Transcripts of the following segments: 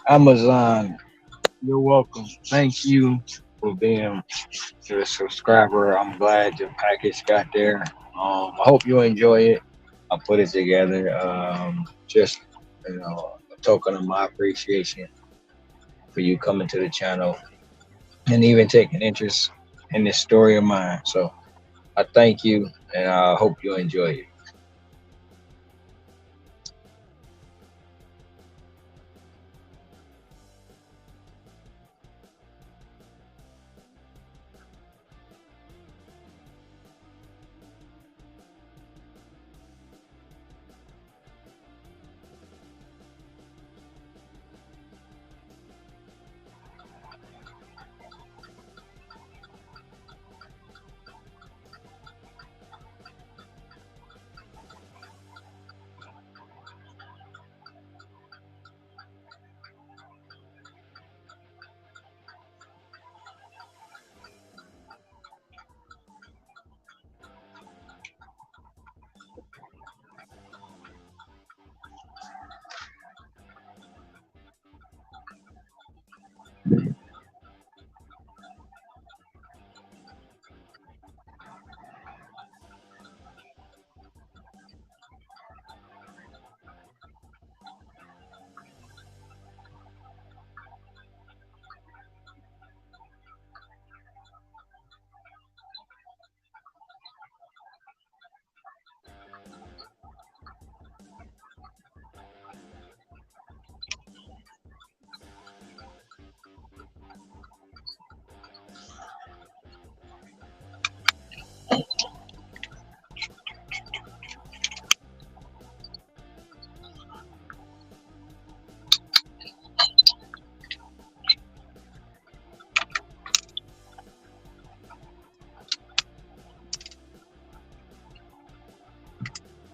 Amazon, you're welcome. Thank you for being a subscriber. I'm glad your package got there. I hope you enjoy it. I put it together. Just a token of my appreciation for you coming to the channel and even taking interest in this story of mine. So I thank you, and I hope you enjoy it.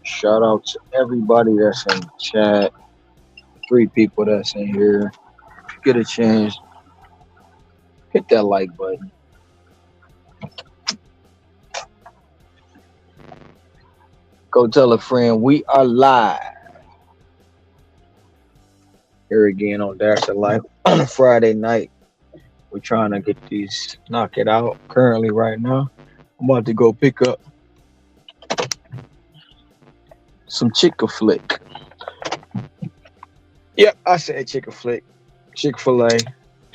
Shout out to everybody that's in the chat. Three people that's in here. Get a chance, hit that like button. Go tell a friend we are live here again on Dash of Life on a Friday night. We're trying to get these, knock it out currently right now. I'm about to go pick up some chicken flick. Yep, I said chicken flick. Chick-fil-A,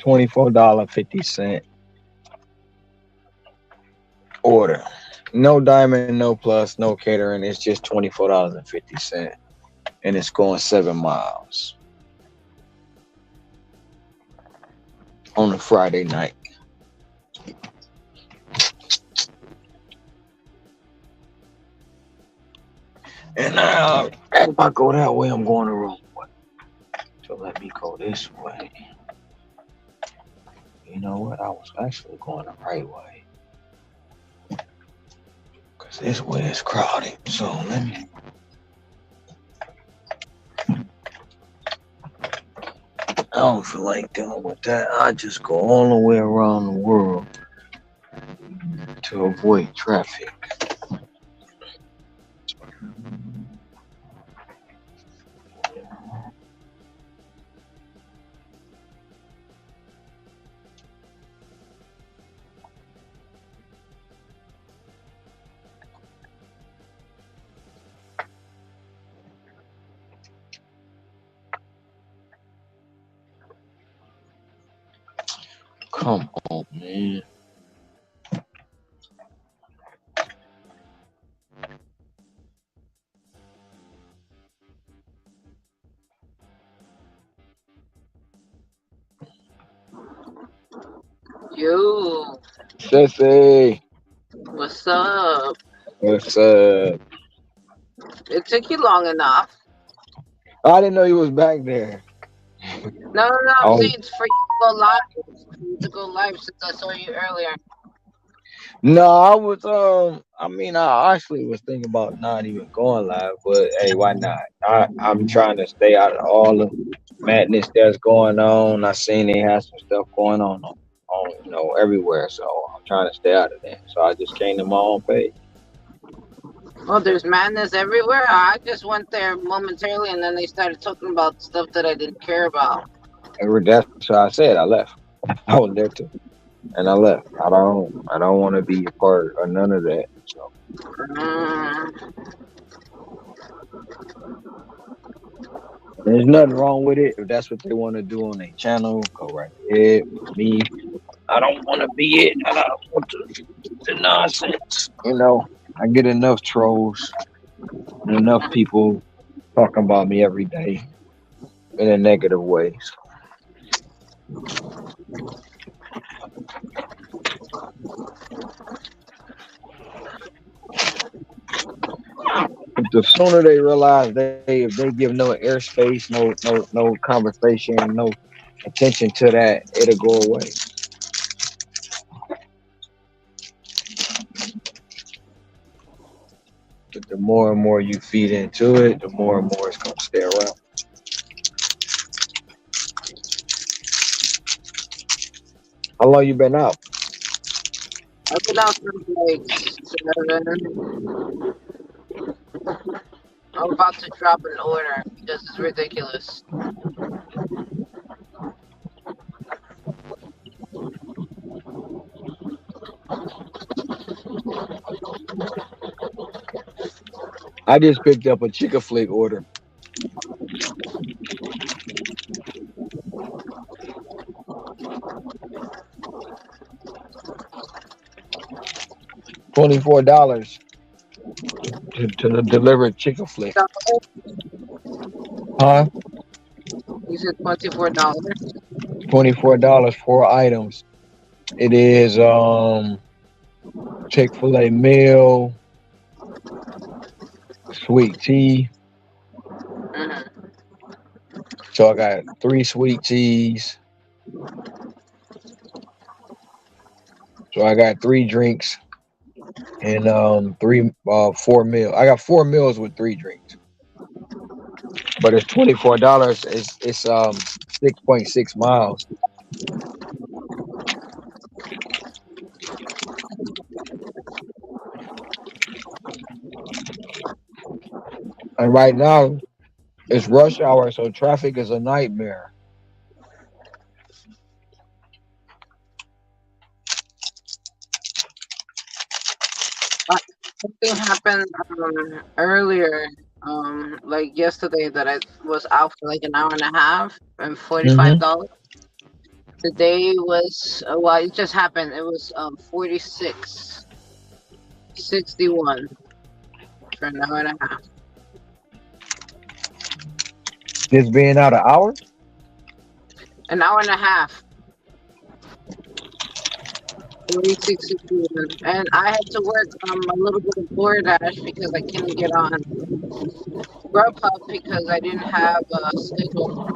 $24.50 order. No diamond, no plus, no catering. It's just $24.50. And it's going 7 miles on a Friday night. And if I go that way, I'm going the wrong way. So let me go this way. You know what? I was actually going the right way. Because this way is crowded. So let me. I don't feel like dealing with that. I just go all the way around the world to avoid traffic. Come on, man. Yo, Sissy, what's up? what's up? It took you long enough. I didn't know you was back there. No, no, no. I'm Oh saying it's for you to go live. It's for you to go live since I saw you earlier. no, I was I mean I actually was thinking about not even going live, but hey, why not? I'm trying to stay out of all the madness that's going on. I seen they had some stuff going on everywhere, so I'm trying to stay out of that. So I just came to my own page. Oh, there's madness everywhere. I just went there momentarily, and then they started talking about stuff that I didn't care about. That's why I said I left. I was there too, and I left. I don't want to be a part of none of that. So Mm, there's nothing wrong with it. If that's what they want to do on their channel, go right ahead. Me, I don't want to be it. I don't want the nonsense. I get enough trolls and enough people talking about me every day in a negative way. So the sooner they realize if they give no airspace, no conversation, no attention to that, it'll go away. But the more and more you feed into it, the more and more it's gonna stay around. How long you been out? I've been out since like 7. I'm about to drop an order because it's ridiculous. I just picked up a chicken flick order. $24 to deliver chicken flick. Huh? You said $24. $24 four items. It is Chick-fil-A meal, sweet tea. Mm-hmm. So I got three sweet teas. So I got three drinks and three four meals. I got four meals with three drinks. But it's $24. It's 6.6 miles. And right now it's rush hour, so traffic is a nightmare. Something happened earlier, like yesterday, that I was out for like an hour and a half and Hmm. $45. Today was well, it just happened. It was 46.61 for an hour and a half. Just being out an hour. An hour and a half. 46.61, and I had to work a little bit of DoorDash because I couldn't get on Grubhub because I didn't have a schedule.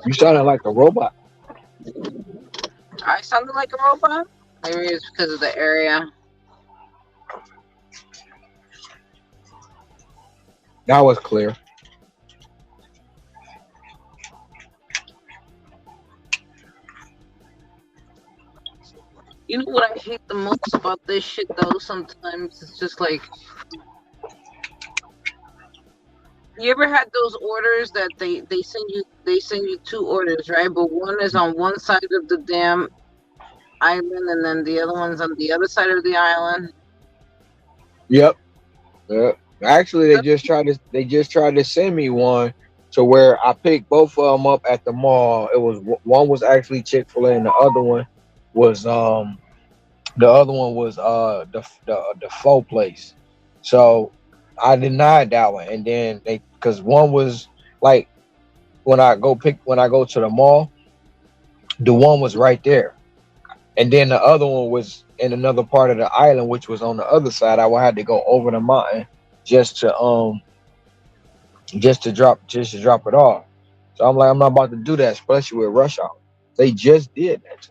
You sounded like a robot. I sounded like a robot. Maybe it's because of the area. That was clear. You know what I hate the most about this shit though? Sometimes it's just like, you ever had those orders that they send you two orders, right? But one is on one side of the damn island and then the other one's on the other side of the island. Yep. Yep. Actually, they just tried to send me one to where I picked both of them up at the mall. One was actually Chick-fil-A, and was the other one was the pho place. So I denied that one, and then they because one was like when I go to the mall, the one was right there, and then the other one was in another part of the island, which was on the other side. I would have to go over the mountain just to um just to drop it off. So I'm like, I'm not about to do that, especially with rush hour. They just did that.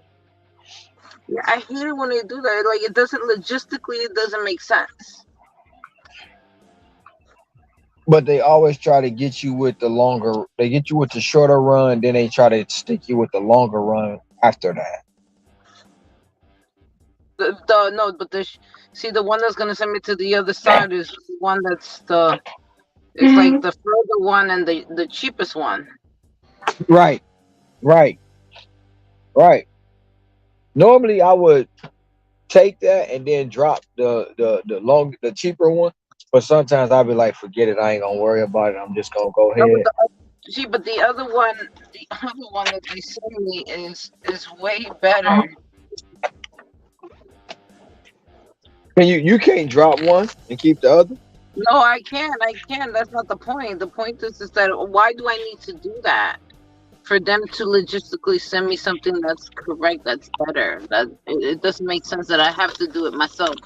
I hate it when they do that. Like it doesn't logistically, it doesn't make sense. But they always try to get you with the longer. They get you with the shorter run, then they try to stick you with the longer run after that. The no, but see the one that's gonna send me to the other side is the one that's the it's like the further one and the cheapest one. Right, right, right. Normally, I would take that and then drop the cheaper one. But sometimes I'll be like, forget it. I ain't gonna worry about it. I'm just gonna go No, but ahead. see, but the other one that they send me is way better. Can you can't drop one and keep the other? No, I can, I can. That's not the point. The point is that why do I need to do that? For them to logistically send me something that's correct, that's better. That it doesn't make sense that I have to do it myself.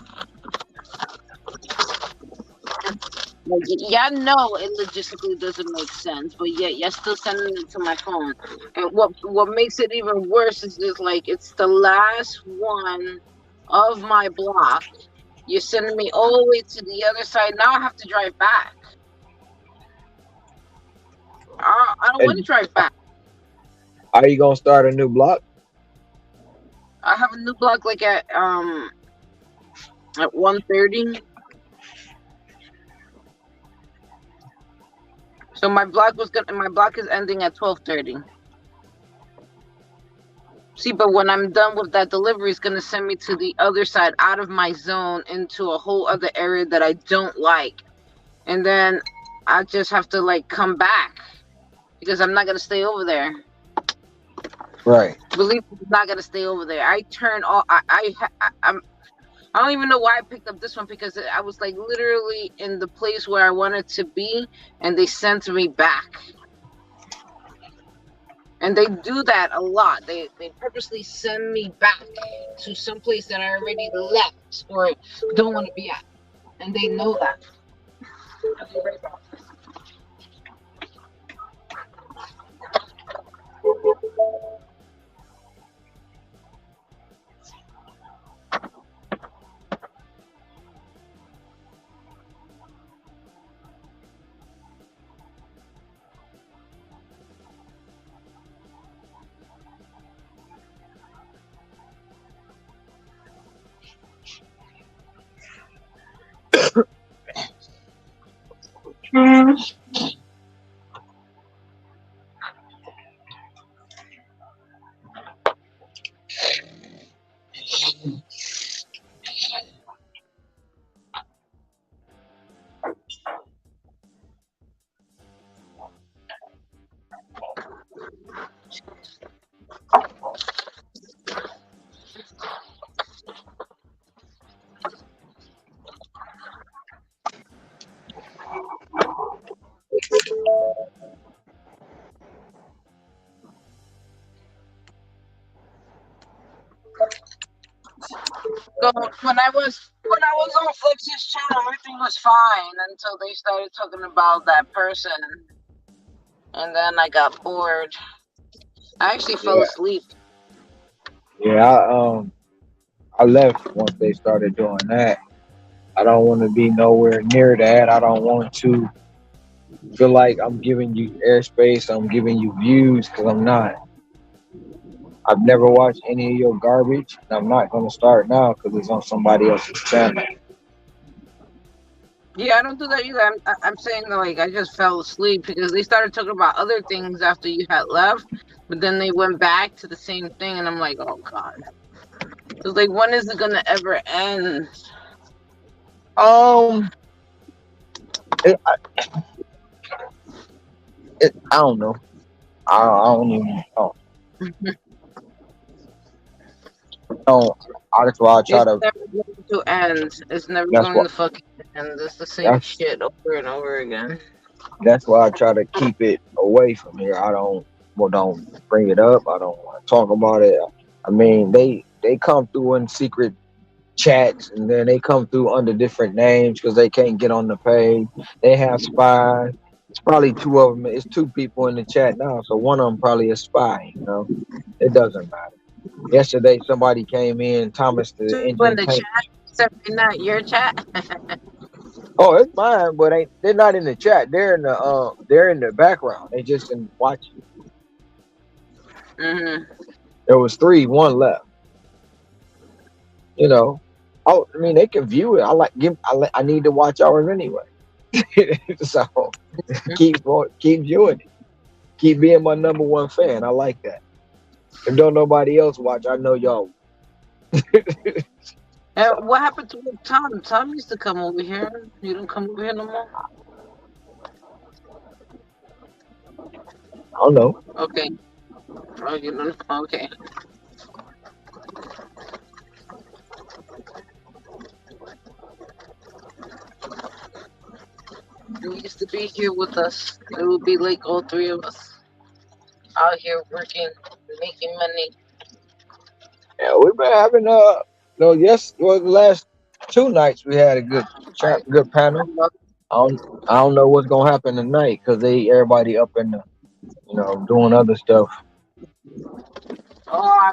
Like, yeah, no, it logistically doesn't make sense, but yet you're still sending it to my phone. And what makes it even worse is just like it's the last one of my block. You're sending me all the way to the other side. Now I have to drive back. I don't want to And drive back. are you gonna start a new block? I have a new block like at 1:30. So my block is ending at 12:30. See, but when I'm done with that delivery, it's gonna send me to the other side, out of my zone, into a whole other area that I don't like, and then I just have to like come back because I'm not gonna stay over there. Right. Believe me, I'm not gonna stay over there. I turn all. I don't even know why I picked up this one because I was like literally in the place where I wanted to be, and they sent me back. And they do that a lot. They purposely send me back to some place that I already left or don't want to be at, and they know that. I'll be right back. So when I was on Flex's channel, everything was fine until they started talking about that person, and then I got bored. I actually fell Yeah. asleep. Yeah. I left once they started doing that. I don't want to be nowhere near that. I don't want to feel like I'm giving you airspace. I'm giving you views because I'm not. I've never watched any of your garbage. And I'm not going to start now because it's on somebody else's channel. Yeah, I don't do that either. I'm saying that, like I just fell asleep because they started talking about other things after you had left, but then they went back to the same thing, and I'm like, oh god. It's like when is it gonna ever end? Um, it, I don't know. I don't even. Don't. That's why I try It's to. never going to end. It's never That's going why. to fucking end. It's the same That's shit over and over again. that's why I try to keep it away from here. I don't. Well, don't bring it up. I don't want to talk about it. I mean, they come through in secret chats and then they come through under different names because they can't get on the page. They have spies. It's probably two of them. It's two people in the chat now, so one of them probably a spy. It doesn't matter. Yesterday, somebody came in, Thomas the To in the engine chat. paint. Except not your chat. Oh, it's mine, but ain't they're not in the chat. They're in the background. They just in watching. Hmm. There was three, one left. You know, I mean they can view it. I need to watch ours anyway. So keep viewing it. Keep being my number one fan. I like that. If don't nobody else watch, I know y'all. So What happened to Tom? Tom used to come over here. You don't come over here no more. I don't know. Okay. Oh, you don't. Okay. He used to be here with us. It would be like all three of us out here working, making money. Yeah, we've been having no, yes, well, the last two nights we had a good chat, good panel. I don't know what's gonna happen tonight because everybody up in the, doing other stuff. Oh,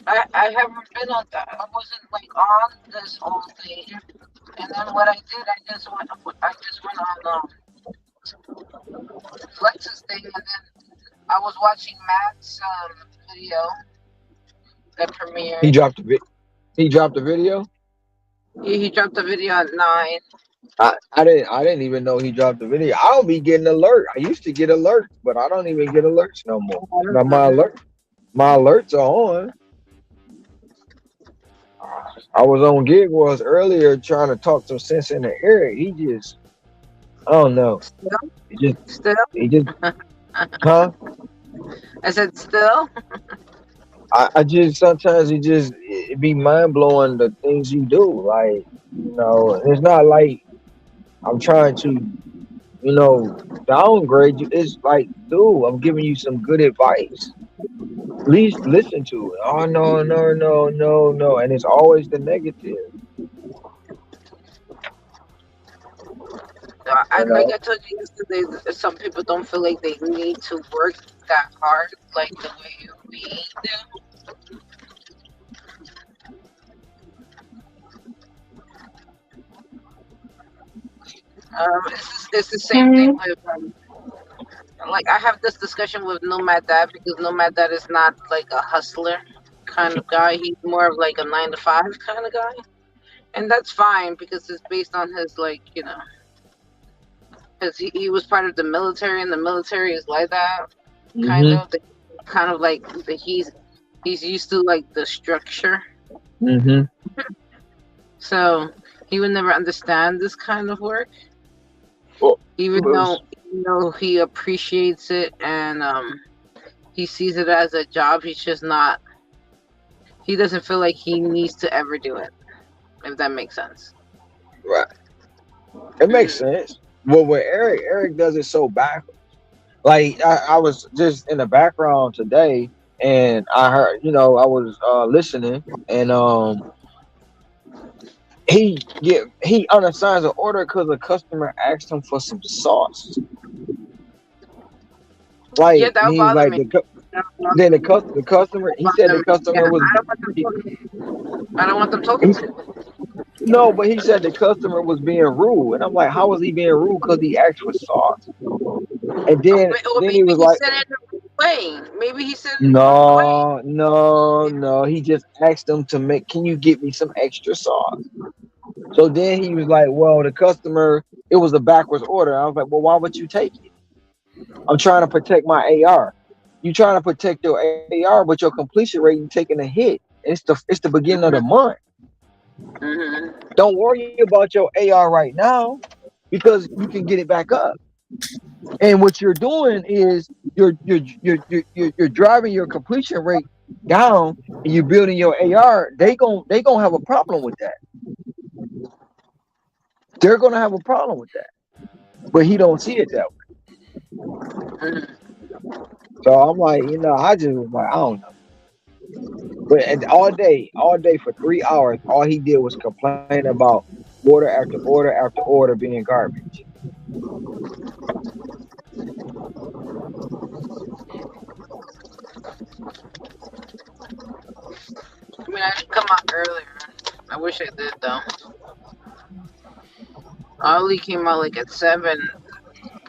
I haven't been on that. I wasn't like on this whole thing. And then what I did, I just went on Flex's thing, and then I was watching Matt's video that He premiered. dropped a bit. He dropped a video. He dropped a video at 9. I didn't even know he dropped the video. I'll be getting alert. I used to get alerts, but I don't even get alerts no more. Now my alerts are on. I was on Gig was earlier trying to talk some sense in the air. He just, I don't know. Still, He just, still. he just, huh? I said still. I just sometimes it be mind blowing the things you do. Like, it's not like I'm trying to, downgrade you. It's like, dude, I'm giving you some good advice. At least listen to it. Oh no, no, no, no, no. And it's always the negative, I you like know. I told you yesterday. Some people don't feel like they need to work that hard, like the way we do. It's the same thing with like I have this discussion with Nomad Dad because Nomad Dad is not like a hustler kind of guy. He's more of like a 9 to 5 kind of guy, and that's fine because it's based on his like because he was part of the military and the military is like that kind Mhm. of kind of like he's used to like the structure, Mhm. so he would never understand this kind of work, Well, even though he appreciates it and he sees it as a job. He's just not. He doesn't feel like he needs to ever do it. If that makes sense. right. It makes Mm. sense. Well, with Eric does it so backwards. Like I was just in the background today, and I heard, I was listening, and he unassigns an order because the customer asked him for some sauce. Yeah, Like that would he's bother like me. That would then bother me. the customer. That He would said bother the me. Yeah, customer was. I don't want them He, talking. I don't want them talking he to me. no, but he said the customer was being rude, and I'm like, how was he being rude? Because he asked for sauce, and Or then he maybe was he like, said it the wrong way. Maybe he said it the wrong way. no, no, no. He just asked them to make. Can you get me some extra sauce? So then he was like, well, the customer. It was a backwards order. I was like, well, why would you take it? I'm trying to protect my AR. You trying to protect your AR, but your completion rate you taking a hit. It's the beginning of the month. Mm-hmm. Don't worry about your AR right now because you can get it back up. And what you're doing is you're driving your completion rate down and you're building your AR. They gonna have a problem with that. They're gonna have a problem with that. But he don't see it that way. Mm-hmm. So I'm like, I just was like, I don't know. But all day for 3 hours, all he did was complain about order after order after order being garbage. come out earlier. I wish I did though. I only came out like at 7,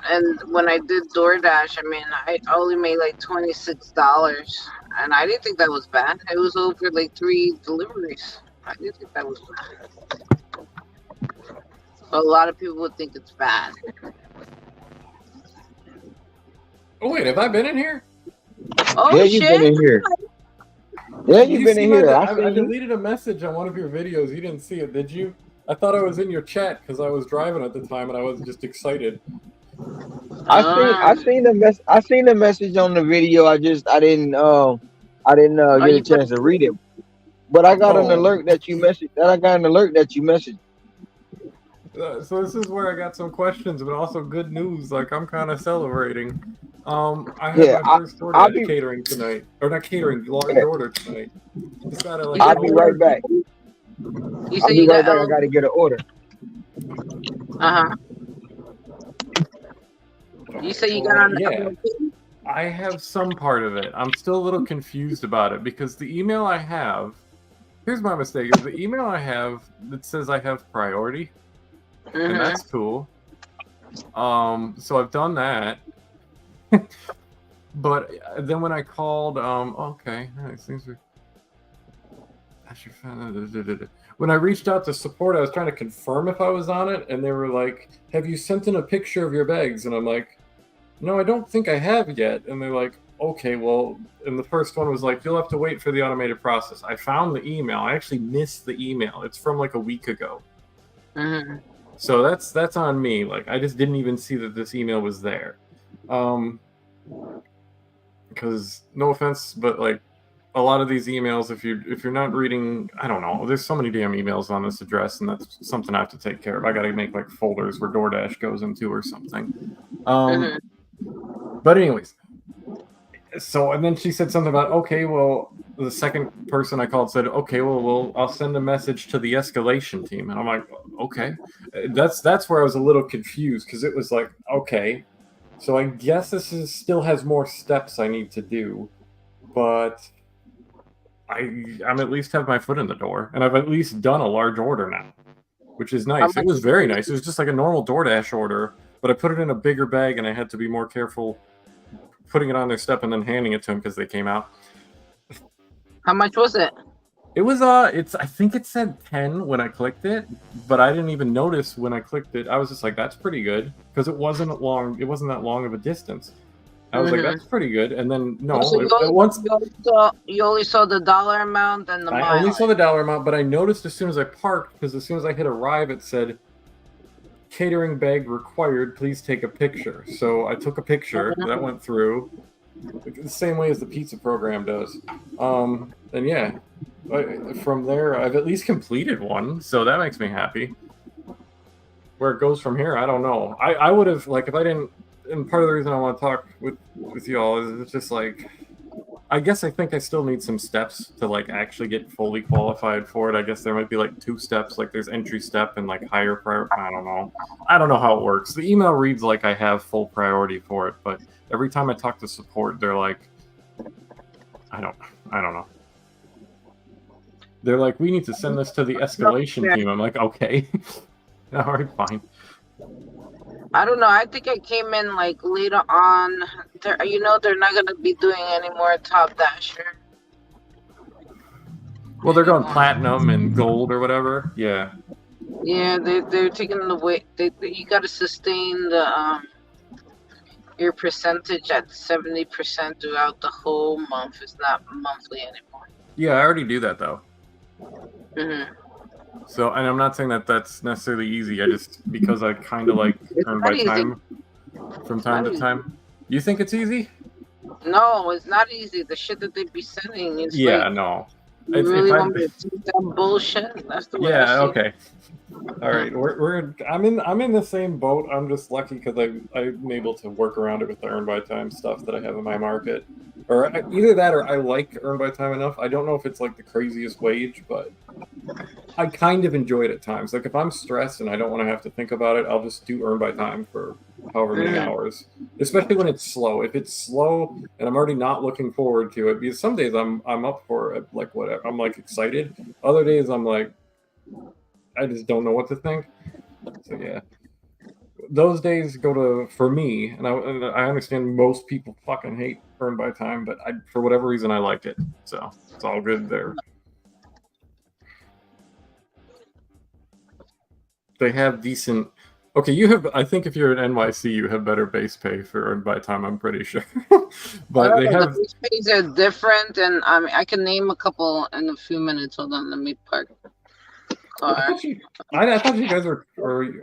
and when I did DoorDash, I mean, I only made like $26, and I didn't think that was bad. It was over like 3 deliveries. I didn't think that was bad. But a lot of people would think it's bad. Oh wait, have I been in here? Oh Yeah, you've been shit! in here. Yeah, Did you've you been see in my? here. I deleted a message on one of your videos. You didn't see it, did you? I thought I was in your chat because I was driving at the time and I was just excited. I seen the message on the video. I didn't Oh, get a you put chance to read it. But I got an Oh, alert that you messaged. That I got an alert that you messaged. so this is where I got some questions, but also good news. Like I'm kind of celebrating. I had Yeah, my first order I'll at be. catering tonight, or not catering, large Yeah, order tonight. Just got you like said I'll an be you got right order. back. you I'll said be you right got back. I got to get an order. uh-huh. You said you got Well, on yeah, I have some part of it. I'm still a little confused about it because the email I have. Here's my mistake: is the email I have that says I have priority, and Mm-hmm. that's cool. So I've done that. But then when I called, okay, nice things are. When I reached out to support, I was trying to confirm if I was on it, and they were like, "Have you sent in a picture of your bags?" And I'm like, "No, I don't think I have yet." And they're like, "Okay, well," and the first one was like, "You'll have to wait for the automated process." I found the email. I actually missed the email. It's from like a week ago. Mm-hmm. So that's on me. Like I just didn't even see that this email was there. Because no offense, but like a lot of these emails, if you're not reading, I don't know. There's so many damn emails on this address, and that's something I have to take care of. I got to make like folders where DoorDash goes into or something. Mm-hmm. But anyways, so and then she said something about okay, well, the second person I called said okay, well, I'll send a message to the escalation team, and I'm like, okay, that's where I was a little confused because it was like okay, so I guess still has more steps I need to do, but I'm at least have my foot in the door, and I've at least done a large order now, which is How nice. It much? was very nice. It was just like a normal DoorDash order, but I put it in a bigger bag, and I had to be more careful putting it on their step and then handing it to them because they came out. How much was it? It was I think it said 10 when I clicked it, but I didn't even notice when I clicked it. I was just like, that's pretty good because it wasn't that long of a distance. I was like, Mm-hmm. that's pretty good. And then Oh, so no, once you only saw the dollar amount and the I only saw mileage. the dollar amount, but I noticed as soon as I parked, because as soon as I hit arrive, it said catering bag required, please take a picture. So I took a picture, that went through the same way as the pizza program does. And yeah, from there, I've at least completed one, so that makes me happy. Where it goes from here, I don't know. I would have, like, if I didn't, and part of the reason I want to talk with y'all is it's just like, I guess I think I still need some steps to like actually get fully qualified for it. I guess there might be like 2 steps, like there's entry step and like higher priority. I don't know. I don't know how it works. The email reads like I have full priority for it, but every time I talk to support, they're like, I don't know. They're like, we need to send this to the escalation team. I'm like, okay, all right, fine. I don't know. I think I came in like later on. They're not gonna be doing any more Top Dasher. Well, they're going Anymore. platinum and gold or whatever. Yeah. Yeah, they're taking the way. You got to sustain the your percentage at 70% throughout the whole month. It's not monthly anymore. Yeah, I already do that though. Mm-hmm. So, and I'm not saying that that's necessarily easy. I just because I kind of like It's earn not by easy. time from time to Not easy. time. You think it's easy? No, it's not easy. The shit that they be sending is Yeah, like, no. you If really I want me to take that bullshit? That's the way I yeah, see okay. All right, I'm in the same boat. I'm just lucky because I'm able to work around it with the earn by time stuff that I have in my market, or either that or I like earn by time enough. I don't know if it's like the craziest wage, but I kind of enjoy it at times. Like if I'm stressed and I don't want to have to think about it, I'll just do earn by time for however many hours, especially when it's slow. If it's slow and I'm already not looking forward to it, because some days I'm up for it, like whatever. I'm like excited. Other days I'm like, I just don't know what to think. So yeah, those days go to, for me, and I understand most people fucking hate Earn by Time, but for whatever reason I like it. So it's all good there. They have decent. Okay, you have. I think if you're at NYC, you have better base pay for Earn by Time. I'm pretty sure. But they have. The base pays are different, and I can name a couple in a few minutes. Hold on, let me park. I thought you guys were.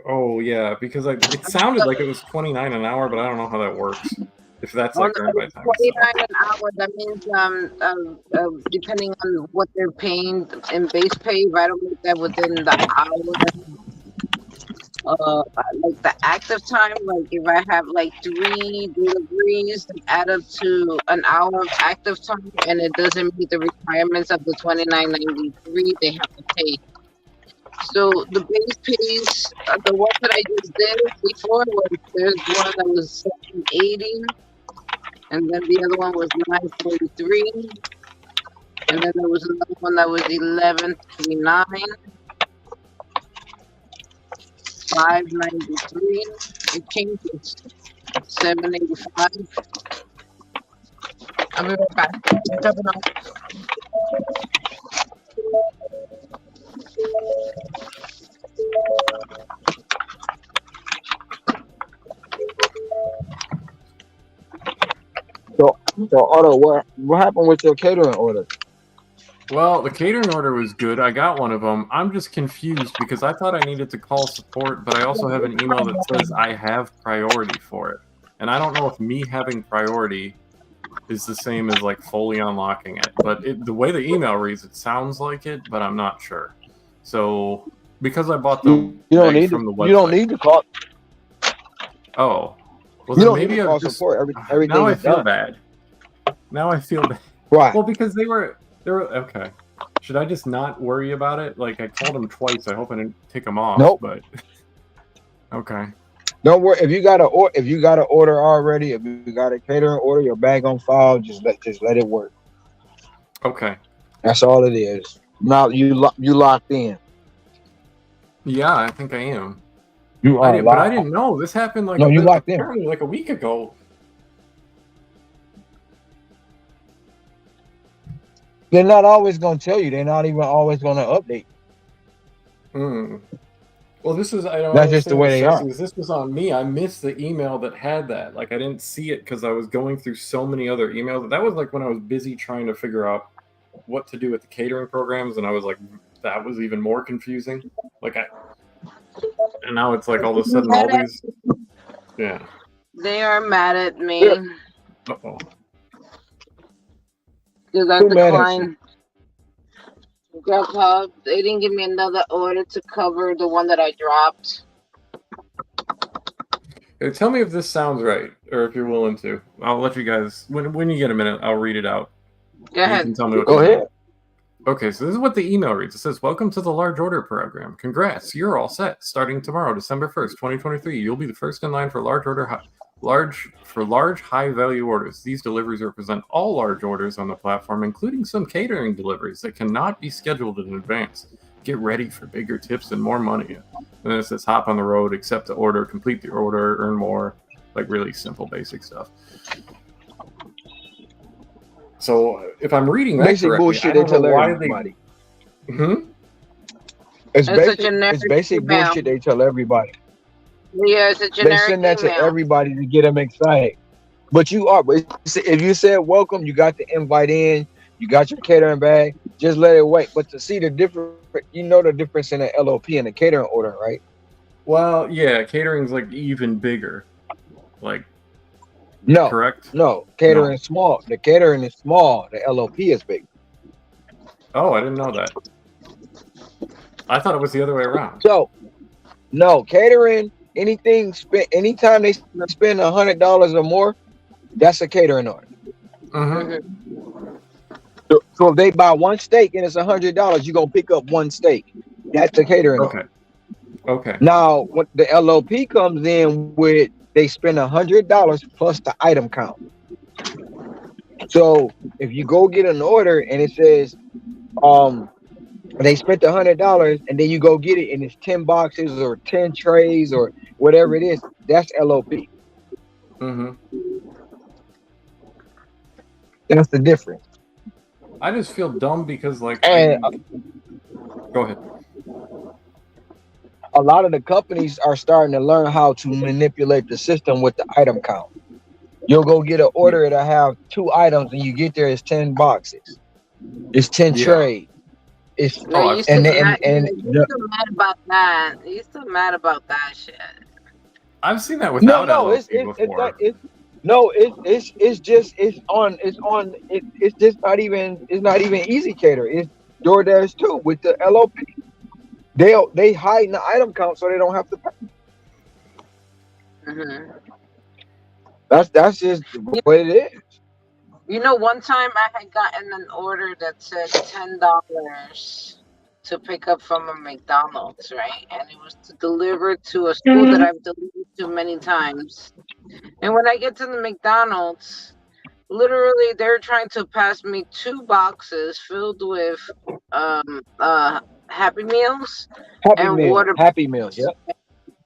Oh yeah, because it sounded like it was $29 an hour, but I don't know how that works. If that's like Earn by Time. $29 an hour. That means depending on what they're paying in base pay, if I don't make that within the hour. Like the active time, like if I have like 3 deliveries that add up to an hour of active time and it doesn't meet the requirements of the $29.93, they have to pay. So the base pays, the one that I just did before, there's one that was $7.80, and then the other one was $9.43, and then there was another one that was $11.39. $5.93. It changes. $7.85. I'll be right back. Jumping on. So Otto, what happened with your catering order? Well, the catering order was good. I got one of them. I'm just confused because I thought I needed to call support, but I also have an email that says I have priority for it. And I don't know if me having priority is the same as like fully unlocking it. But the way the email reads, it sounds like it, but I'm not sure. So because I bought the you don't need from the website. You don't need to call. Oh. Well, you then don't maybe need to call support. Everything now is I feel done. bad. Now I feel bad. Why? Well, because they were okay. Should I just not worry about it? Like I called them twice. I hope I didn't take them off. Nope. But okay. Don't worry. If you got an order already, if you got a catering order, your bag on file, just let it work. Okay. That's all it is. Now you locked in. Yeah, I think I am. You are but I didn't know this happened like you locked in. Apparently like a week ago. They're not always going to tell you. They're not even always going to update. Well, this is, I don't know. That's just the way they are. This was on me. I missed the email that had that. Like, I didn't see it because I was going through so many other emails. That was like when I was busy trying to figure out what to do with the catering programs. And I was like, that was even more confusing. And now it's like all of a sudden all these. Yeah. They are mad at me. Uh-oh. Because I declined. They didn't give me another order to cover the one that I dropped. Okay, tell me if this sounds right, or if you're willing to. I'll let you guys, when you get a minute, I'll read it out. Go ahead. You can tell me what Go ahead. Okay, so this is what the email reads. It says, "Welcome to the large order program. Congrats, you're all set. Starting tomorrow, December 1st, 2023, you'll be the first in line for large high-value orders. These deliveries represent all large orders on the platform, including some catering deliveries that cannot be scheduled in advance. Get ready for bigger tips and more money." And then it says, "Hop on the road, accept the order, complete the order, earn more." Like really simple, basic stuff. So if I'm reading that basic correctly, bullshit I don't they tell know why everybody. It's It's basic bullshit they tell everybody. Yeah, it's a generic They send that email to everybody to get them excited. But if you said welcome, you got the invite in, you got your catering bag, just let it wait. But to see the difference, the difference in the LOP and the catering order, right? Well, yeah, catering's like even bigger. Like, no, correct? No, catering is small. The catering is small. The LOP is big. Oh, I didn't know that. I thought it was the other way around. So, no, catering, anytime they spend $100 or more, that's a catering order. So if they buy one steak and it's $100, you're gonna pick up one steak. That's a catering order. Okay. Now, when the LOP comes in with they spend $100 plus the item count. So if you go get an order and it says um they spent $100 and then you go get it and it's 10 boxes or 10 trays or whatever it is, that's LOP. Mm-hmm. That's the difference. I just feel dumb because, like, And go ahead. a lot of the companies are starting to learn how to manipulate the system with the item count. You'll go get an order that have 2 items and you get there, it's 10 boxes. It's 10 Yeah. trays. It's No, Oh, you still mad, and you still mad about that. You still mad about that shit. I've seen that no, without no, LLC it's before. no, it's just it's just not even Easy Cater. It's DoorDash too with the LOP. They hide the item count so they don't have to pay. Hmm. That's just what it is. You know, one time I had gotten an order that said $10 to pick up from a McDonald's, right? And it was to deliver to a school that I've delivered to many times. And when I get to the McDonald's, literally they're trying to pass me 2 boxes filled with Happy Meals and water Happy Meals. Yep.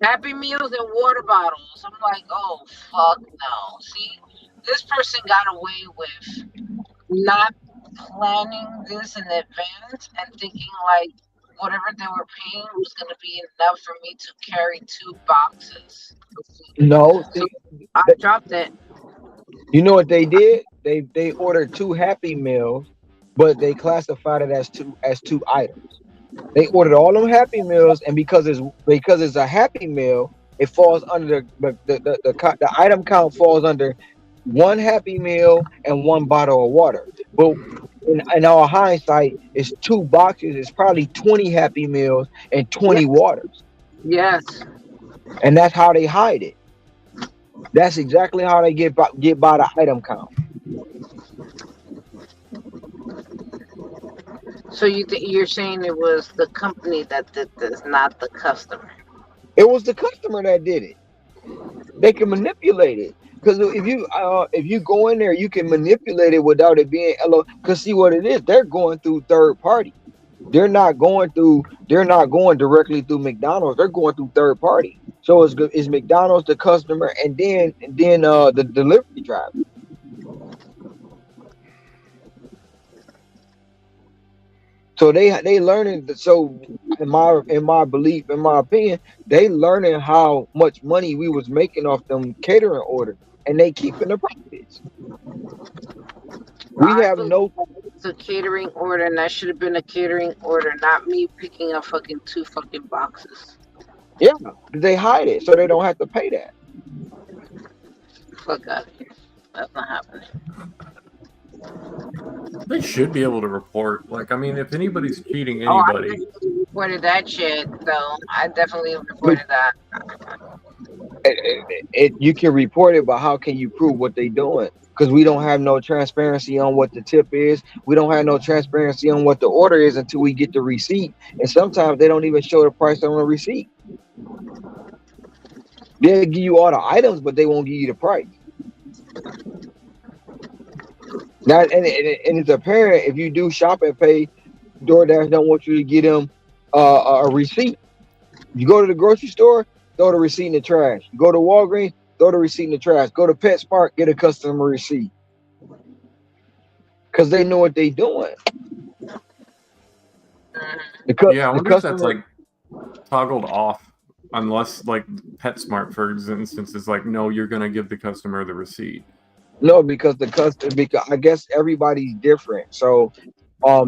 Happy Meals and water bottles. I'm like, oh fuck no. See, this person got away with not planning this in advance and thinking like whatever they were paying was gonna be enough for me to carry 2 boxes. No, So see, I dropped it. you know what they did? They ordered 2 Happy Meals, but they classified it as two items. They ordered all them Happy Meals, and because it's a Happy Meal, it falls under the item count falls under 1 Happy Meal and 1 bottle of water. But in our hindsight, it's 2 boxes. It's probably 20 Happy Meals and 20 Yes. waters, Yes. and that's how they hide it. That's exactly how they get by the item count. So you're saying it was the company that did this, not the customer. It was the customer that did it. They can manipulate it because if you go in there, you can manipulate it without it being LO. Because see what it is, they're going through third party. They're not going directly through McDonald's. They're going through third party. So it's McDonald's the customer, and then the delivery driver. So they learning. So in my belief, in my opinion, they learning how much money we was making off them catering orders, and they keeping the profits. We I have believe no. it's a catering order, and that should have been a catering order, not me picking up fucking 2 fucking boxes. Yeah, they hide it so they don't have to pay that. Fuck out of here. That's not happening. They should be able to report. Like, I mean, if anybody's cheating Oh, I anybody, definitely reported that shit, though. I definitely reported that. You can report it, but how can you prove what they doing? Because we don't have no transparency on what the tip is. We don't have no transparency on what the order is until we get the receipt. And sometimes they don't even show the price on the receipt. They'll give you all the items, but they won't give you the price. Now, and it's apparent if you do shop and pay, DoorDash don't want you to get them a receipt. You go to the grocery store, throw the receipt in the trash. You go to Walgreens, throw the receipt in the trash. Go to PetSmart, get a customer receipt. Because they know what they doing. yeah, I wonder if that's like toggled off, unless like PetSmart, for instance, is like, no, you're gonna give the customer the receipt. No, because I guess everybody's different. So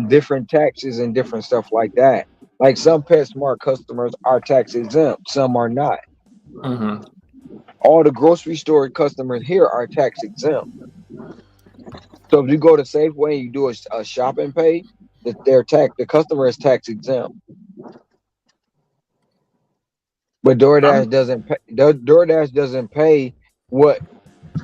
different taxes and different stuff like that. Like some PetSmart customers are tax exempt, some are not. Mm-hmm. All the grocery store customers here are tax exempt. So if you go to Safeway and you do a shop and pay, the customer is tax exempt. But DoorDash doesn't pay. DoorDash doesn't pay what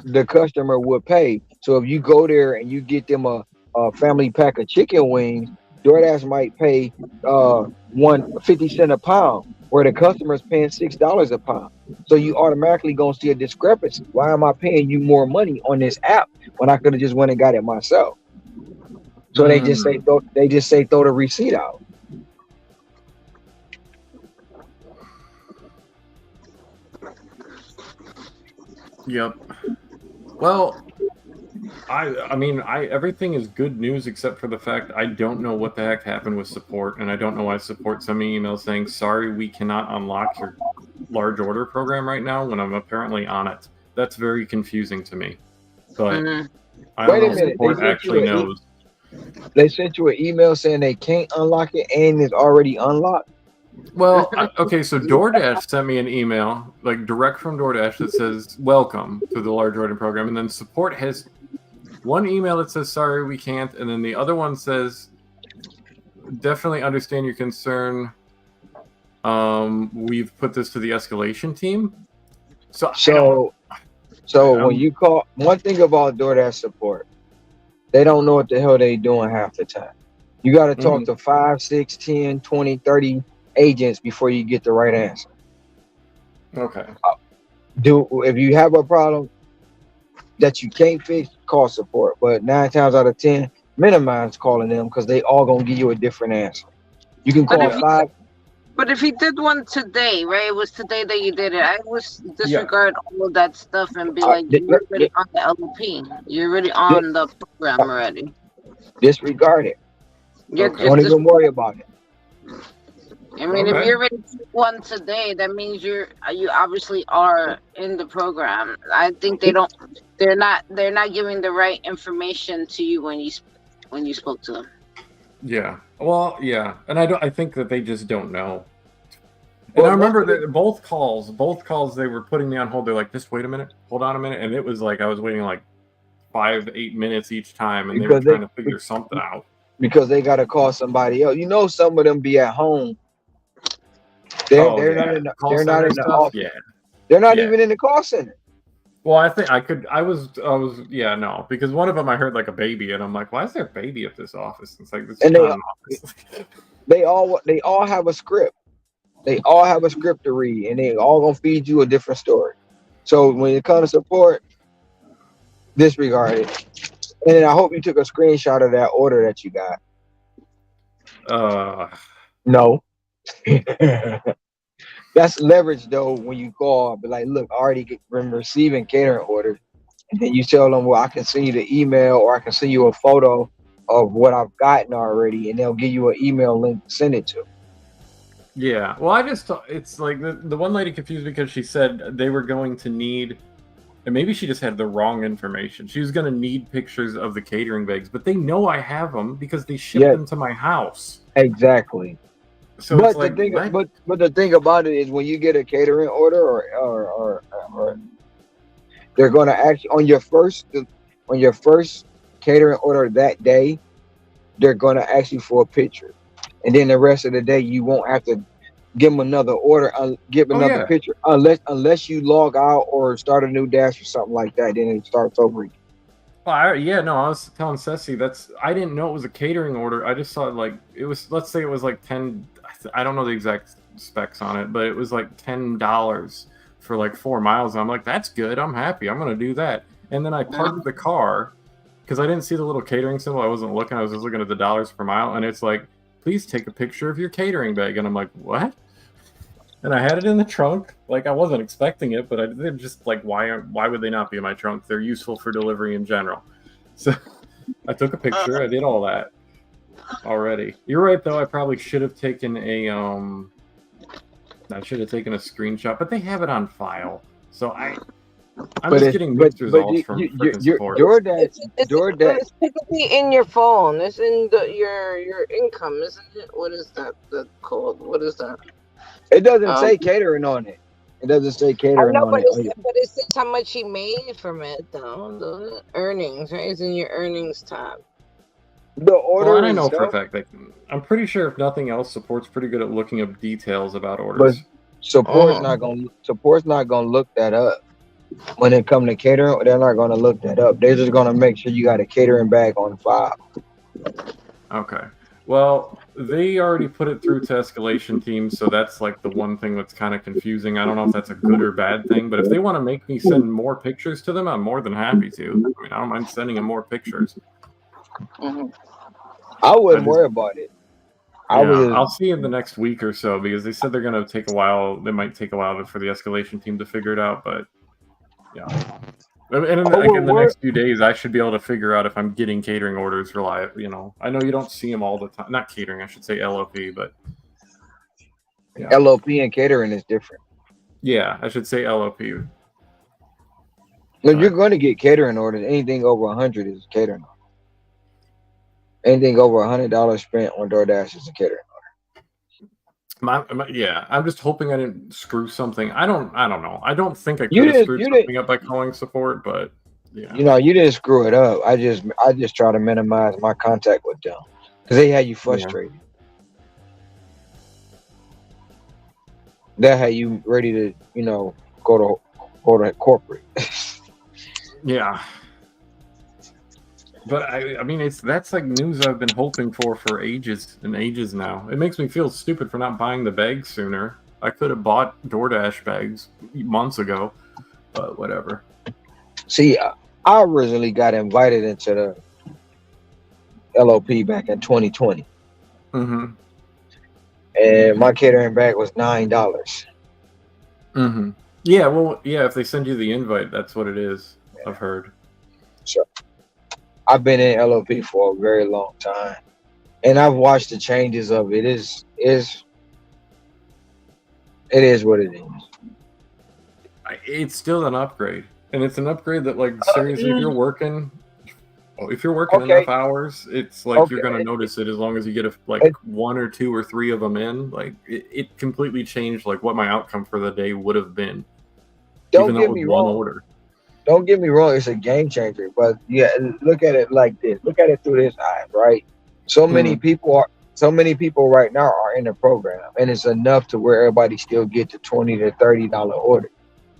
the customer would pay. So if you go there and you get them a family pack of chicken wings, DoorDash might pay 1.50 a pound, where the customer is paying $6 a pound. So you automatically gonna see a discrepancy. Why am I paying you more money on this app when I could have just went and got it myself? So Mm, they just say throw the receipt out. yep. Well, I mean, everything is good news except for the fact I don't know what the heck happened with support, and I don't know why support sent me emails saying sorry, we cannot unlock your large order program right now when I'm apparently on it. That's very confusing to me, but Mhm. I don't Wait know a if minute, support actually knows. they sent you an email saying they can't unlock it and it's already unlocked. Well, okay, so DoorDash sent me an email, like direct from DoorDash, that says welcome to the large order program, and then support has one email that says sorry we can't, and then the other one says definitely understand your concern. We've put this to the escalation team. So I don't. So when I'm you call, one thing about DoorDash support, they don't know what the hell they doing half the time. You got to talk mhm. to 5, 6, 10, 20, 30 agents before you get the right answer. Okay. Do if you have a problem that you can't fix, call support. But 9 times out of 10, minimize calling them because they all gonna give you a different answer. You can But call if Yeah. you five. but if he did one today, right? It was today that you did it. I would Yeah. disregard all of that stuff and be Uh, like, di- you're already on the LP. You're already di- on the program already. Disregard it. You're Okay. Don't just even worry about it. I mean, if Okay. you already took one today, that means you obviously are in the program. I think they're not giving the right information to you when you spoke to them. Yeah. Well, yeah, and I think that they just don't know. And I But most remember of the that both calls, they were putting me on hold. They're like, just wait a minute, hold on a minute, and it was like I was waiting like 5 to 8 minutes each time, and they were because they trying to figure something out. because they got to call somebody else. You know, some of them be at home. Oh They're not yeah, in the, call they're not center in the stuff. office. Yeah, They're not yeah. even in the call center. Well, I think I could. I was. Yeah, no, because one of them I heard like a baby, and I'm like, why is there a baby at this office? It's like it's And just not an office. they all have a script. They all have a script to read, and they all gonna feed you a different story. So when it comes to support, disregard it. And I hope you took a screenshot of that order that you got. uh, No. That's leverage though when you call, but like, look, I already been receiving catering orders. And then you tell them, well, I can send you the email or I can send you a photo of what I've gotten already, and they'll give you an email link to send it to. yeah. Well, I just it's like the one lady confused me because she said they were going to need, and maybe she just had the wrong information. She was going to need pictures of the catering bags, but they know I have them because they ship Yeah, them to my house. exactly. So it's like, what? But the thing about it is when you get a catering order or they're gonna actually on your first catering order that day, they're gonna ask you for a picture, and then the rest of the day you won't have to give them another order, give Oh another yeah. picture unless you log out or start a new dash or something like that. Then it starts over again. Well, yeah, no, I was telling Ceci I didn't know it was a catering order. I just saw it like it was. Let's say it was like 10. I don't know the exact specs on it, but it was like $10 for like 4 miles. And I'm like, that's good. I'm happy. I'm gonna do that. And then I parked the car because I didn't see the little catering symbol. I wasn't looking. I was just looking at the dollars per mile, and it's like, please take a picture of your catering bag. And I'm like, what? And I had it in the trunk. Like I wasn't expecting it, but they're just like, why would they not be in my trunk? They're useful for delivery in general. So I took a picture. I did all that already. You're right though. I probably should have taken I should have taken a screenshot, but they have it on file. So I'm But just it's getting mixed but results from freaking you're support. DoorDash. It's typically in your phone. It's in your income, isn't it? What is that? The code? What is that? It doesn't Um, say catering on it. It doesn't say I catering know, on it. but it says how much he made from it, though. The earnings, right? It's in your earnings tab. The Well, order and I know for a itself, fact that I'm pretty sure if nothing else, support's pretty good at looking up details about but orders. support's not gonna look that up. When it comes to catering, they're not gonna look that up. They're just gonna make sure you got a catering bag on file. Okay. Well, they already put it through to escalation teams, so that's like the one thing that's kind of confusing. I don't know if that's a good or bad thing, but if they want to make me send more pictures to them, I'm more than happy to. I mean, I don't mind sending them more pictures. Mhm. I I wouldn't just, worry about it. I yeah, would. I'll see in the next week or so because they said they're going to take a while. They might take a while for the escalation team to figure it out, but yeah. And in I like would in the worry. next few days, I should be able to figure out if I'm getting catering orders reliable. You know, I know you don't see them all the time. Not catering, I should say LOP, but yeah, LOP and catering is different. yeah, I should say LOP. No, you're But going to get catering orders. Anything over 100 is catering. Anything over $100 spent on DoorDash is a catering. yeah, I'm just hoping I didn't screw something. I don't know. I don't think I You could have didn't. screwed You didn't. something up by calling support, but yeah, You didn't screw it up. I just try to minimize my contact with them because they had you yeah, frustrated. That had you ready to, go to corporate. yeah. But I mean, that's like news I've been hoping for ages and ages now. It makes me feel stupid for not buying the bags sooner. I could have bought DoorDash bags months ago, but whatever. See, I originally got invited into the LOP back in 2020, Mm-hmm. and my catering bag was $9. Mm-hmm. Yeah, well, yeah, if they send you the invite, that's what it is. I've heard. So I've been in LOP for a very long time, and I've watched the changes of it. It is what it is. It's still an upgrade, and it's an upgrade that, like, seriously, Mm, if you're working enough okay, hours, it's like you're gonna okay. notice it as long as you get like And one or two or three of them in. Like it completely changed like what my outcome for the day would have been, even don't though it get was me one wrong. order. Don't get me wrong. It's a game changer, but yeah, look at it like this. Look at it through this eyes, right? So many Mm, people are. So many people right now are in the program, and it's enough to where everybody still get to $20 to $30 order.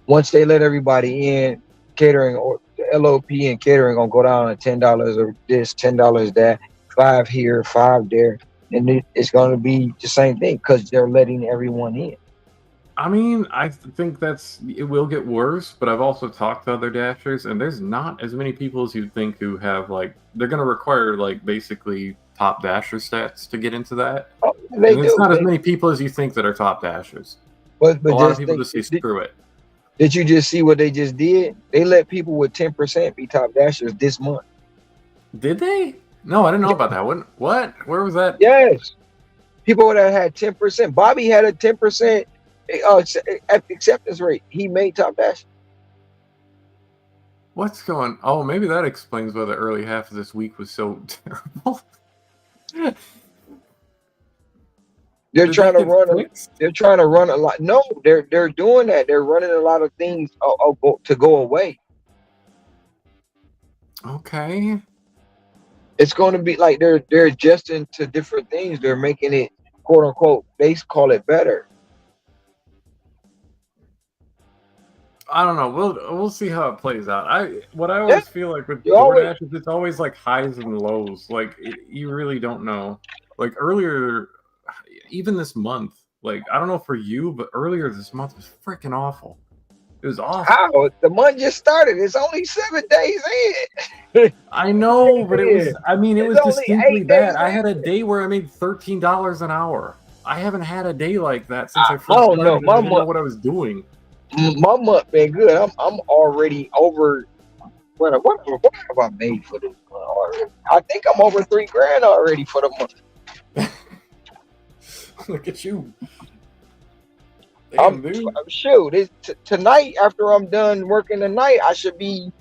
Once they let everybody in, catering or the LOP and catering gonna go down to $10 or this, $10 that, five here, five there, and it's gonna be the same thing because they're letting everyone in. I mean, I think it will get worse, but I've also talked to other dashers, and there's not as many people as you'd think who have like they're gonna require like basically top dasher stats to get into that. Oh, they And it's do. not as many people as you think that are top dashers. A But lot of just people think, just say screw it. did you just see what they just did? They let people with 10% be top dashers this month. Did they? No, I didn't know about that. What? Where was that? Yes, people that had 10%. Bobby had a 10% acceptance rate. He made top dash. What's going? Oh, maybe that explains why the early half of this week was so terrible. They're Did trying that to get run. fixed? They're trying to run a lot. No, they're doing that. They're running a lot of things to go away. Okay. It's going to be like they're adjusting to different things. They're making it quote unquote. They call it better. I don't know. We'll see how it plays out. What I Yeah, always feel like with you always. DoorDash is it's always like highs and lows. Like you really don't know. Like earlier, even this month, like I don't know for you, but earlier this month was freaking awful. It was awful. How the month just started? It's only 7 days in. I know, but it was. I mean, it It's was only distinctly 8 days bad. I had a in. day where I made $13 an hour. I haven't had a day like that since I I first don't know. started, and I didn't know what I was doing. My month been good. I'm already over. What have I made for this month already? I think I'm over $3,000 already for the month. Look at you. I'm Damn, dude. shoot. Tonight after I'm done working tonight, I should be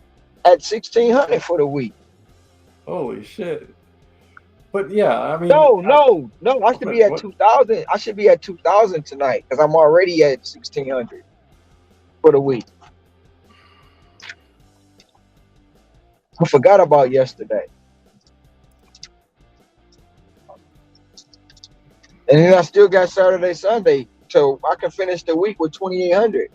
at 1,600 for the week. Holy shit. But yeah, I mean, No. I should be at what? 2,000. I should be at 2,000 tonight because I'm already at 1,600 for the week. I forgot about yesterday. And then I still got Saturday, Sunday, so I can finish the week with 2,800.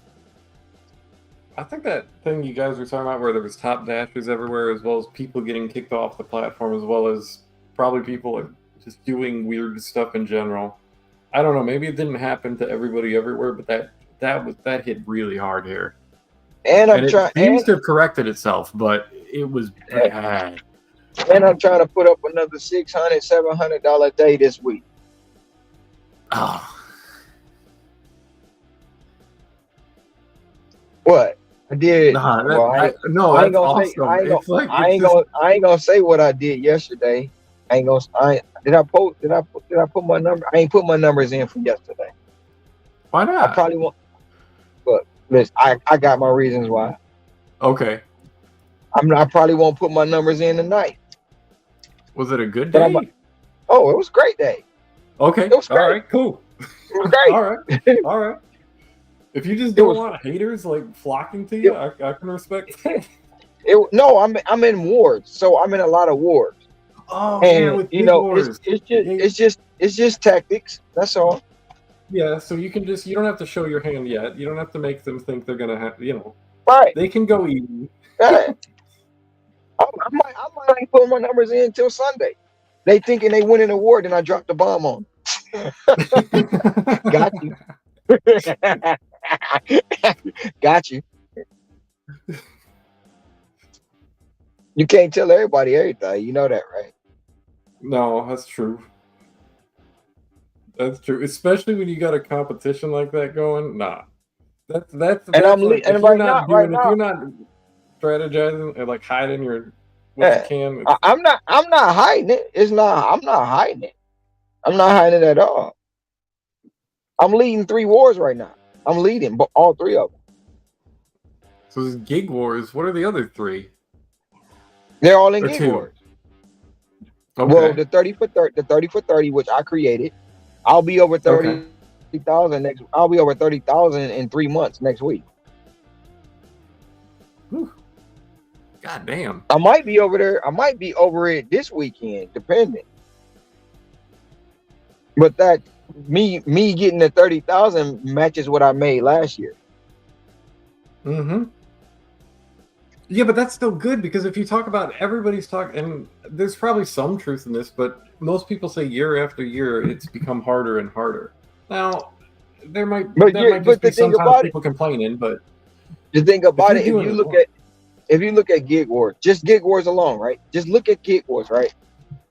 I think that thing you guys were talking about where there was top dashers everywhere, as well as people getting kicked off the platform, as well as probably people like just doing weird stuff in general. I don't know. Maybe it didn't happen to everybody everywhere, but that hit really hard here. And I'm And it trying, seems to have corrected itself, but it was bad. and I'm trying to put up another $600, $700 day this week. Oh, What I did? nah, Well, no, I ain't that's gonna say. awesome. It's like I it's ain't just, gonna. I ain't gonna say what I did yesterday. I ain't gonna. Did I post? Did I put my number? I ain't put my numbers in for yesterday. why I not? probably won't. But listen, I got my reasons why. Okay. I probably won't put my numbers in tonight. Was it a good But day? oh, it was a great day. Okay. It was All great. right. Cool. It was great. All right. All right. If you just It don't was. want haters like flocking to you, I can respect that. No, I'm in wards, so I'm in a lot of wards, Oh yeah, and with Big Wars. it's just tactics. That's all. Yeah, so you don't have to show your hand yet. You don't have to make them think they're gonna have Right. they can go easy. Yeah. I might ain't put my numbers in until Sunday. They thinking they win an award, and I dropped the bomb on. Got you. Got you. You can't tell everybody everything. You know that, right? No, that's true. That's true. Especially when you got a competition like that going. Nah. That's And like and right now, if you're not strategizing and like hiding your what you yeah, can. I'm not hiding it. I'm not hiding it. I'm not hiding it at all. I'm leading 3 wars right now. I'm leading, but all 3 of them. So this Gig Wars. What are the other 3? They're all in Or gig 2? wars. Okay. Well, the 30 for 30, which I created, I'll be over Okay. 30,000 next. I'll be over 30,000 in 3 months next week. Whew. God damn. I might be over there. I might be over it this weekend, depending. But that me getting the 30,000 matches what I made last year. Mm-hmm. Yeah, but that's still good because if you talk about everybody's talking, and there's probably some truth in this, but most people say year after year it's become harder and harder. Now, that might just be sometimes people complaining, but the thing about it, if you look at gig wars, just gig wars alone, right? Just look at gig wars, right?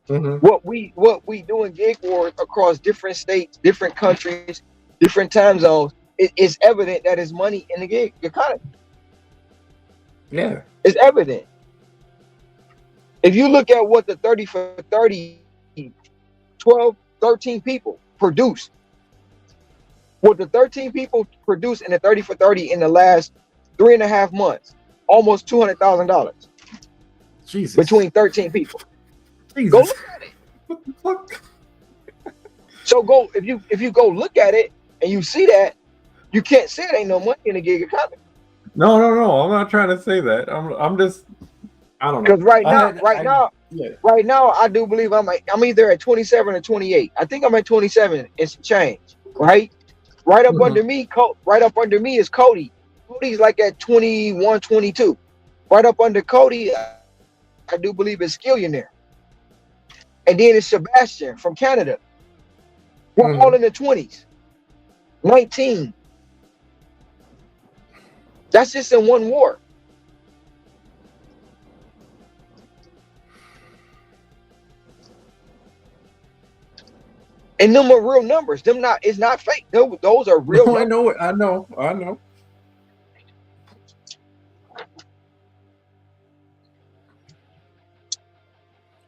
mm-hmm. What we do in gig wars across different states, different countries, different time zones, it's evident that there's money in the gig economy. Yeah. It's evident. If you look at what the 30 for 30, 12, 13 people produced, what the 13 people produced in the 30 for 30 in the last 3.5 months, almost $200,000 Jesus. between 13 people. Jesus. Go look at it. What the fuck? So if you go look at it and you see that, you can't say it ain't no money in the gig economy. No. I'm not trying to say that. I'm just. I don't know. Because right now, I do believe I'm either at 27 or 28. I think I'm at 27. It's change, right? Right up under me, is Cody. Cody's like at 21, 22. Right up under Cody, I do believe is Skillionaire. And then it's Sebastian from Canada. We're all in the 20s. 19. That's just in one war. And them are real numbers. It's not fake. Those are real numbers. I know.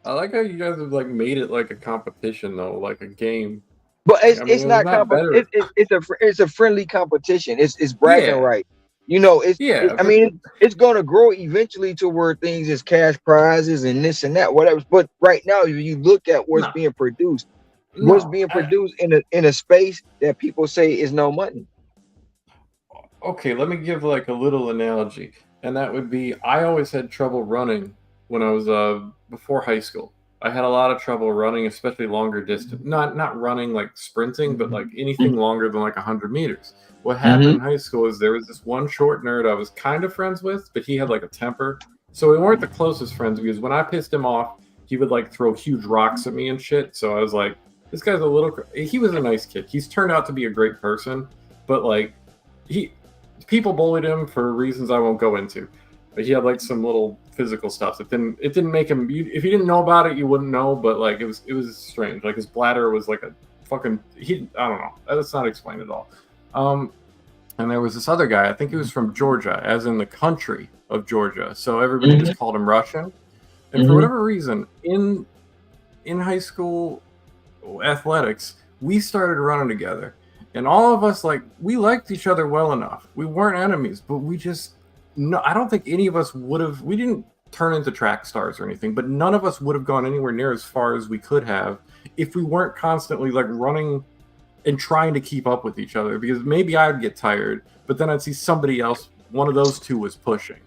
I like how you guys have like made it like a competition though, like a game. But it's not competition. It's a friendly competition. It's bragging right. You know, it's gonna grow eventually to where things is cash prizes and this and that, whatever. But right now, if you look at what's being produced, in a space that people say is no money. Okay, let me give like a little analogy, and that would be I always had trouble running when I was before high school. I had a lot of trouble running, especially longer distance. Not running like sprinting, but like anything longer than like 100 meters. What happened in high school is there was this one short nerd I was kind of friends with, but he had like a temper. So we weren't the closest friends because when I pissed him off, he would like throw huge rocks at me and shit. So I was like, this guy's a little. He was a nice kid. He's turned out to be a great person, but like people bullied him for reasons I won't go into. But he had like some little physical stuff that didn't make him. If you didn't know about it, you wouldn't know. But like it was strange. Like his bladder was like a fucking. I don't know. That's not explained at all. And there was this other guy. I think he was from Georgia, as in the country of Georgia. So everybody just called him Russian. And for whatever reason, in high school athletics, we started running together, and all of us we liked each other well enough. We weren't enemies, but we just. No, I don't think any of us would have. We didn't turn into track stars or anything, but none of us would have gone anywhere near as far as we could have if we weren't constantly like running and trying to keep up with each other. Because maybe I'd get tired, but then I'd see somebody else. One of those two was pushing,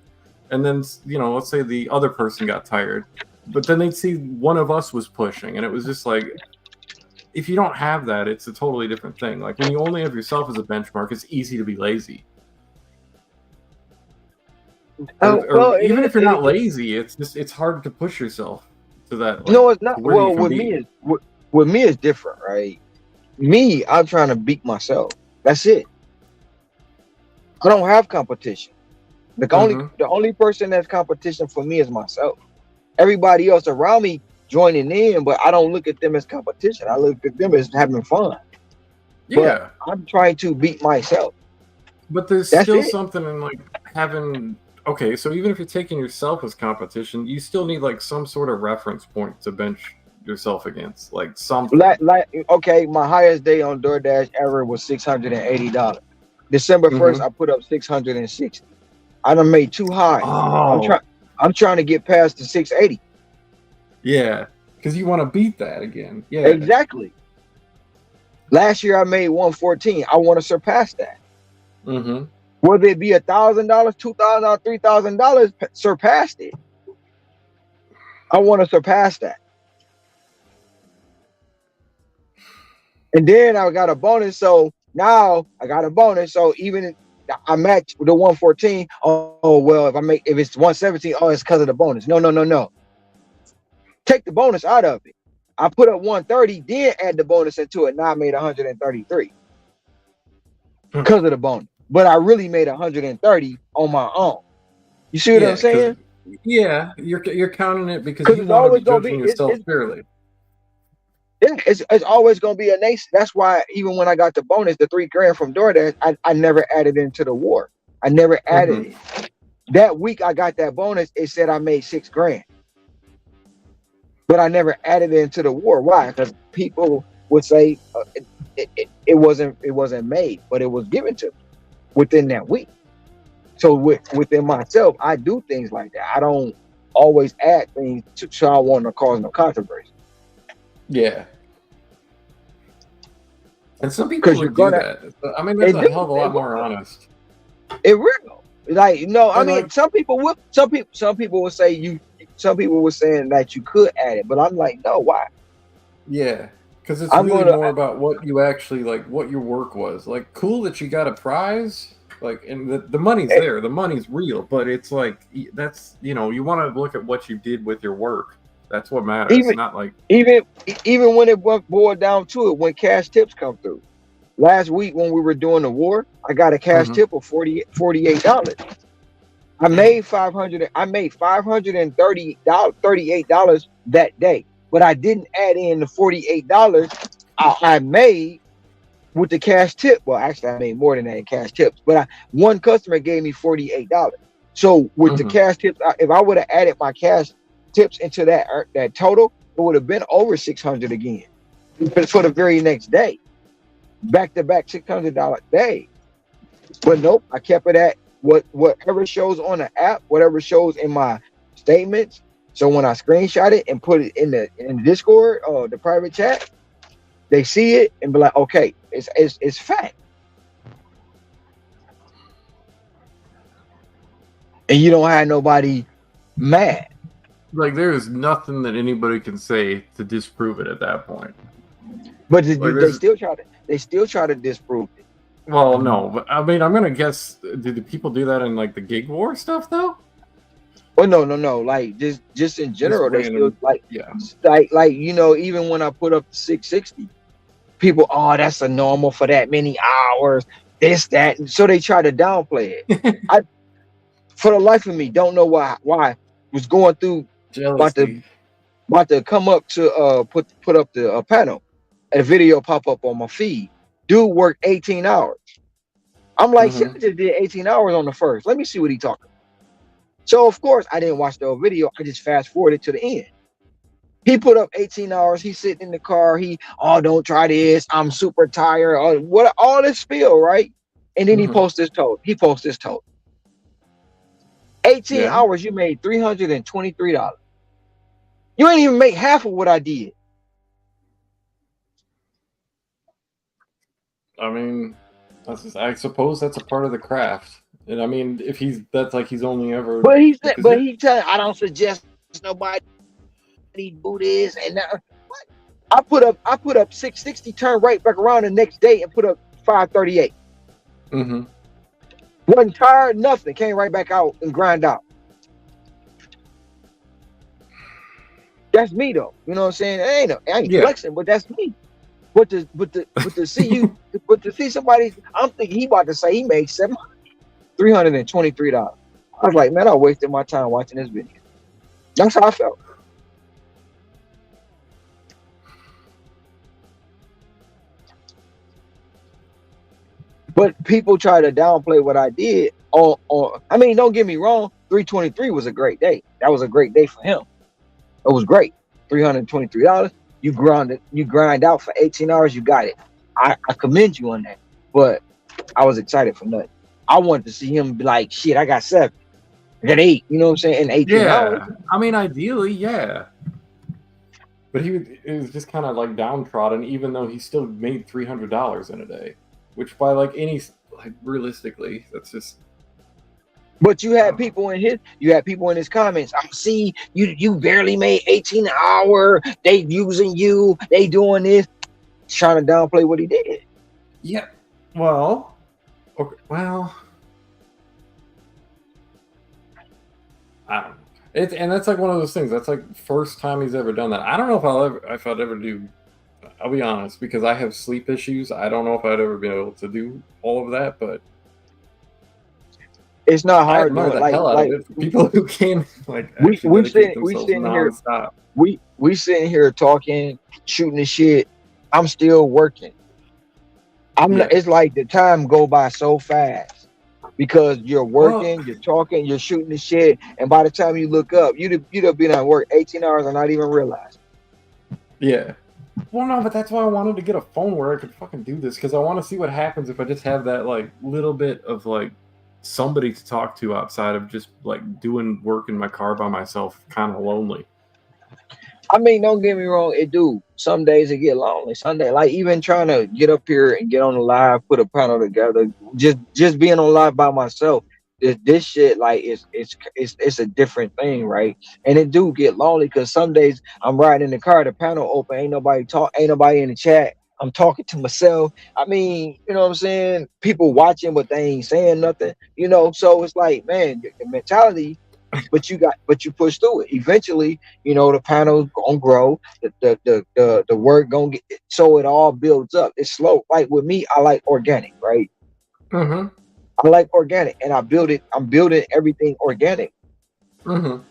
and then let's say the other person got tired, but then they'd see one of us was pushing, and it was just like. If you don't have that, it's a totally different thing. Like when you only have yourself as a benchmark, it's easy to be lazy. Or even if you're not lazy, it's hard to push yourself to that. No, it's not. Well, with me it's different, right? Me, I'm trying to beat myself. That's it. I don't have competition. The only person that's competition for me is myself. Everybody else around me joining in, but I don't look at them as competition. I look at them as having fun. Yeah, but I'm trying to beat myself. But there's still something in like having. Okay, so even if you're taking yourself as competition, you still need like some sort of reference point to bench yourself against, like something. Okay, my highest day on DoorDash ever was $680. December 1st, I put up 660. I done made too high. Oh. I'm trying to get past the 680. Yeah, because you want to beat that again. Yeah, exactly. Last year I made 114. I want to surpass that. Whether it be $1,000, $2,000, $3,000, surpassed it. I want to surpass that. And then I got a bonus, so now I got a bonus. So even I match the 114. Oh well, if it's 117, oh, it's because of the bonus. No. Take the bonus out of it. I put up 130, then add the bonus into it. Now I made 133 because of the bonus. But I really made 130 on my own. You see what I'm saying? Yeah, you're counting it because you want to be judging yourself fairly. Yeah, it's always gonna be a nation. That's why even when I got the bonus, the $3,000 from DoorDash, I never added into the war. I never added it. That week I got that bonus, it said I made $6,000. But I never added it into the war. Why? Because people would say it wasn't made, but it was given to me within that week. So within myself, I do things like that. I don't always add things so I want to cause no controversy. Yeah. And some people would do that. I mean, that's a hell of a lot more honest. It will. I mean, some people would say some people were saying that you could add it, but I'm like, no, why? Yeah, because it's really more about what you actually what your work was. Like, cool that you got a prize, and the money's there, the money's real, but it's that's you want to look at what you did with your work. That's what matters. Even when it boiled down to it, when cash tips come through. Last week when we were doing the war, I got a cash tip of $48. I made $538 that day, but I didn't add in the $48 I made with the cash tip. Well, actually, I made more than that in cash tips, but one customer gave me $48. So with the cash tips, if I would have added my cash tips into that total, it would have been over $600 again for the very next day, back-to-back $600 day. But nope, I kept it at whatever shows on the app, whatever shows in my statements. So when I screenshot it and put it in Discord or the private chat, they see it and be like, okay, it's fact. And you don't have nobody mad. There is nothing that anybody can say to disprove it at that point. But they still try to disprove it. Well, no, but I mean, I'm gonna guess. Did the people do that in the gig war stuff though? Oh no. Like just in Just general, they still random. like Yeah. even when I put up the 660, people, oh, that's a normal for that many hours. This that, and so they try to downplay it. I for the life of me don't know why was going through about to Jealousy. about to come up to put up the panel. A video pop up on my feed. Dude worked 18 hours. I'm like, shit, I just did 18 hours on the first. Let me see what he talking. So of course I didn't watch the whole video. I just fast forwarded to the end. He put up 18 hours. He's sitting in the car. Oh, don't try this. I'm super tired. What all this spiel, right? And then he posts this total. 18 Yeah. hours, you made $323. You ain't even make half of what I did. I mean, I suppose that's a part of the craft. And I mean, if that's like he's only ever. But he said, Because but he tell I don't suggest nobody do this and that. What? I put up 660, turned right back around the next day and put up 538. Wasn't tired, nothing. Came right back out and grind out. That's me though. You know what I'm saying? I ain't flexing, but that's me. But to see somebody, I'm thinking he about to say he made $323. I was like, man, I wasted my time watching this video. That's how I felt. But people try to downplay what I did. I mean, don't get me wrong. 323 was a great day. That was a great day for him. It was great. $323. You grind out for 18 hours. You got it. I commend you on that. But I was excited for nothing. I wanted to see him be like, shit, I got 7. I got 8. You know what I'm saying? In 18 hours. I mean, ideally, yeah. But it was just kind of like downtrodden, even though he still made $300 in a day, which by realistically, that's just. But you had people in his comments. I see you barely made 18 an hour. They using you. They doing this, trying to downplay what he did. Yeah. Well. Okay. Well. I don't know. And that's like one of those things. That's like first time he's ever done that. I don't know if I'd ever do. I'll be honest, because I have sleep issues. I don't know if I'd ever be able to do all of that, but. It's not hard. I admire the hell out of it for people who can actually dedicate themselves nonstop. We sitting here talking, shooting the shit. I'm still working. It's like the time go by so fast because you're working, you're talking, you're shooting the shit, and by the time you look up, you'd have been at work 18 hours and not even realize. Yeah. Well, no, but that's why I wanted to get a phone where I could fucking do this, because I want to see what happens if I just have that little bit of somebody to talk to outside of just doing work in my car by myself, kind of lonely. I mean, don't get me wrong, it do. Some days it get lonely. Sunday, even trying to get up here and get on the live, put a panel together, just being on live by myself. This shit it's a different thing, right? And it do get lonely because some days I'm riding in the car, the panel open, ain't nobody in the chat. I'm talking to myself. I mean, you know what I'm saying? People watching, but they ain't saying nothing. So it's like, man, the mentality. But you push through it. Eventually, the panel's gonna grow. The work gonna get. So it all builds up. It's slow. Like with me, I like organic, right? Mm-hmm. I like organic, and I'm building everything organic. Mm-hmm.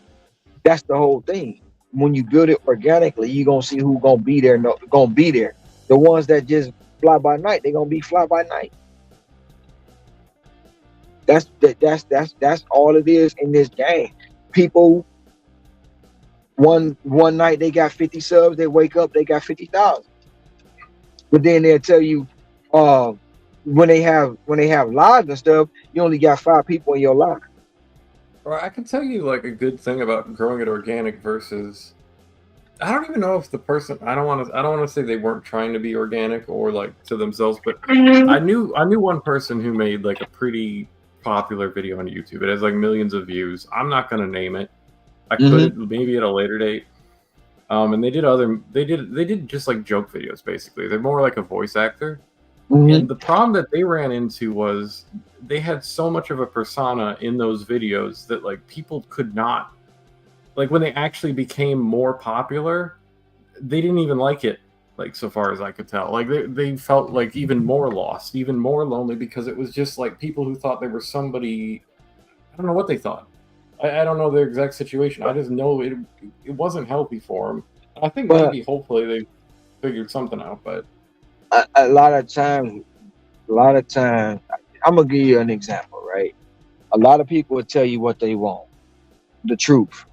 That's the whole thing. When you build it organically, you gonna see who gonna be there. Gonna be there. The ones that just fly by night, they gonna be fly by night. That's all it is in this game. People, one night they got 50 subs, they wake up, they got 50,000. But then they'll tell you, when they have lives and stuff, you only got 5 people in your live. Or I can tell you a good thing about growing it organic versus. I don't even know if the person. I don't want to say they weren't trying to be organic or to themselves, but I knew one person who made a pretty popular video on YouTube. It has millions of views. I'm not going to name it. I could maybe at a later date. And they did just joke videos basically. They're more like a voice actor. And the problem that they ran into was they had so much of a persona in those videos that people could not like when they actually became more popular, they didn't even like it. Like so far as I could tell, like they felt like even more lost, even more lonely because it was just like people who thought they were somebody. I don't know what they thought. I don't know their exact situation. I just know it wasn't healthy for them. I think But maybe hopefully they figured something out, but a lot of times, I'm gonna give you an example, right? A lot of people will tell you what they want, the truth.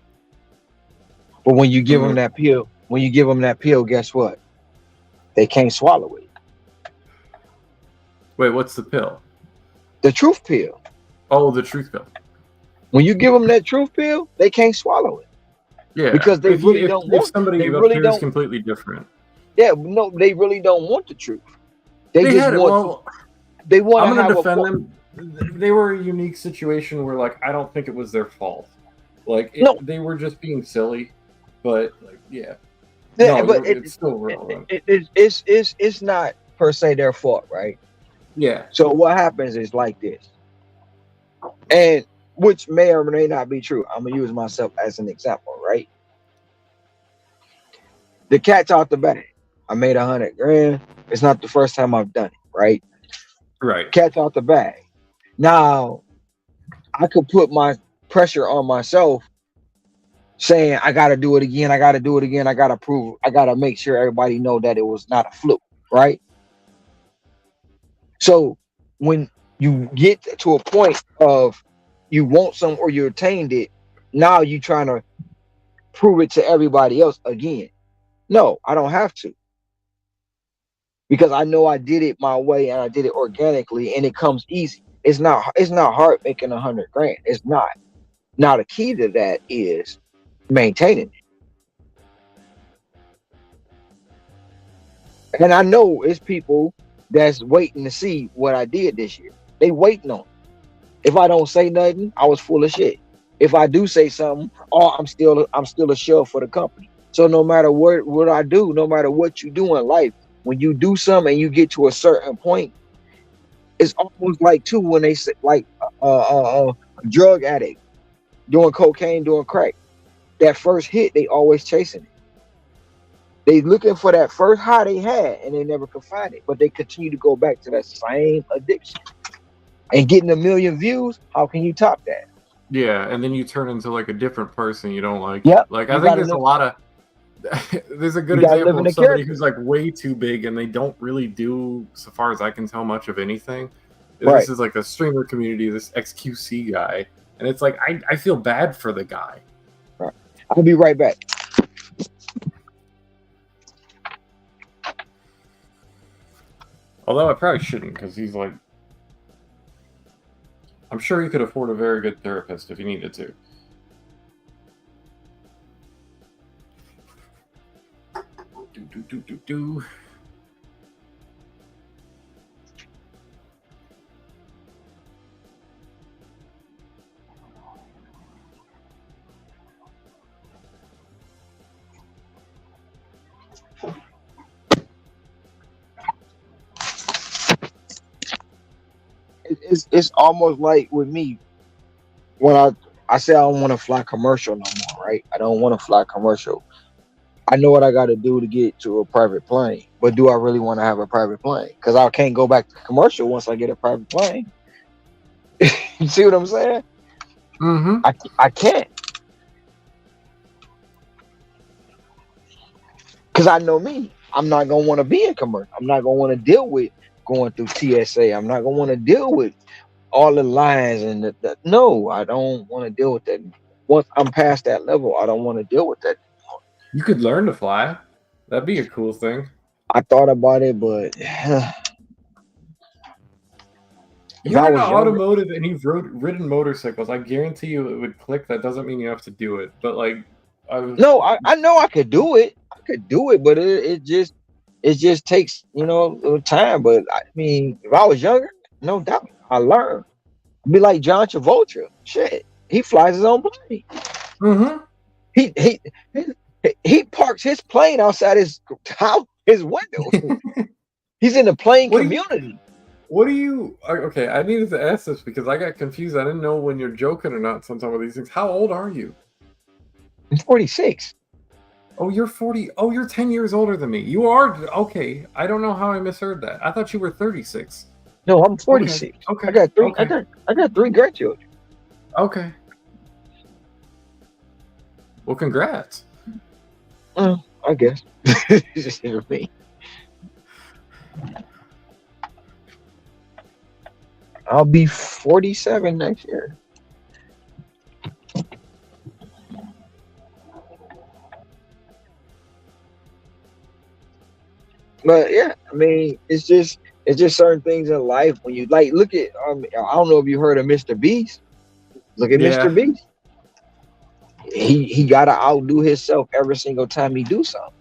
But when you give them Mhm. that pill, guess what? They can't swallow it. Wait, what's the pill? The truth pill. Oh, the truth pill. When you give them that truth pill, they can't swallow it Yeah, because they really don't if want. somebody They really appears don't. completely different, Yeah, no, they really don't want the truth. They they just had it. want. Well, They want I'm to gonna have a. defend them. They were a unique situation where, like, I don't think it was their fault. Like, No, they were just being silly. But, like, yeah, yeah, no, but it's still relevant. it's not per se their fault, right? Yeah. So what happens is like this, and which may or may not be true. I'm gonna use myself as an example, right? The cat's out the bag. I made 100 grand. It's not the first time I've done it, right? Right. Cat's out the bag. Now I could put my pressure on myself saying I gotta do it again, I gotta do it again, I gotta prove, I gotta make sure everybody know that it was not a fluke, right? So when you get to a point of you want some or you attained it, now you trying to prove it to everybody else again. No, I don't have to because I know I did it my way and I did it organically and it comes easy. It's not hard making 100 grand. It's not. Now the key to that is maintaining it. And I know it's people that's waiting to see what I did this year. They waiting on it. If I don't say nothing, I was full of shit. If I do say something, oh, I'm still a shell for the company. So no matter what I do, no matter what you do in life, when you do something and you get to a certain point, it's almost like too when they say like a drug addict doing cocaine, doing crack. That first hit, they always chasing it. They looking for that first high they had, and they never could find it. But they continue to go back to that same addiction and getting 1 million views. How can you top that? Yeah, and then you turn into, like, a different person you don't like. Yep, Like, I you think gotta there's a live. lot of there's a You good gotta live example in of the somebody character, who's, like, way too big and they don't really do, so far as I can tell, much of anything. This right? is like the streamer community, this XQC guy, and it's like I feel bad for the guy. Right. I'll be right back. Although I probably shouldn't, because he's like, I'm sure he could afford a very good therapist if he needed to. Do. It's almost like with me when I say I don't want to fly commercial no more, right? I don't want to fly commercial. I know what I got to do to get to a private plane, but do I really want to have a private plane? Because I can't go back to commercial once I get a private plane. You see what I'm saying? Mm-hmm. I can't because I know me. I'm not gonna want to be in commercial. I'm not gonna want to deal with going through TSA. I'm not gonna want to deal with all the lines and no, I don't want to deal with that. Once I'm past that level, I don't want to deal with that. You could learn to fly. That'd be a cool thing. I thought about it, but if I You're in was younger, automotive and you've ridden motorcycles. I guarantee you it would click. That doesn't mean you have to do it. But, like, no, I know I could do it. I could do it, but it just takes time. But I mean, if I was younger, no doubt, I learned. Be like John Travolta. Shit, he flies his own plane. Mm-hmm. He he he parks his plane outside his house, his window. He's in the plane community. What do you? Okay, I needed to ask this because I got confused. I didn't know when you're joking or not. Sometimes with these things. How old are you? I'm 46. Oh, you're 40. Oh, you're 10 years older than me. You are okay. I don't know how I misheard that. I thought you were 36. No, I'm Okay. 46. I Okay. got three. Okay. I got three grandchildren. Okay. Well, congrats. I guess. You know what I mean? I'll be 47 next year. But yeah, I mean, it's just certain things in life when you like look at. I don't know if you heard of Mr. Beast. Look at Mr. Yeah. Beast. He gotta outdo himself every single time he do something.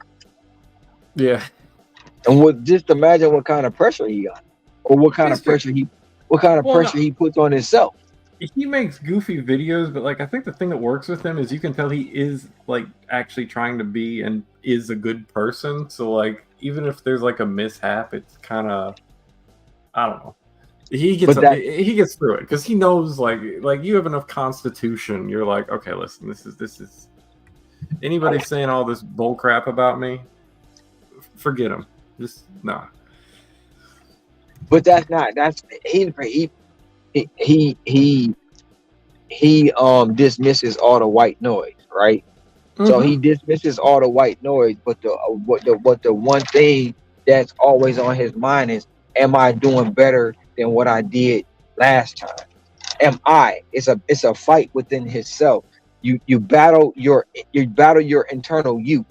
Yeah. And just imagine what kind of pressure he got, or Mr. what kind of Well, no, pressure he puts on himself. he makes goofy videos, but like I think the thing that works with him is you can tell he is like actually trying to be and is a good person. So like even if there's like a mishap, it's kind of I don't know. He But that, gets through it because he knows like you have enough constitution. You're like, okay, listen, this is anybody saying all this bull crap about me, forget him. Just nah. but that's not that's he dismisses all the white noise, right? So he dismisses all the white noise, but the one thing that's always on his mind is, am I doing better than what I did last time? Am I? It's a fight within himself. You battle your internal you.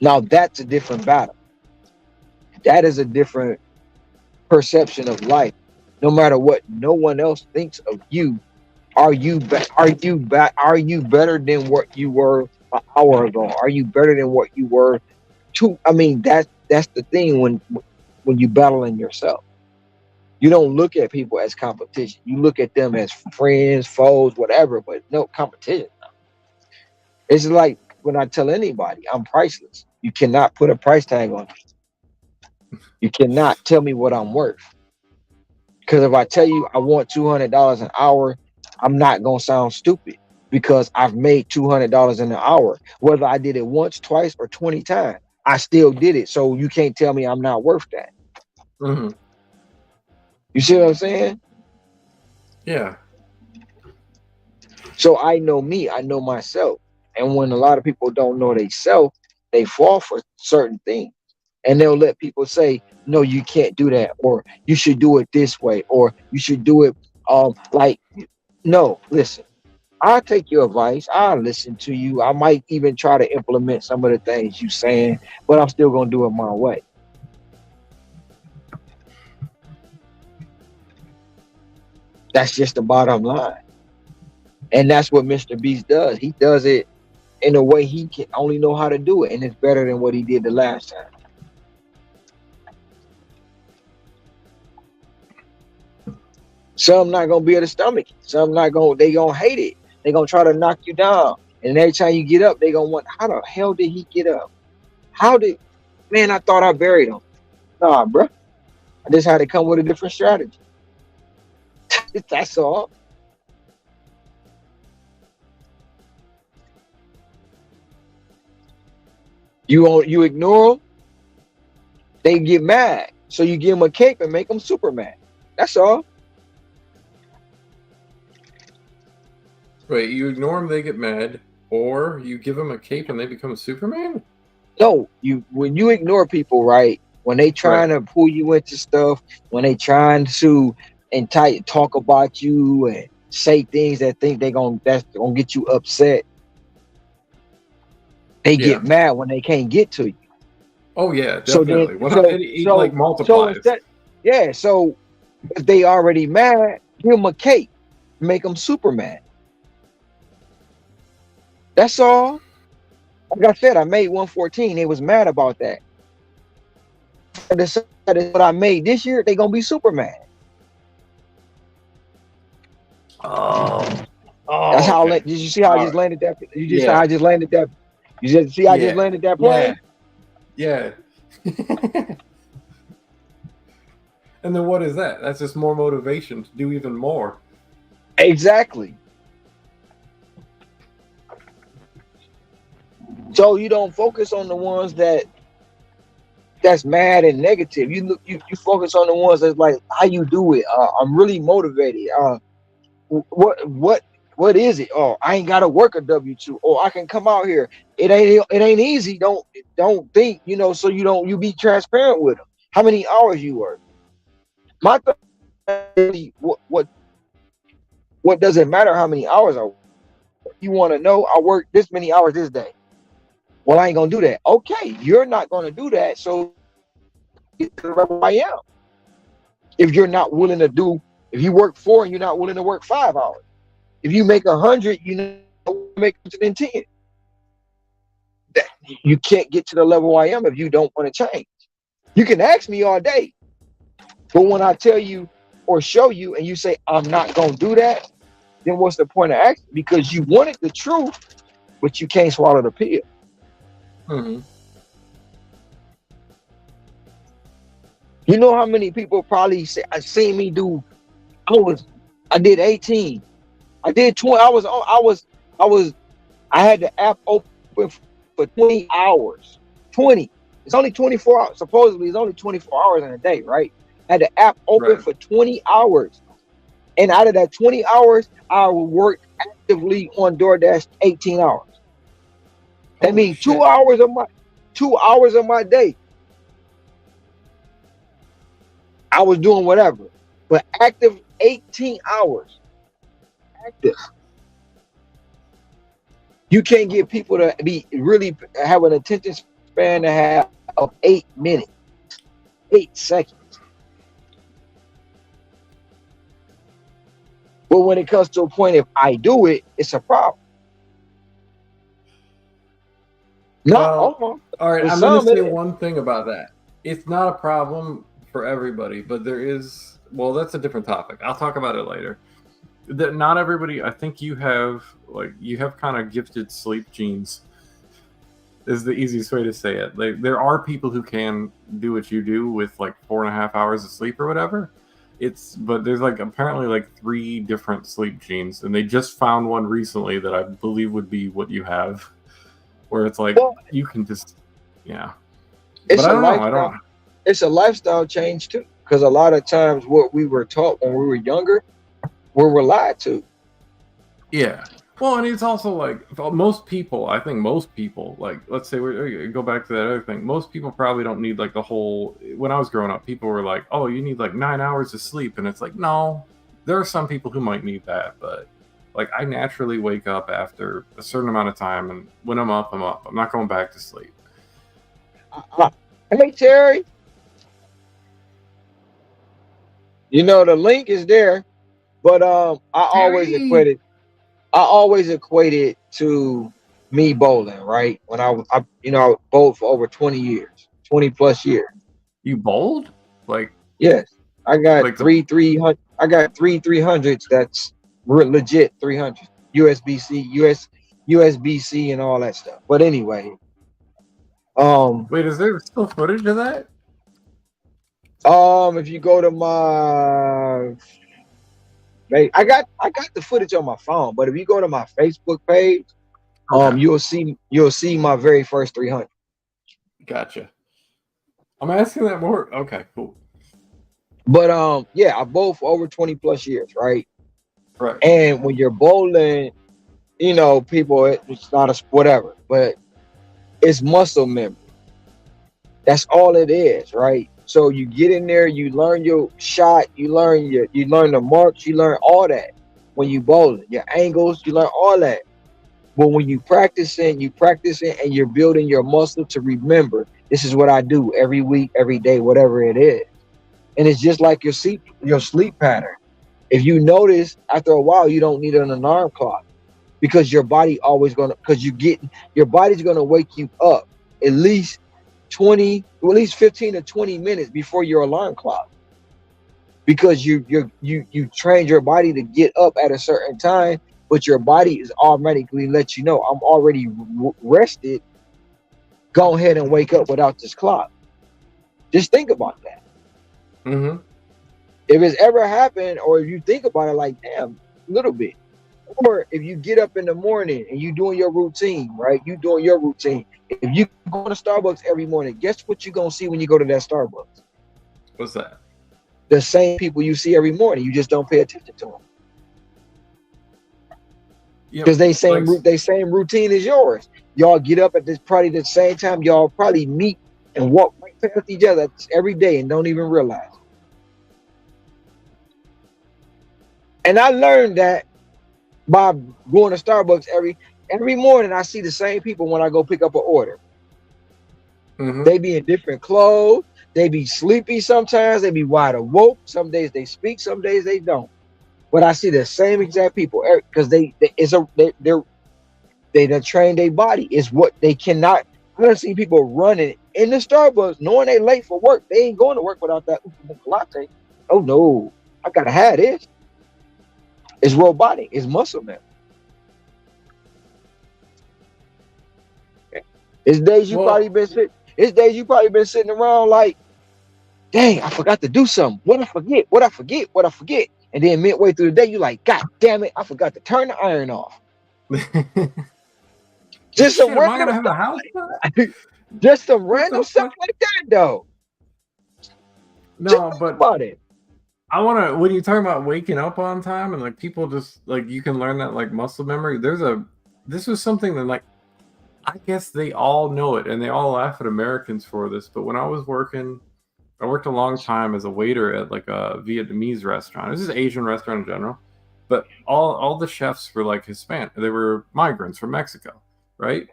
Now that's a different battle. That is a different perception of life. No matter what no one else thinks of you, are you better than what you were an hour ago? Are you better than what you were two? I mean, that's the thing when you battling yourself. You don't look at people as competition. You look at them as friends, foes, whatever, but no competition. It's like when I tell anybody I'm priceless. You cannot put a price tag on me. You cannot tell me what I'm worth. Because if I tell you I want $200 an hour, I'm not gonna sound stupid because I've made $200 in an hour. Whether I did it once, twice, or 20 times, I still did it. So you can't tell me I'm not worth that. Mm-hmm. You see what I'm saying? Yeah. So I know me, I know myself. And when a lot of people don't know themselves, they fall for certain things. And they'll let people say, no, you can't do that, or you should do it this way, or you should do it like no, listen, I'll take your advice, I'll listen to you. I might even try to implement some of the things you're saying, but I'm still gonna do it my way. That's just the bottom line. And that's what Mr. Beast does. He does it in a way he can only know how to do it, and it's better than what he did the last time. Some not gonna be able to stomach it. Some not gonna they gonna hate it. They gonna try to knock you down. And every time you get up, they gonna want, how the hell did he get up? How did man, I thought I buried him. Nah, bro. I just had to come with a different strategy. That's all. You ignore them, they get mad. So you give them a cape and make them Superman. That's all. Wait, you ignore them, they get mad, or you give them a cape and they become Superman? No, you when you ignore people, right? When they Right. trying to pull you into stuff, when they trying to talk about you and say things that think that's gonna get you upset, they Yeah. get mad when they can't get to you. Oh yeah, So then, definitely. Well, it like so multiplies. instead, yeah. So if they already mad, give them a cape, make them Superman. That's all. Like I said, I made 114. They was mad about that. I decided what I made this year, they gonna be Superman. Oh. That's Oh, how. okay. Did you see how I All just right. landed that? You just how Yeah. I just landed that. You just see how I just Yeah. landed that Yeah. plane. Yeah. And then what is that? That's just more motivation to do even more. Exactly. So you don't focus on the ones that's mad and negative. You focus on the ones that's like how you do it. I'm really motivated. What is it? Oh, I ain't gotta work a W-2. Oh, I can come out here. It ain't easy. Don't think, so you be transparent with them. How many hours you work? My thing is, what doesn't matter how many hours I work. You want to know I work this many hours this day. Well, I ain't gonna do that. Okay, you're not gonna do that. So get to the level I am. If you're not willing to do, if you work 4 and you're not willing to work 5 hours. If you make 100, you make 110. That you can't get to the level I am if you don't want to change. You can ask me all day, but when I tell you or show you and you say I'm not gonna do that, then what's the point of asking? Because you wanted the truth, but you can't swallow the pill. Mm-hmm. You know how many people probably say I seen me do? I did 18. I did 20. I had the app open for 20 hours. 20. It's only 24 hours. Supposedly it's only 24 hours in a day, right? I had the app open Right. for 20 hours. And out of that 20 hours, I would work actively on DoorDash 18 hours. That Holy means shit. 2 hours of my day, I was doing whatever. But active 18 hours. Active. You can't get people to be really have an attention span to have of 8 minutes, 8 seconds. But when it comes to a point, if I do it, it's a problem. Not Well, all, all right. but I'm going to some say it is. one thing about that. It's not a problem for everybody, but there is. Well, that's a different topic. I'll talk about it later. That not everybody. I think you have kind of gifted sleep genes. Is the easiest way to say it. Like, there are people who can do what you do with like 4.5 hours of sleep or whatever. But there's like apparently like 3 different sleep genes, and they just found one recently that I believe would be what you have, where it's like Well, you can just, yeah. it's But I a don't know. I lifestyle. don't. It's a lifestyle change too, because a lot of times what we were taught when we were younger, we were lied to. Yeah. Well, and it's also like for most people. I think most people, like, let's say we go back to that other thing. Most people probably don't need like the whole. When I was growing up, people were like, "Oh, you need like 9 hours of sleep," and it's like, no. There are some people who might need that, but like I naturally wake up after a certain amount of time, and when I'm up, I'm up. I'm not going back to sleep. Hey Terry, the link is there, but Terry, I always equate it to me bowling, right? When I bowled for over 20 years, 20 plus years. you bowled? Yes, I got Like the 300. I got 300s. That's legit 300 USB-C, USB-C, and all that stuff. But anyway, um, wait, is there still footage of that? if you go to I got the footage on my phone, but if you go to my Facebook page, Okay, you'll see my very first 300. gotcha. I'm asking that more. Okay, cool. But yeah, I bowled for over 20 plus years, right? Right. And when you're bowling, people, it's not a whatever, but it's muscle memory. That's all it is, right? So you get in there, you learn your shot, you learn the marks, you learn all that when you bowling, your angles, you learn all that. But when you practicing, and you're building your muscle to remember, this is what I do every week, every day, whatever it is. And it's just like your sleep pattern. If you notice after a while, you don't need an alarm clock because your body always your body's gonna wake you up at least 15 to 20 minutes before your alarm clock, because you trained your body to get up at a certain time, but your body is automatically let you know I'm already rested. Go ahead and wake up without this clock. Just think about that. Mm-hmm. If it's ever happened, or if you think about it like, damn, a little bit, Or if you get up in the morning and you doing your routine, right? You doing your routine. If you go to Starbucks every morning, guess what you're gonna see when you go to that Starbucks? What's that? The same people you see every morning. You just don't pay attention to them Yep. because Like, they same routine as yours. Y'all get up at this probably the same time. Y'all probably meet and walk right past each other every day and don't even realize. And I learned that by going to Starbucks every morning. I see the same people when I go pick up an order. mm-hmm. They be in different clothes. They be sleepy sometimes. They be wide awoke. Some days they speak. Some days they don't. But I see the same exact people because they done train their body. Is what they cannot. I done seen people running in the Starbucks knowing they late for work. They ain't going to work without that latte. Oh no, I gotta have this. It's robotic. It's muscle memory. It's days you Well, probably been sitting. It's days you probably been sitting around like, dang, I forgot to do something. What I forget? What I forget? What I forget? And then midway through the day, you like, God damn it, I forgot to turn the iron off. Just some shit, am I random gonna have a house? stuff. Just some What random the stuff fuck? like that, though. Just No, think but about it. I want to. When you talk about waking up on time and like people just like you can learn that like muscle memory. This was something that like I guess they all know it and they all laugh at Americans for this. But when I was working, I worked a long time as a waiter at like a Vietnamese restaurant. It was just Asian restaurant in general, but all the chefs were like Hispanic. They were migrants from Mexico, right?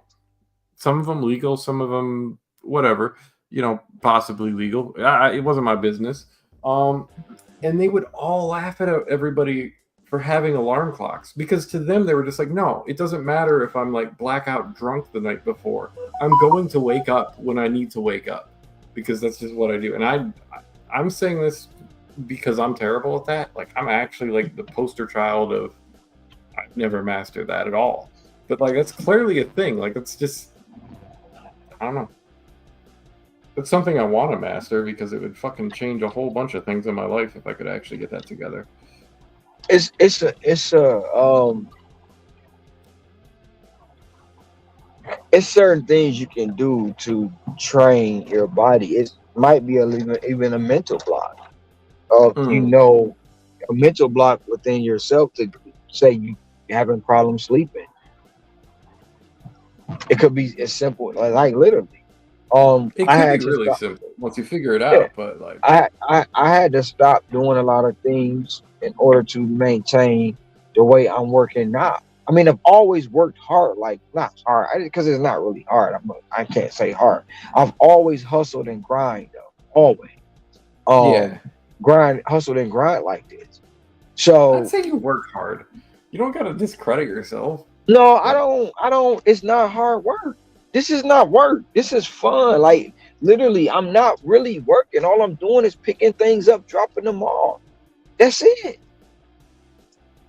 Some of them legal, some of them whatever, possibly legal. It wasn't my business. And they would all laugh at everybody for having alarm clocks because to them they were just like, no, it doesn't matter if I'm like blackout drunk the night before. I'm going to wake up when I need to wake up because that's just what I do. And I'm saying this because I'm terrible at that. Like I'm actually like the poster child of I've never mastered that at all. But like that's clearly a thing. Like it's just I don't know. It's something I want to master because it would fucking change a whole bunch of things in my life if I could actually get that together. It's certain things you can do to train your body. It might be even a mental block of Mm. a mental block within yourself to say you having problems sleeping. It could be as simple like literally. It I could be had to really stop. simple once you figure it Yeah, out, but like, I had to stop doing a lot of things in order to maintain the way I'm working now. I mean, I've always worked hard, like not hard, because it's not really hard. I can't say hard. I've always hustled and grind, though. Always, yeah, hustled and grind like this. I'd So say you work hard. You don't gotta discredit yourself. no, I Like, don't. I don't. It's not hard work. This is not work. This is fun. Like literally, I'm not really working. All I'm doing is picking things up, dropping them off. That's it.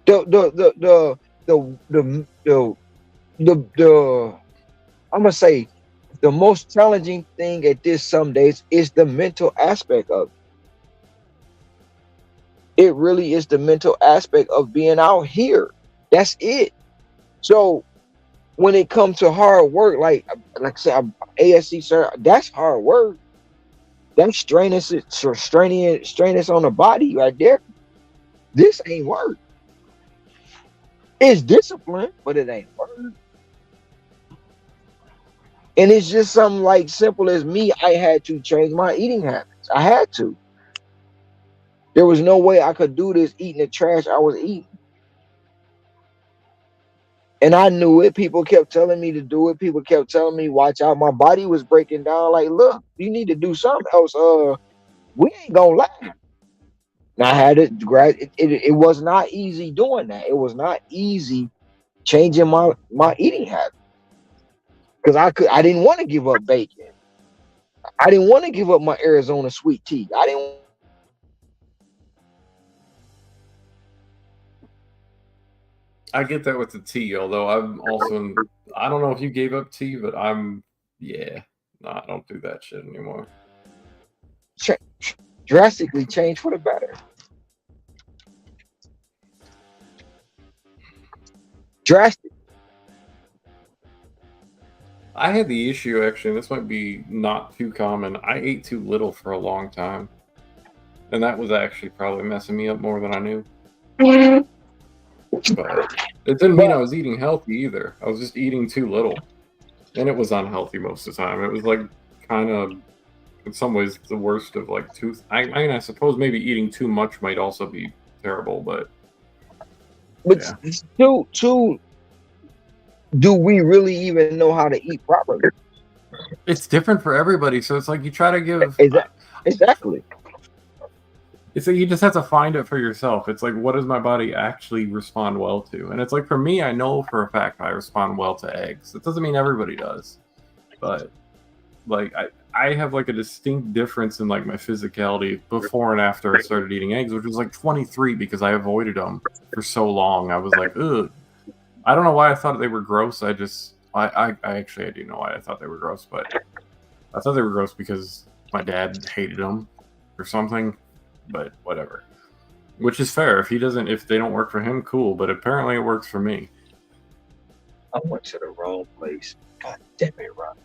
The the the the the I'm gonna say the most challenging thing at this some days is the mental aspect of it. It really is the mental aspect of being out here. That's it. So when it comes to hard work, like I said, I'm ASC sir, that's hard work. That's straining on the body right there. This ain't work. It's discipline, but it ain't work. And it's just something like simple as me. I had to change my eating habits. I had to. There was no way I could do this eating the trash I was eating. And I knew it. People kept telling me to do it. People kept telling me, watch out. My body was breaking down. Like, look, you need to do something else. We ain't gonna lie. And I had it was not easy doing that. It was not easy changing my eating habit. Because I didn't want to give up bacon. I didn't want to give up my Arizona sweet tea. I didn't want to give up I get that with the tea, although I'm also, I don't know if you gave up tea, but yeah, no, I don't do that shit anymore. drastically change for the better. drastic. I had the issue actually. This might be not too common. I ate too little for a long time, and that was actually probably messing me up more than I knew. But it didn't mean I was eating healthy either. I was just eating too little, and it was unhealthy most of the time. It was like kind of, in some ways, the worst of like tooth. I mean, I suppose maybe eating too much might also be terrible, but yeah. Two, do we really even know how to eat properly? It's different for everybody, so it's like you try to give. Exactly. It's like you just have to find it for yourself. It's like, what does my body actually respond well to? And it's like, for me, I know for a fact I respond well to eggs. It doesn't mean everybody does, but like I have like a distinct difference in like my physicality before and after I started eating eggs, which was like 23 because I avoided them for so long. I was like, ugh. I don't know why I thought they were gross. I actually I do know why I thought they were gross, but I thought they were gross because my dad hated them or something. But whatever, which is fair. If they don't work for him, cool. But apparently it works for me. I went to the wrong place. God damn it, Rob.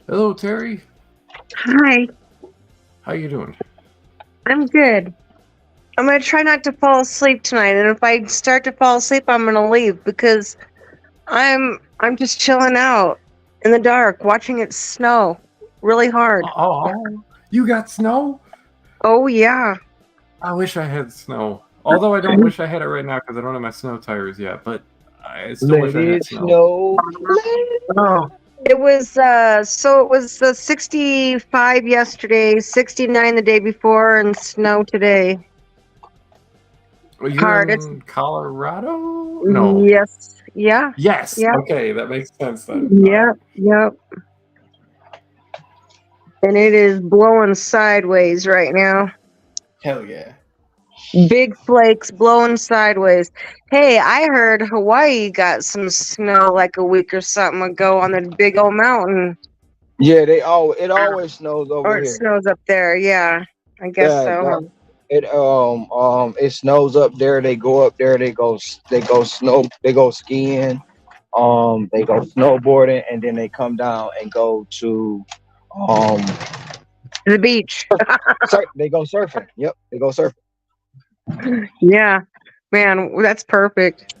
Hello, Terry. Hi, How you doing? I'm good. I'm gonna try not to fall asleep tonight, and if I start to fall asleep, I'm gonna leave because I'm just chilling out in the dark, watching it snow really hard. Oh, you got snow? Oh yeah. I wish I had snow. Although I don't wish I had it right now because I don't have my snow tires yet. But I still wish I had snow. Oh. It was it was 65 yesterday, 69 the day before, and snow today. Well, you're Hard. in Colorado? No. Yes. Yeah. Yes. Yeah. Okay, that makes sense then. Yep. Yep. And it is blowing sideways right now. Hell yeah. Big flakes blowing sideways. Hey, I heard Hawaii got some snow like a week or something ago on the big old mountain. Yeah, it always snows over Or it here. snows up there, yeah. I guess so. It snows up there. They go up there. They go snow. They go skiing. They go snowboarding, and then they come down and go to The beach. they go surfing. Yep, they go surfing. Yeah. Man, that's perfect.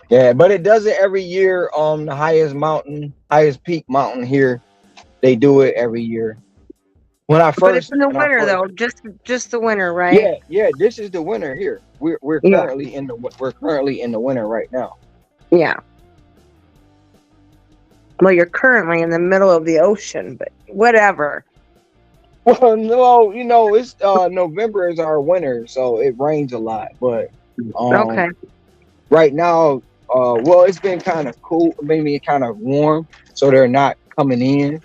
Yeah, but it does it every year. The highest peak mountain here, they do it every year. When I first, but it's in the winter though, just the winter, right? Yeah. This is the winter here. We're currently in the winter right now. Yeah. Well, you're currently in the middle of the ocean, but whatever. Well, no, it's November is our winter, so it rains a lot. But Okay. right now, it's been kind of cool, maybe kind of warm, so they're not coming in.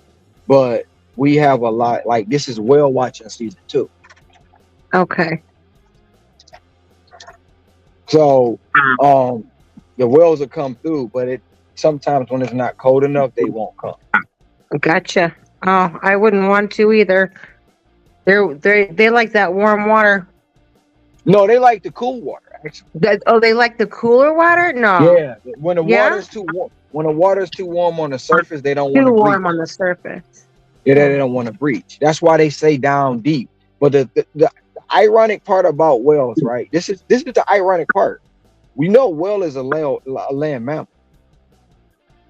But we have a lot. Like this is whale watching season 2. Okay. So the whales will come through, but sometimes when it's not cold enough, they won't come. Gotcha. Oh, I wouldn't want to either. They like that warm water. No, they like the cool water. Actually. They like the cooler water? No. Yeah, when the water's too warm, on the surface, they don't want to too breach. warm on the surface. Yeah, they don't want to breach. That's why they say down deep. But the ironic part about whales, right? This is the ironic part. We know whale is a land mammal.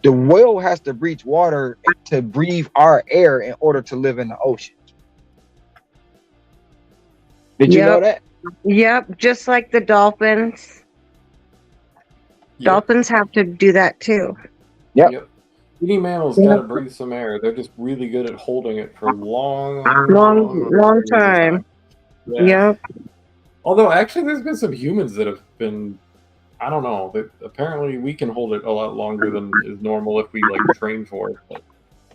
The whale has to breach water to breathe our air in order to live in the ocean. Did you know that? Yep, just like the dolphins. Yep. Dolphins have to do that too. Yep. Any mammal's got to breathe some air. They're just really good at holding it for a long time. Yeah. Yep. Although actually there's been some humans that have been, I don't know, apparently we can hold it a lot longer than is normal if we like train for it. But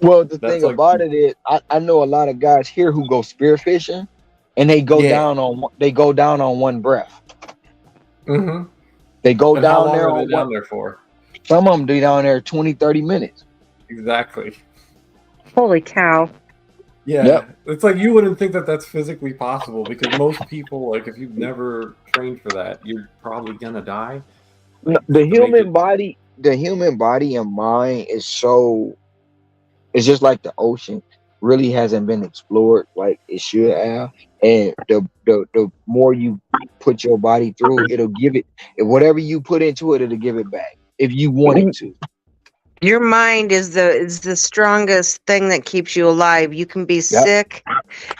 well, the thing about it is I know a lot of guys here who go spearfishing and they go down on one breath. Mm-hmm. They go and down how long there are they down there for? Some of them do down there 20-30 minutes. Exactly. Holy cow. Yeah, Yep. it's like you wouldn't think that that's physically possible because most people, like, if you've never trained for that, you're probably gonna die. No, Like, just to make it. the human body and mind is so. It's just like the ocean really hasn't been explored like it should have, and the more you put your body through, it'll give it whatever you put into it, it'll give it back if you want it to. Your mind is the strongest thing that keeps you alive. You can be Yep. sick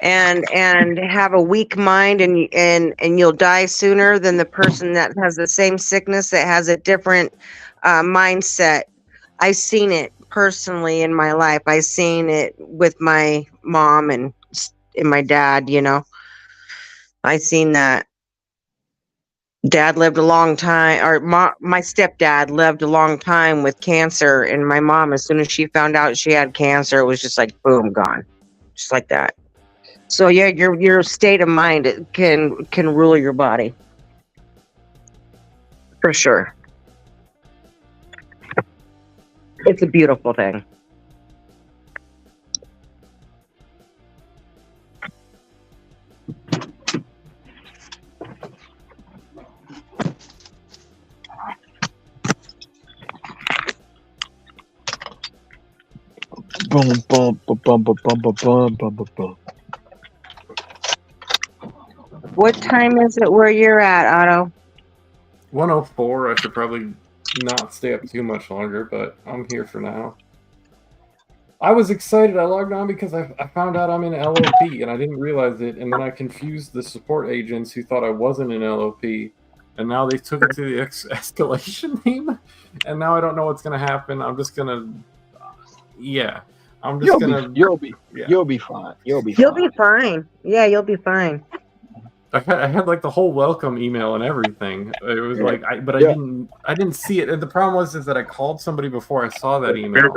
and have a weak mind, and you'll die sooner than the person that has the same sickness that has a different mindset. I've seen it personally in my life. I've seen it with my mom and my dad. I seen that. Dad lived a long time, or my stepdad lived a long time with cancer, and my mom, as soon as she found out she had cancer, it was just like boom, gone, just like that. So yeah, your state of mind, it can rule your body for sure. It's a beautiful thing. Boom, boom, boom, boom, boom, boom, boom, boom, boom, boom, boom. What time is it where you're at, Otto? 104. I should probably not stay up too much longer, but I'm here for now. I was excited. I logged on because I found out I'm in LOP and I didn't realize it. And then I confused the support agents who thought I wasn't in LOP. And now they took it to the escalation team. And now I don't know what's going to happen. I'm just going to, yeah. I'm just going to. You'll be fine. You'll be fine. You'll be fine. Yeah, you'll be fine. I had like the whole welcome email and everything. It was like, I didn't see it. And the problem was is that I called somebody before I saw that email.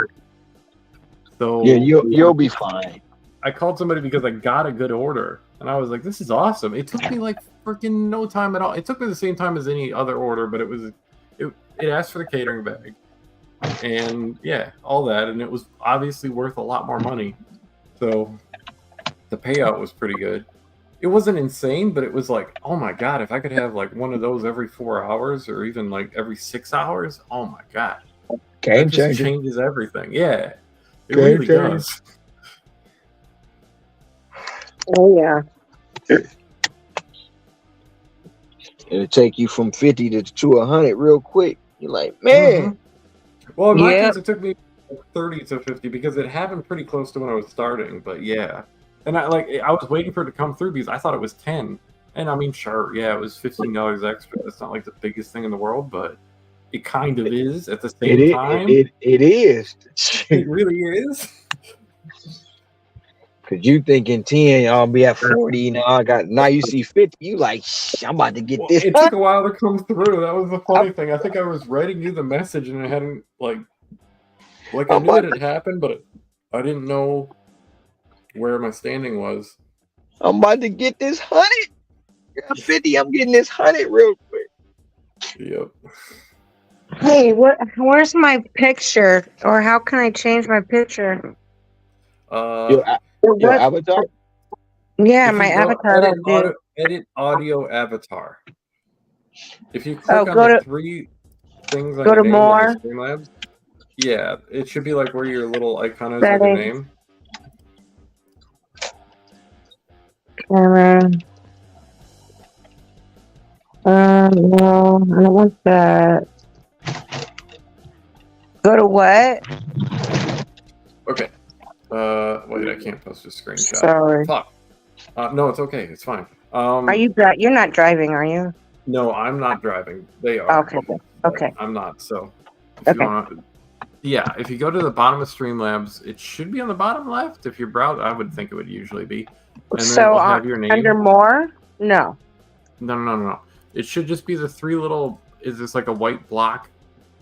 So yeah, you'll be fine. I called somebody because I got a good order, and I was like, "This is awesome." It took me like freaking no time at all. It took me the same time as any other order, but it asked for the catering bag, and yeah, all that, and it was obviously worth a lot more money. So the payout was pretty good. It wasn't insane, but it was like, oh my god, if I could have like one of those every 4 hours or even like every 6 hours, oh my god, Game that just changer. changes everything. Yeah, it Game really changer. does. Oh yeah. It'll take you from 50 to 100 real quick. You're like, man. Well, in my Yep. case, it took me 30 to 50 because it happened pretty close to when I was starting. But yeah, and I was waiting for it to come through because I thought it was 10. And I mean, sure, yeah, it was $15 extra. That's not like the biggest thing in the world, but it kind of is at the same time. It is. It really is. Cause you thinking 10, I'll be at 40. Now you see 50. You like, I'm about to get Well, this. it took a while to come through. That was the funny thing. I think I was writing you the message and I hadn't like I knew it had happened, but I didn't know where my standing was. I'm about to get this 100. You're at 50. I'm getting this 100 real quick. Yep. Hey, where's my picture? Or how can I change my picture? Your avatar? Yeah, If my you go avatar. edit audio avatar. If you click on go the to- three things on go your to name more. in the Streamlabs, yeah, it should be like where your little icon is with your Settings. name. Camera. No, I don't want that. Go to what? Okay. Wait, I can't post a screenshot. Sorry. Fuck. No, it's okay. It's fine. Are you? You're not driving, are you? No, I'm not driving. They are. Okay. Okay. I'm not. So, if you want, yeah. If you go to the bottom of Streamlabs, it should be on the bottom left. If you're browsing, I would think it would usually be. And then So it'll have your name. under more? No. No. It should just be the three little. Is this like a white block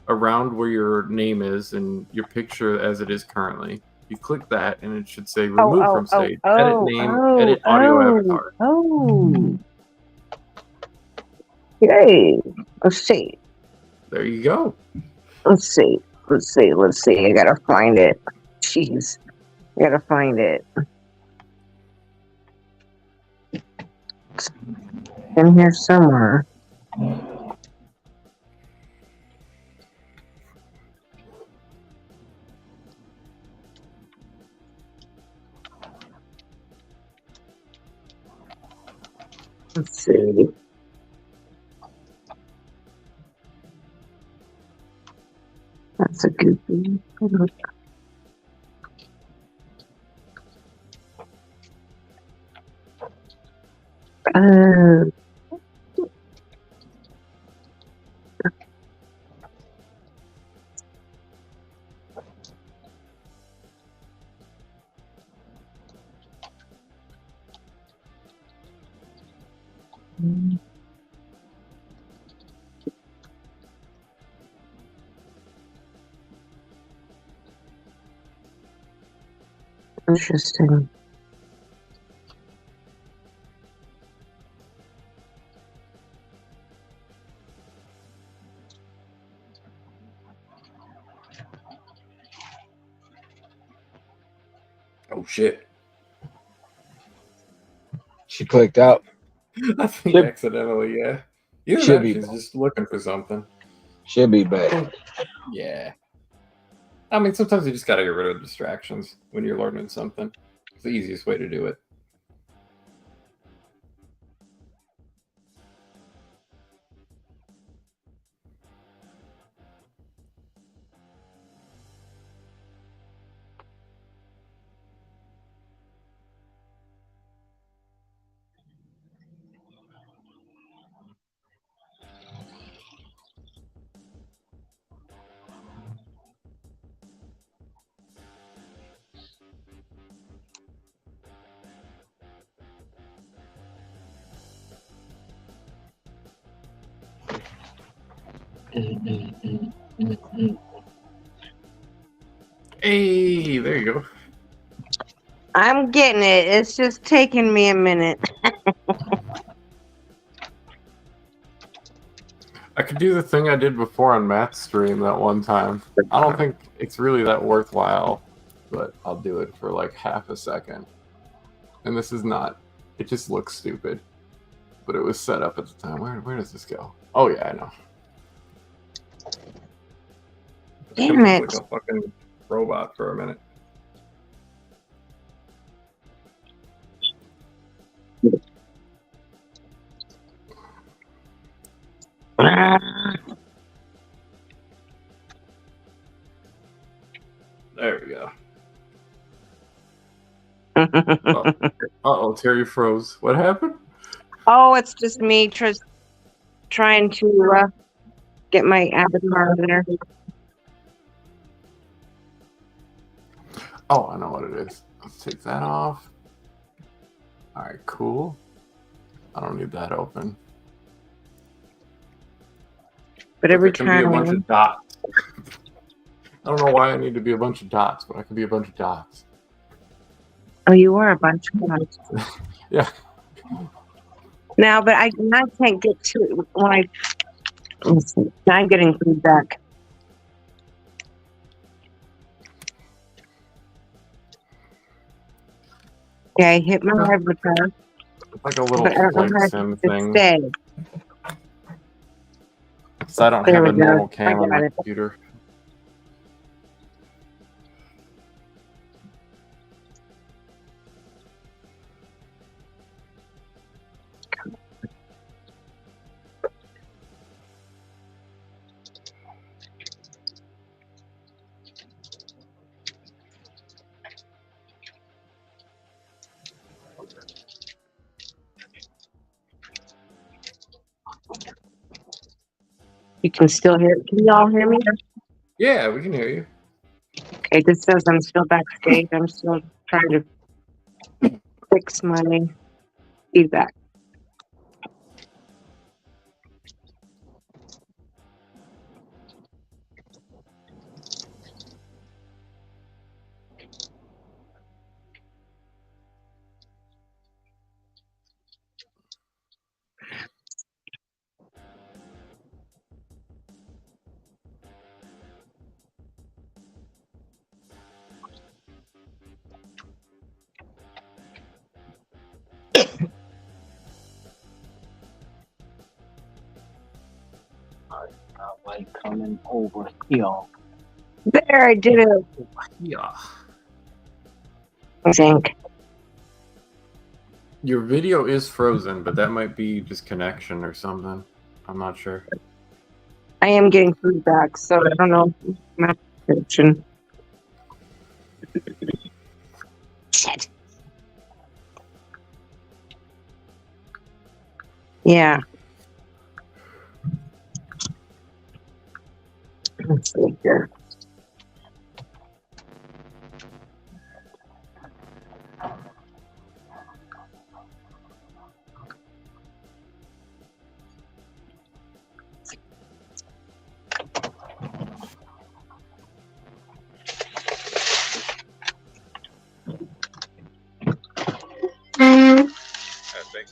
around where your name is and your picture as it is currently? You click that, and it should say remove from stage, edit name, edit audio avatar. Oh. Yay. Let's see. There you go. Let's see. I gotta find it. Jeez. I gotta find it. It's in here somewhere. Let's see. That's a good thing. Uh, interesting. Oh shit! She clicked out. I think Should, accidentally, yeah. Either should that, be she's just looking for something. should be back. Yeah. I mean, sometimes you just gotta get rid of distractions when you're learning something. It's the easiest way to do it. Hey, there you go. I'm getting it. It's just taking me a minute. I could do the thing I did before on Matt's stream that one time. I don't think it's really that worthwhile, but I'll do it for like half a second. And this is not, it just looks stupid. But it was set up at the time. Where does this go? Oh yeah, I know. Damn it. Like a fucking robot for a minute. There we go. Uh-oh, Terry froze. What happened? Oh, it's just me trying to get my avatar there. Oh, I know what it is. Let's take that off. All right, cool. I don't need that open. But every can be a bunch time. of dots. I don't know why I need to be a bunch of dots, but I can be a bunch of dots. Oh, you are a bunch of dots. Yeah. Now, but I can't get to it when I. Listen, I'm getting feedback. Yeah, I hit my avatar. It's like a little But I don't know flight how sim to thing. stay. So I don't There have we a go. normal I cam on got my it. computer. You can still hear. Can y'all hear me? Yeah, we can hear you. Okay, this says I'm still backstage. I'm still trying to fix my feedback. Like coming over here. There, I did it. Yeah. I think. Your video is frozen, but that might be just connection or something. I'm not sure. I am getting feedback, so I don't know. My connection. Shit. Yeah. Let's see here.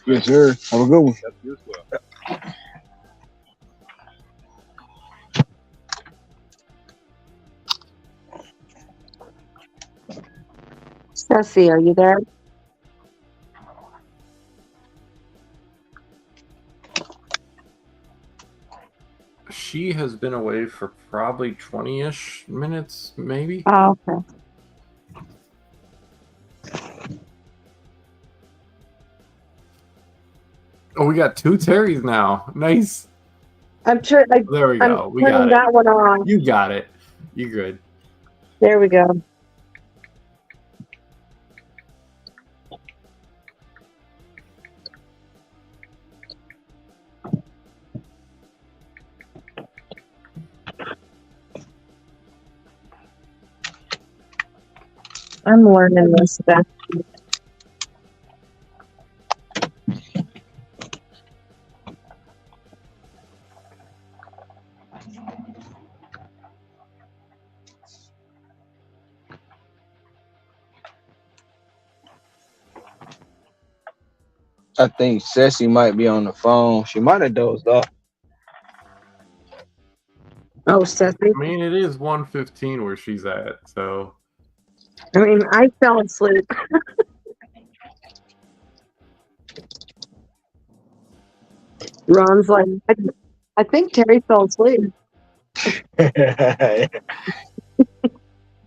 Yes, sir. Have a good one. Ceci, are you there? She has been away for probably 20-ish minutes, maybe. Oh, okay. Oh, we got 2 Terrys now. Nice. I'm sure. There we go. I'm We got turning it. that one on. You got it. You're good. There we go. I'm learning this stuff. I think Ceci might be on the phone. She might have dozed off. Oh, Ceci. I mean, it is 1:15 where she's at, so. I mean, I fell asleep. Ron's like, I think Terry fell asleep.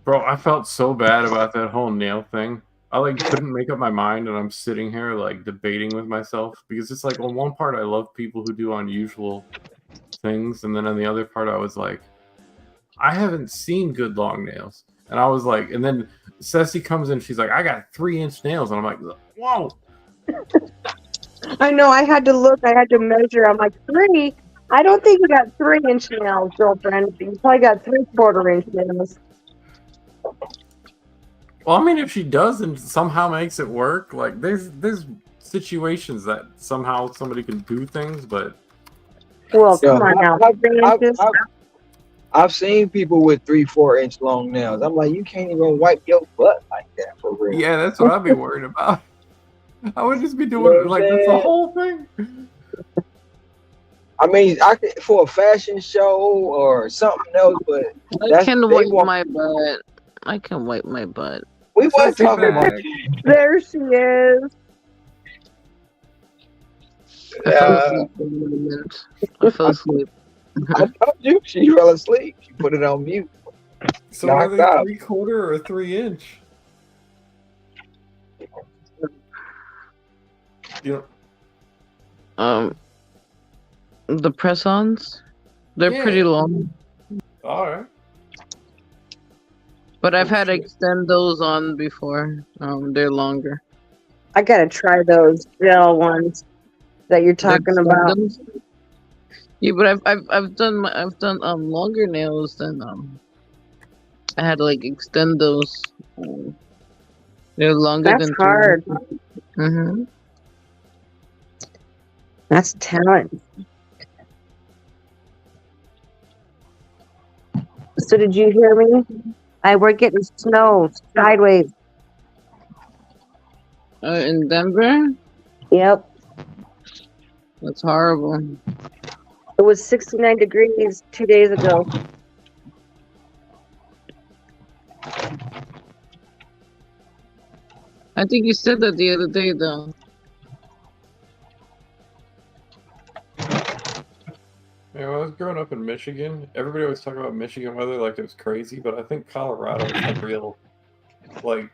Bro, I felt so bad about that whole nail thing. I like couldn't make up my mind, and I'm sitting here like debating with myself because it's like on one part I love people who do unusual things, and then on the other part I was like, I haven't seen good long nails, and I was like, and then Ceci comes in, she's like, I got 3-inch nails, and I'm like, whoa. I know. I had to look. I had to measure. I'm like 3. I don't think you got 3-inch nails, girlfriend. You probably got 3/4-inch nails. Well, I mean, if she does and somehow makes it work, like there's situations that somehow somebody can do things, but Well, Yo, come on now. 3 inches. I've seen people with 3-4 inch long nails. I'm like, you can't even wipe your butt like that for real. yeah, that's what I'd be worried about. I would just be You know doing what I'm like that's the saying? whole thing. I mean, I could for a fashion show or something else, but I can they wipe want. my butt. I can wipe my butt. We weren't Ceci talking about. bag. There she is. I fell asleep for a moment. I fell asleep. I told you she fell asleep. She put it on mute. So are Knocked they out. 3/4 or 3-inch? You know, The press-ons, they're Yeah. pretty long, all right. but I've Oh, had to shit. extend those on before. They're longer. I gotta try those gel ones that you're The talking about. extendums. Yeah, but I've done longer nails than I had to like extend those. They're longer That's than 3 hard. inches. Mm-hmm. That's talent. So did you hear me? We're getting snow sideways. In Denver, Yep. that's horrible. It was 69 degrees 2 days ago. I think you said that the other day, though. When I was growing up in Michigan, everybody always talk about Michigan weather like it was crazy, but I think Colorado is the real, like,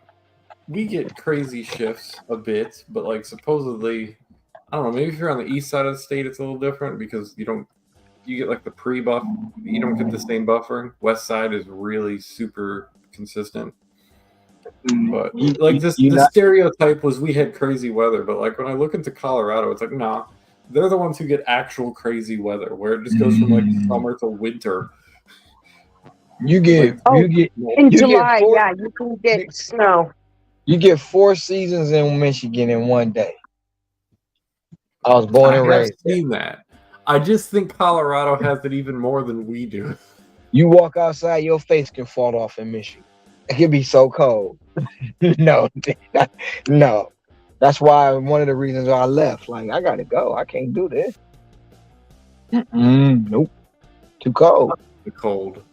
we get crazy shifts a bit, but like supposedly, I don't know, maybe if you're on the east side of the state, it's a little different because you get like the pre-buff, you don't get the same buffering. West side is really super consistent. But like the stereotype was we had crazy weather, but like when I look into Colorado, it's like, nah, they're the ones who get actual crazy weather where it just goes from like summer to winter. You get in July, yeah, you can get snow. You get 4 seasons in Michigan in one day. I was born and raised. I've seen that. I just think Colorado has it even more than we do. You walk outside, your face can fall off in Michigan. It can be so cold. No. That's why one of the reasons I left. Like, I gotta go. I can't do this. Nope. Too cold. The cold.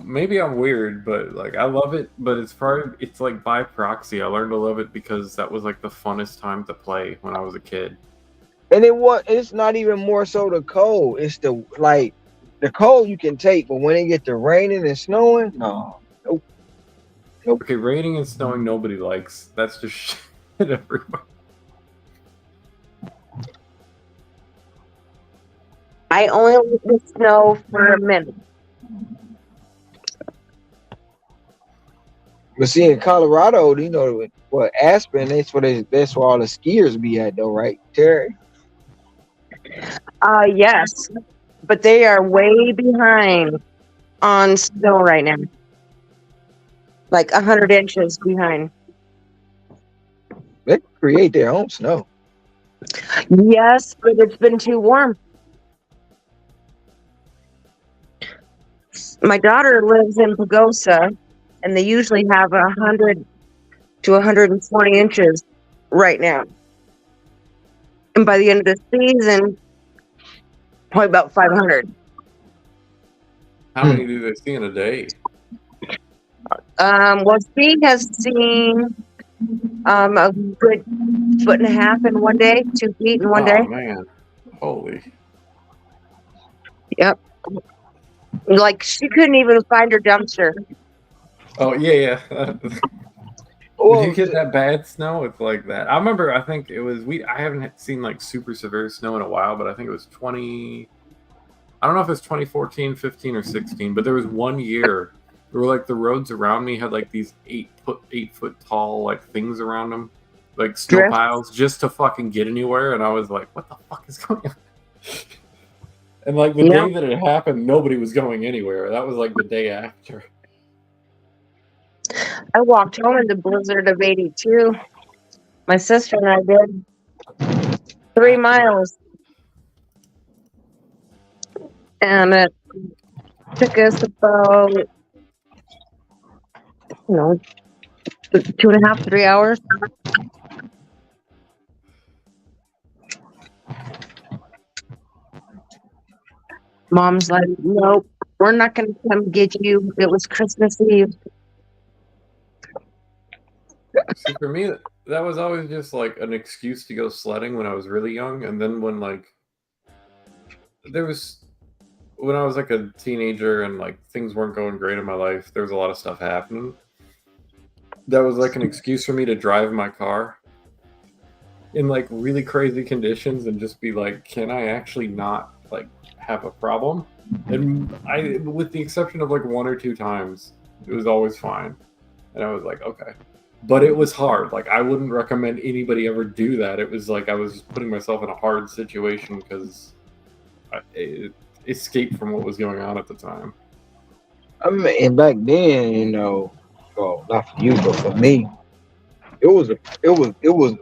Maybe I'm weird, but like I love it. But it's like by proxy. I learned to love it because that was like the funnest time to play when I was a kid. And it's not even more so the cold. It's the cold you can take, but when it get to raining and snowing, no. Nope. Okay, raining and snowing nobody likes. That's just shit everybody. I only like the snow for a minute. But see, in Colorado, you know what, Aspen, that's where all the skiers be at though, right, Terry? Yes. But they are way behind on snow right now. Like 100 inches behind. They create their own snow. Yes, but it's been too warm. My daughter lives in Pagosa, and they usually have 100 to 120 inches right now. And by the end of the season, probably about 500. How many do they see in a day? Well, she has seen a good 1.5 feet in one day, 2 feet in one day. Oh man, holy! Yep. Like she couldn't even find her dumpster. Oh yeah. Did you get that bad snow? It's like that. I remember. I think it was I haven't seen like super severe snow in a while, but I think it was 20. I don't know if it's 2014, 15, or 16, but there was one year where like the roads around me had like these 8 foot tall like things around them, like snow piles, just to fucking get anywhere. And I was like, what the fuck is going on? And like the day that it happened, nobody was going anywhere. That was like the day after. I walked home in the blizzard of 82. My sister and I did 3 miles. And it took us about, 2.5, 3 hours. Mom's like, nope, we're not going to come get you. It was Christmas Eve. See, for me, that was always just like an excuse to go sledding when I was really young. And then when like when I was like a teenager and like things weren't going great in my life, there was a lot of stuff happening. That was like an excuse for me to drive my car in like really crazy conditions and just be like, can I actually not like have a problem? And with the exception of like 1 or 2 times, it was always fine. And I was like, okay. But it was hard. Like I wouldn't recommend anybody ever do that. It was like I was putting myself in a hard situation because I escaped from what was going on at the time. I mean, and back then, well, not for you, but for me, it was.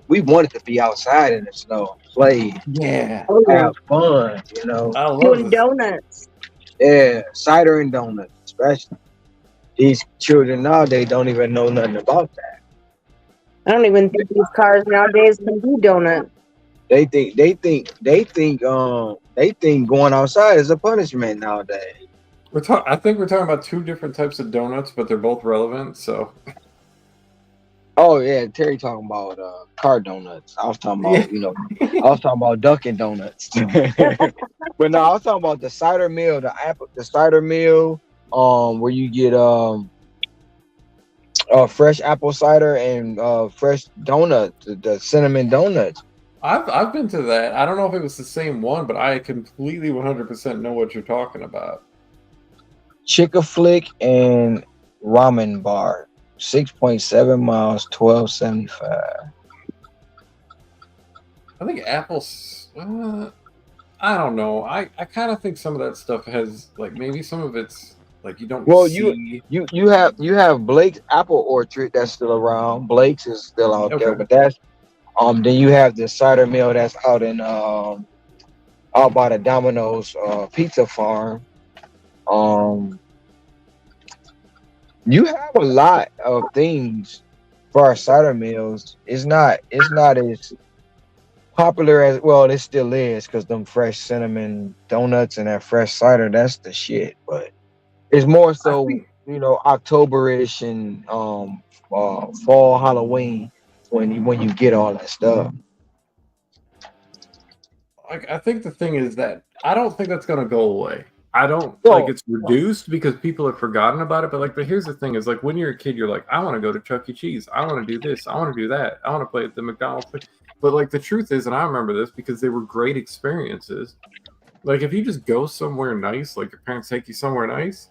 We wanted to be outside in the snow, play, have fun, Doing donuts. Yeah, cider and donuts, especially. These children nowadays don't even know nothing about that. I don't even think these cars nowadays can do donuts. They think going outside is a punishment nowadays. I think we're talking about 2 different types of donuts, but they're both relevant. So. Oh yeah, Terry talking about car donuts. I was talking about I was talking about Dunkin' Donuts. But no, I was talking about the cider mill, the cider mill, where you get fresh apple cider and fresh donuts, the cinnamon donuts. I've been to that. I don't know if it was the same one, but I completely 100% know what you're talking about. Chick-a-Flick and ramen bar, 6.7 miles, 12.75. I think apples. I don't know. I kind of think some of that stuff has like maybe some of it's like you don't Well, you see. you have Blake's Apple Orchard that's still around. Blake's is still out there, Okay. but that's then you have the cider mill that's out in out by the Domino's pizza farm. Um, you have a lot of things for our cider mills. It's not as popular as well. It still is because them fresh cinnamon donuts and that fresh cider, that's the shit. But it's more I so, think Octoberish and fall Halloween when you get all that stuff. I think the thing is that I don't think that's gonna go away. I don't like So it's reduced because people have forgotten about it. But here's the thing: is like when you're a kid, you're like, I want to go to Chuck E. Cheese. I want to do this. I want to do that. I want to play at the McDonald's. But like the truth is, and I remember this because they were great experiences. Like if you just go somewhere nice, like your parents take you somewhere nice,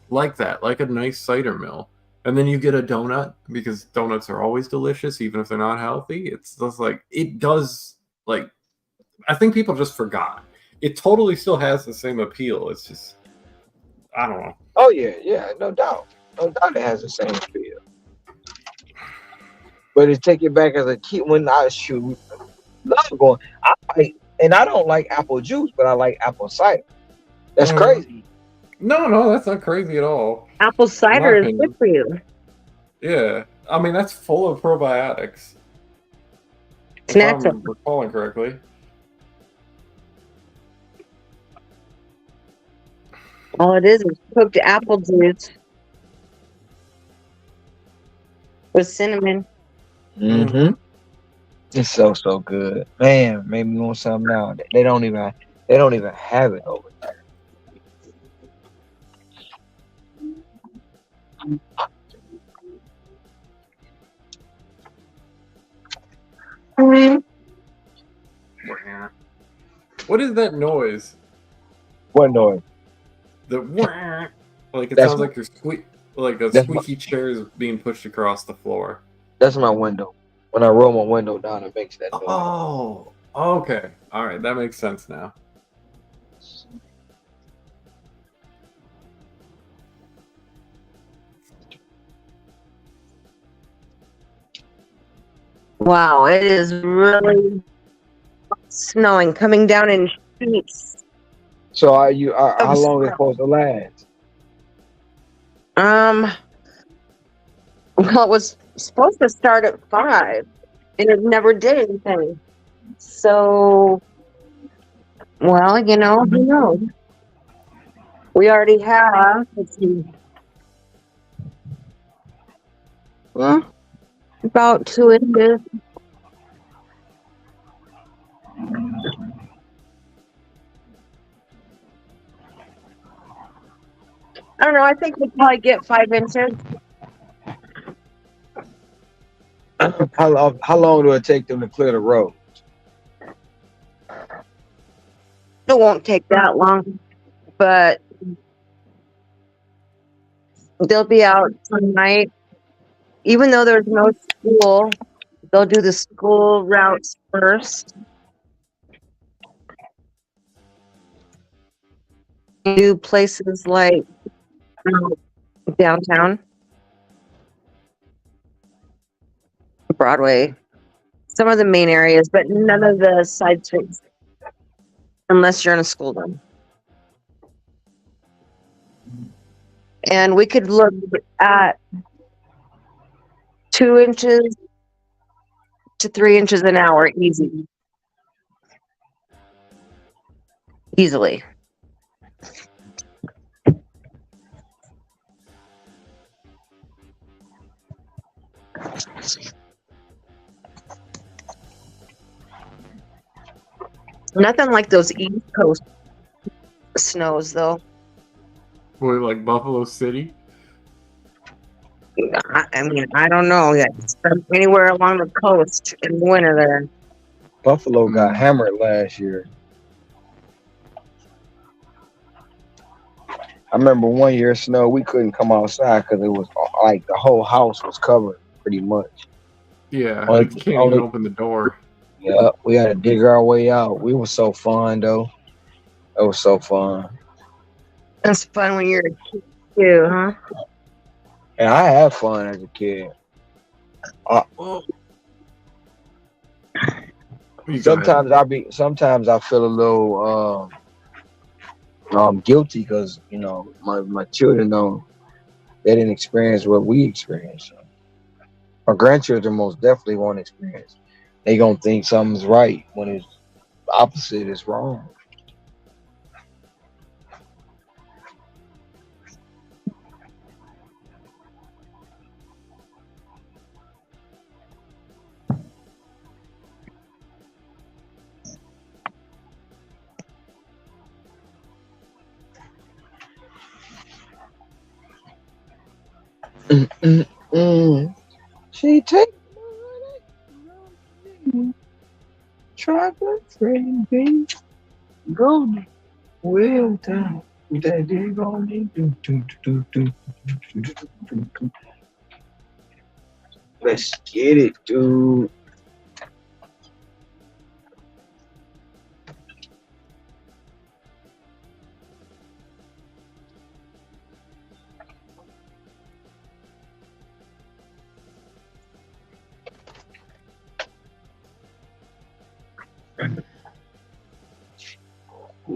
like that, like a nice cider mill, and then you get a donut because donuts are always delicious, even if they're not healthy. It's just like it does. Like I think people just forgot. It totally still has the same appeal. It's just I don't know. oh yeah, yeah, no doubt, no doubt, it has the same feel. But it take it back as a kid when I shoot. Love going. I like, and I don't like apple juice, but I like apple cider. That's Mm. crazy. No, that's not crazy at all. Apple In my cider is good opinion. for you. Yeah. I mean that's full of probiotics, It's if natural. I'm recalling correctly. All it is cooked apple juice with cinnamon. Mm-hmm. It's so good, man. Made me want something now. They don't even have it over there. Mhm. What is that noise? What noise? The like it That's sounds my like like a that's my squeaky chair is being pushed across the floor. that's my window. When I roll my window down, it makes that noise. Oh, okay. All right, that makes sense now. Wow, it is really snowing, coming down in sheets So how of long is it snow. supposed to last? Um, well, it was supposed to start at 5, and it never did anything. So, well, who knows? We already have, let's see, well, about 2 inches. I don't know. I think we'll probably get 5 inches. How long do it take them to clear the road? It won't take that long, but they'll be out tonight. Even though there's no school, they'll do the school routes first. Do places like downtown, Broadway, some of the main areas, but none of the side streets, unless you're in a school zone. And we could look at 2 inches to 3 inches an hour, easily. Nothing like those East Coast snows, though. Boy, like Buffalo City. I mean, I don't know yet. Anywhere along the coast in the winter there. Buffalo got hammered last year. I remember one year of snow, we couldn't come outside because it was like the whole house was covered pretty much. Yeah, you can't even open the door. Yeah, we had to dig our way out. We were so fun though. It was so fun. That's fun when you're a kid too, huh? And I had fun as a kid. Sometimes I feel a little guilty because my children they didn't experience what we experienced. So my grandchildren most definitely won't experience. They gonna think something's right when it's opposite is wrong. She take chocolate baby, go well down. That they gonna do. Let's get it, dude.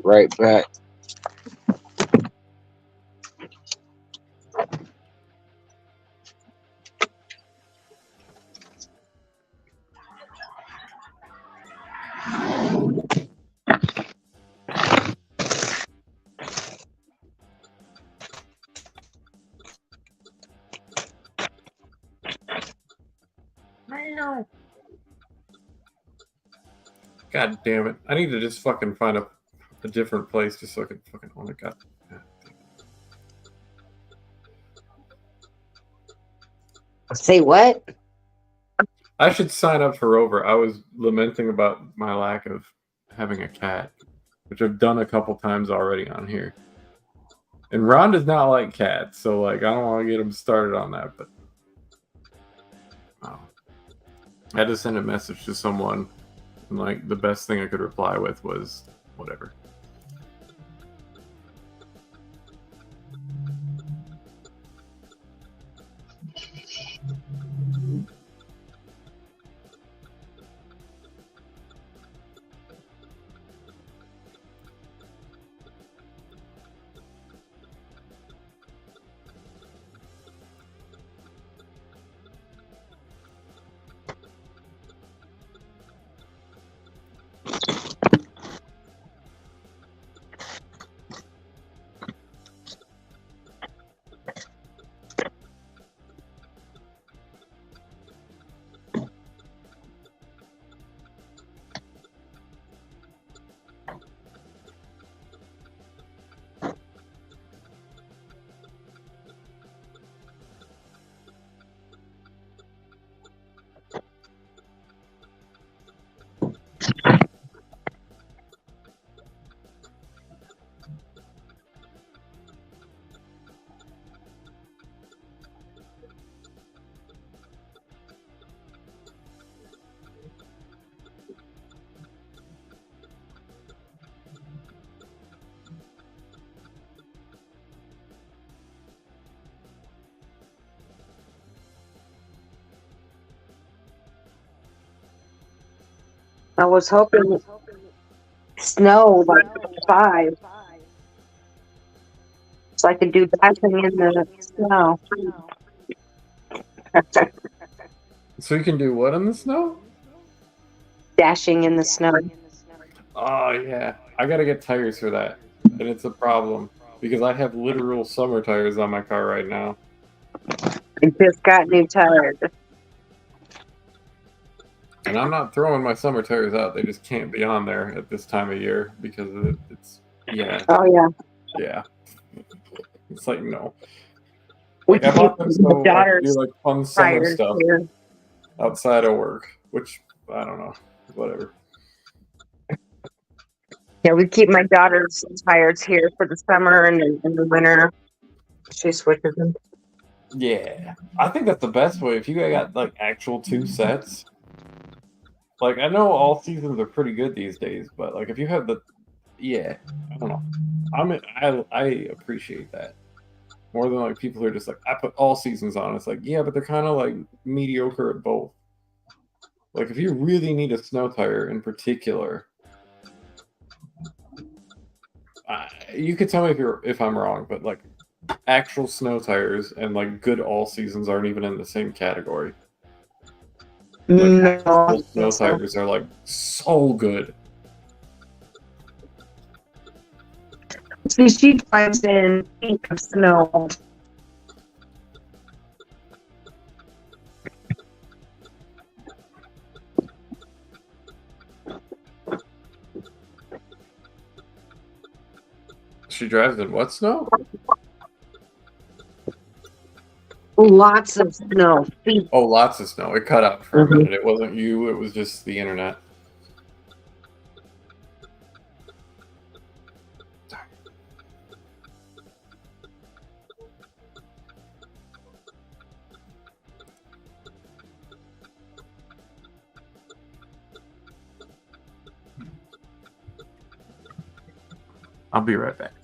Right back. God damn it! I need to just fucking find a different place just so I can fucking. Oh my god. Say what? I should sign up for Rover. I was lamenting about my lack of having a cat, which I've done a couple times already on here. And Ron does not like cats, so like I don't want to get him started on that. But I had to send a message to someone, and like the best thing I could reply with was whatever. I was hoping snow like 5, so I could do dashing in the snow. So you can do what in the snow? Dashing in the snow. Oh yeah, I gotta get tires for that, and it's a problem because I have literal summer tires on my car right now. I just got new tires. And I'm not throwing my summer tires out. They just can't be on there at this time of year because it's Oh yeah. yeah. It's like no. We Like I keep bought them my so I could do daughter's like fun summer tires stuff here. outside of work, which I don't know, whatever. Yeah, we keep my daughter's tires here for the summer and in the winter. She switches them. Yeah, I think that's the best way. If you got like actual two sets, like I know all seasons are pretty good these days, but like if you have the, yeah, I don't know. I appreciate that more than like people who are just like I put all seasons on. It's like yeah, but they're kind of like mediocre at both. Like if you really need a snow tire in particular, you could tell me if I'm wrong, but like actual snow tires and like good all seasons aren't even in the same category. Like No, I actual don't snow think so. tires are like so good. See, she drives in feet of snow. She drives in what snow? Lots of snow. Feet. Oh, lots of snow. It cut out for a Mhm. minute. It wasn't you. It was just the internet. I'll be right back.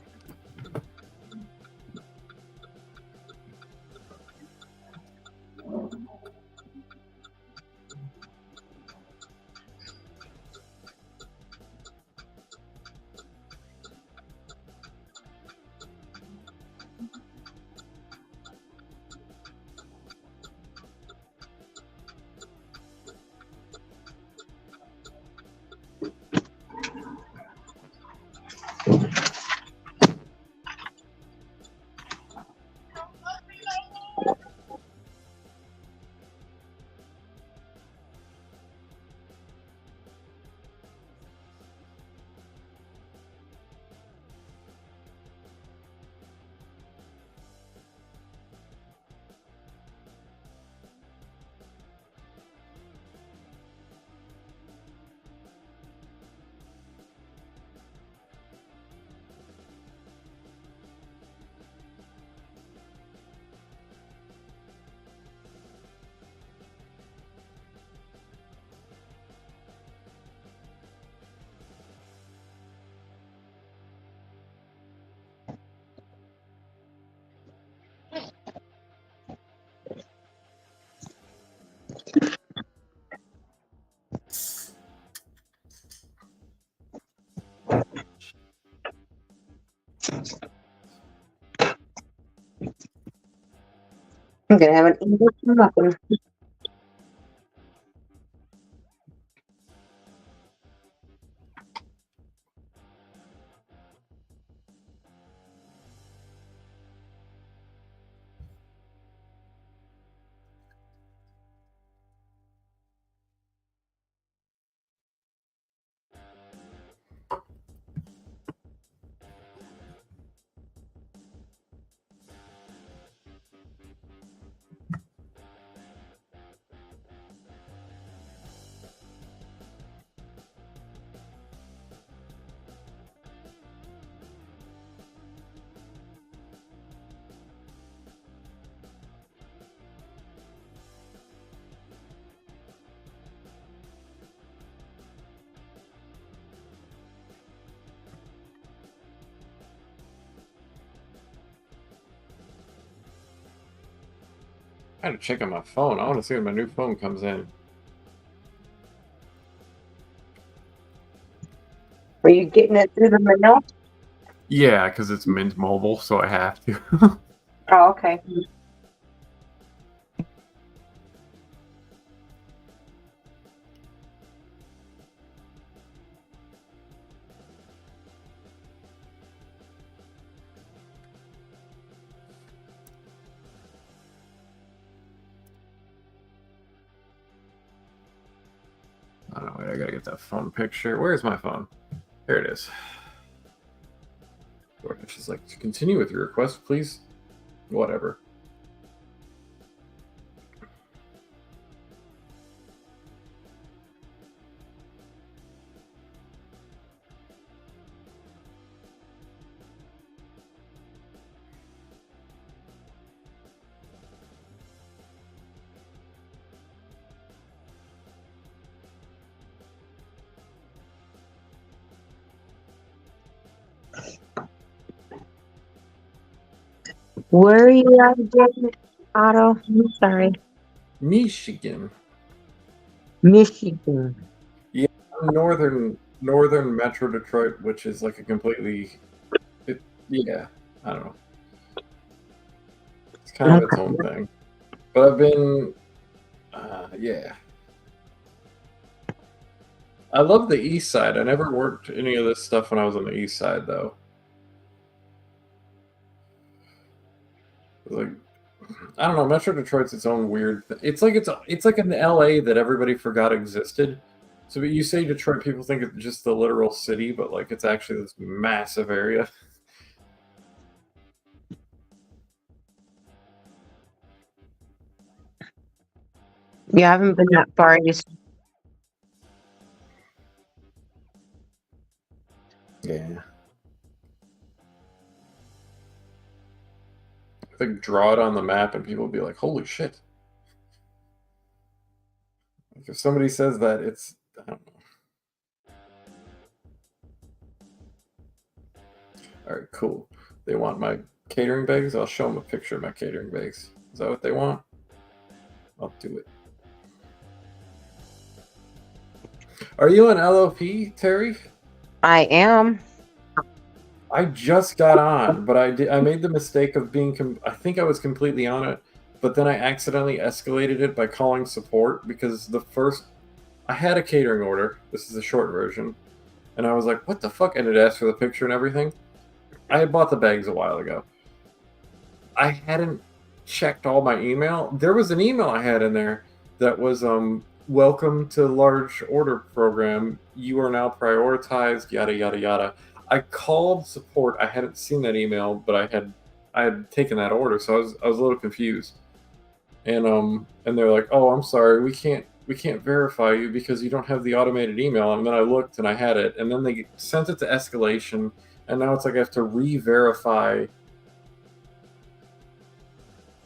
I'm gonna have an English muffin. I had to check on my phone. I want to see when my new phone comes in. Are you getting it through the mail? Yeah, because it's Mint Mobile, so I have to. Oh, okay. gotta get that phone picture. Where's my phone? Here it is. DoorDash is like, to continue with your request, please. Whatever. Where are you at again, Otto? I'm sorry. Michigan. Michigan. Yeah, northern Metro Detroit, which is like a completely, yeah, I don't know. It's kind of its own thing. But I've been, yeah. I love the east side. I never worked any of this stuff when I was on the east side, though. Like, I don't know. Metro Detroit's its own weird. It's like an LA that everybody forgot existed. So, but you say Detroit, people think it's just the literal city, but like it's actually this massive area. Yeah, I haven't been that far east. Yeah. I think draw it on the map and people will be like, holy shit. Like if somebody says that, it's, I don't know. All right, cool. They want my catering bags? I'll show them a picture of my catering bags. Is that what they want? I'll do it. Are you on LOP, Terry? I am. I just got on, but I made the mistake of being. I think I was completely on it, but then I accidentally escalated it by calling support because I had a catering order. This is the short version, and I was like, "What the fuck?" And it asked for the picture and everything. I had bought the bags a while ago. I hadn't checked all my email. There was an email I had in there that was welcome to large order program. You are now prioritized. Yada yada yada. I called support. I hadn't seen that email, but I had taken that order, so I was a little confused. And they're like, "Oh, I'm sorry, we can't verify you because you don't have the automated email." And then I looked and I had it, and then they sent it to escalation, and now it's like I have to re-verify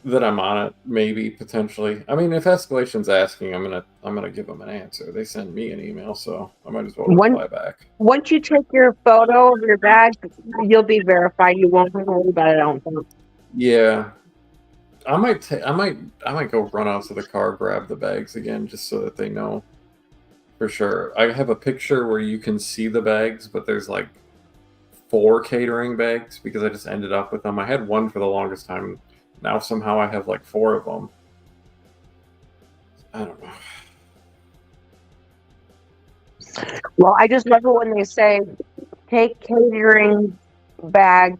that I'm on it, maybe potentially. I mean, if escalation's asking, I'm gonna give them an answer. They send me an email, so I might as well reply back. Once you take your photo of your bag, you'll be verified. You won't have to worry about it. I don't think. Yeah, I might go run out to the car, grab the bags again, just so that they know for sure. I have a picture where you can see the bags, but there's like 4 catering bags because I just ended up with them. I had one for the longest time. Now somehow I have like 4 of them. I don't know. Well, I just love it when they say, take catering bag,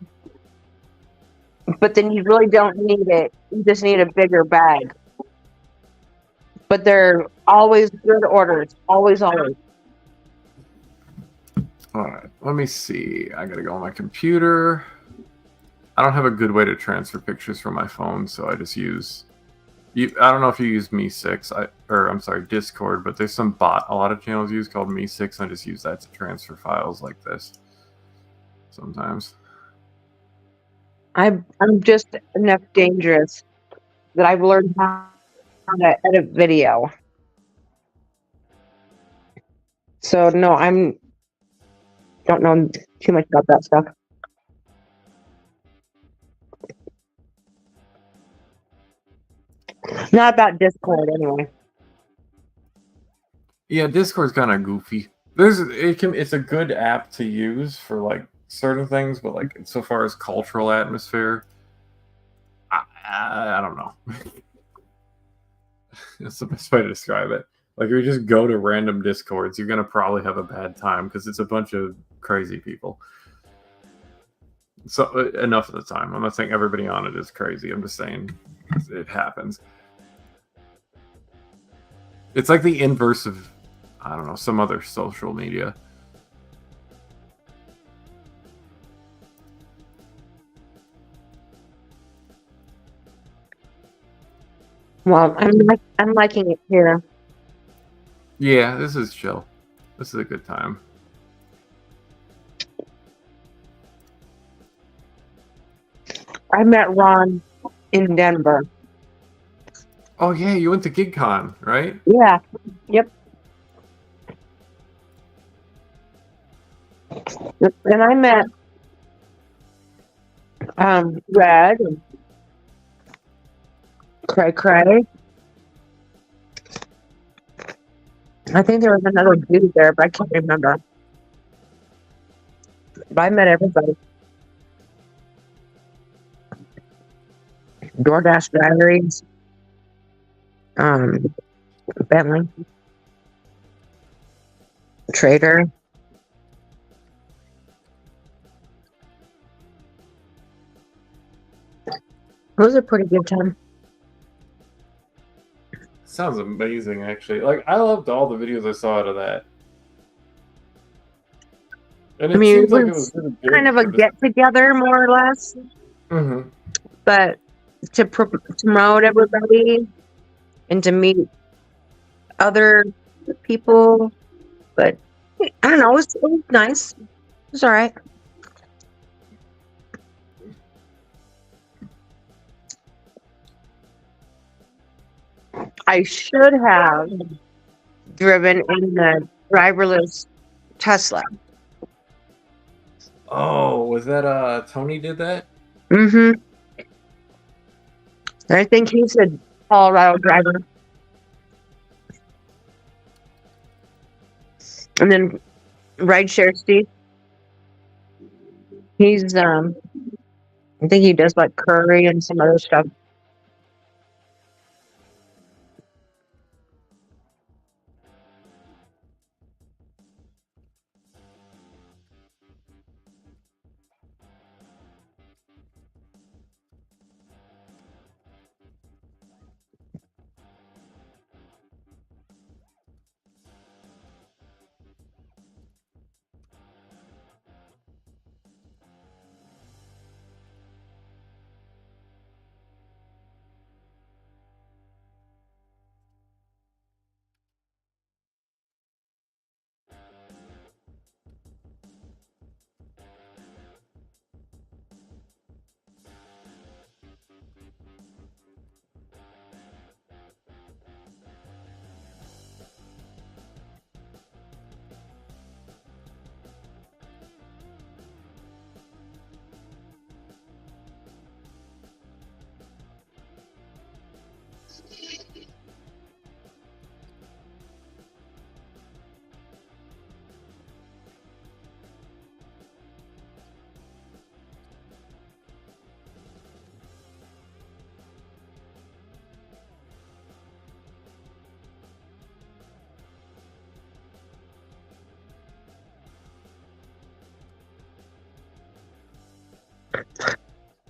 but then you really don't need it. You just need a bigger bag. But they're always good orders. Always, always. All right, let me see. I gotta go on my computer. I don't have a good way to transfer pictures from my phone, so I just use. I don't know if you use Me6, I'm sorry, Discord, but there's some bot a lot of channels use called Me6, and I just use that to transfer files like this. Sometimes. I'm just enough dangerous that I've learned how to edit video. So no, don't know too much about that stuff. Not about Discord anyway. Yeah, Discord's kind of goofy. It's a good app to use for like certain things, but like so far as cultural atmosphere, I don't know. That's the best way to describe it. Like if you just go to random Discords, you're gonna probably have a bad time because it's a bunch of crazy people. So enough of the time. I'm not saying everybody on it is crazy. I'm just saying it happens. It's like the inverse of I don't know, some other social media. Well, I'm liking it here. Yeah, this is chill. This is a good time. I met Ron in Denver. Oh yeah, you went to GigCon, right? Yeah. Yep. And I met Red and Cray Cray. I think there was another dude there, but I can't remember. But I met everybody. DoorDash Diaries, um, Bentley, Trader. It was a pretty good time. Sounds amazing, actually. Like, I loved all the videos I saw out of that. And I it mean, it seems like it was was really good kind of a for this. get together, more or less, Mm-hmm. but to promote everybody and to meet other people. But I don't know, it was nice. It was all right. I should have driven in the driverless Tesla. Oh, was that Tony did that? Mm-hmm. I think he's a Colorado driver. And then rideshare Steve. He's I think he does like curry and some other stuff.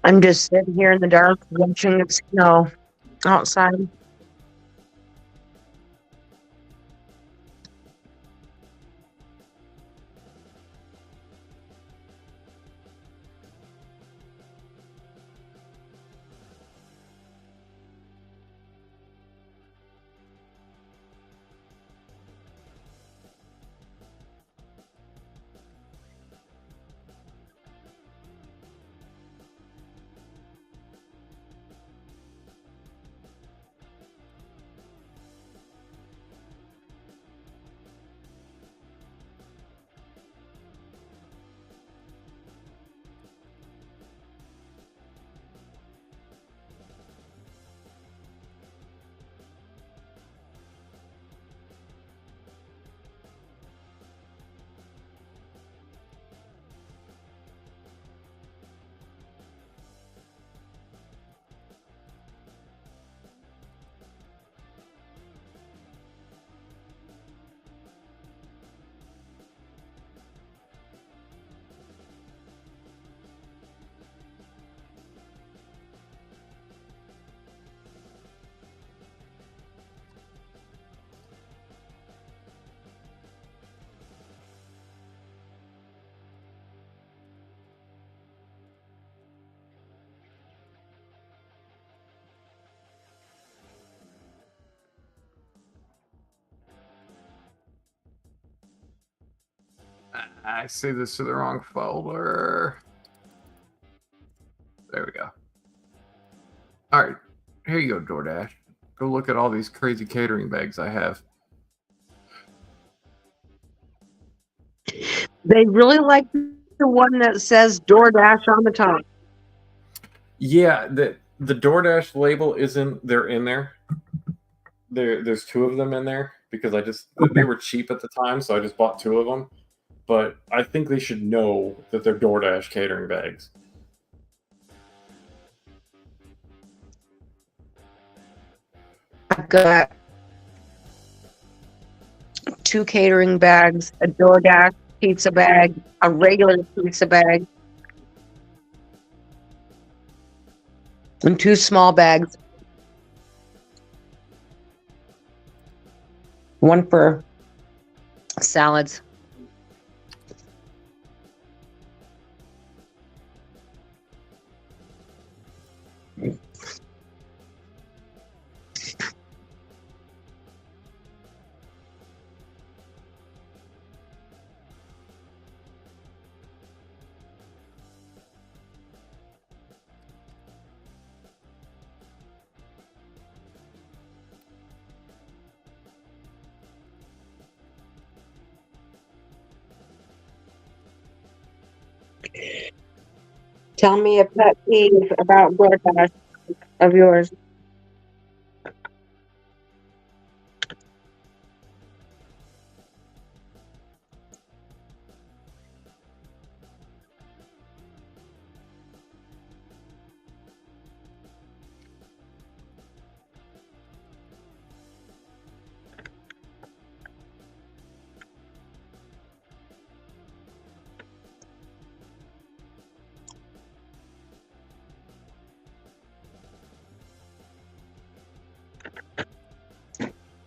I'm just sitting here in the dark watching the snow outside. I saved this to the wrong folder. There we go. All right, here you go, DoorDash. Go look at all these crazy catering bags I have. They really like the one that says DoorDash on the top. Yeah, the DoorDash label isn't. They're in there. There's two of them in there because they were cheap at the time, so I just bought two of them. But I think they should know that they're DoorDash catering bags. I've got 2 catering bags, a DoorDash pizza bag, a regular pizza bag, and 2 small bags. One for salads. Tell me a pet peeve about DoorDash of yours.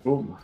Boom.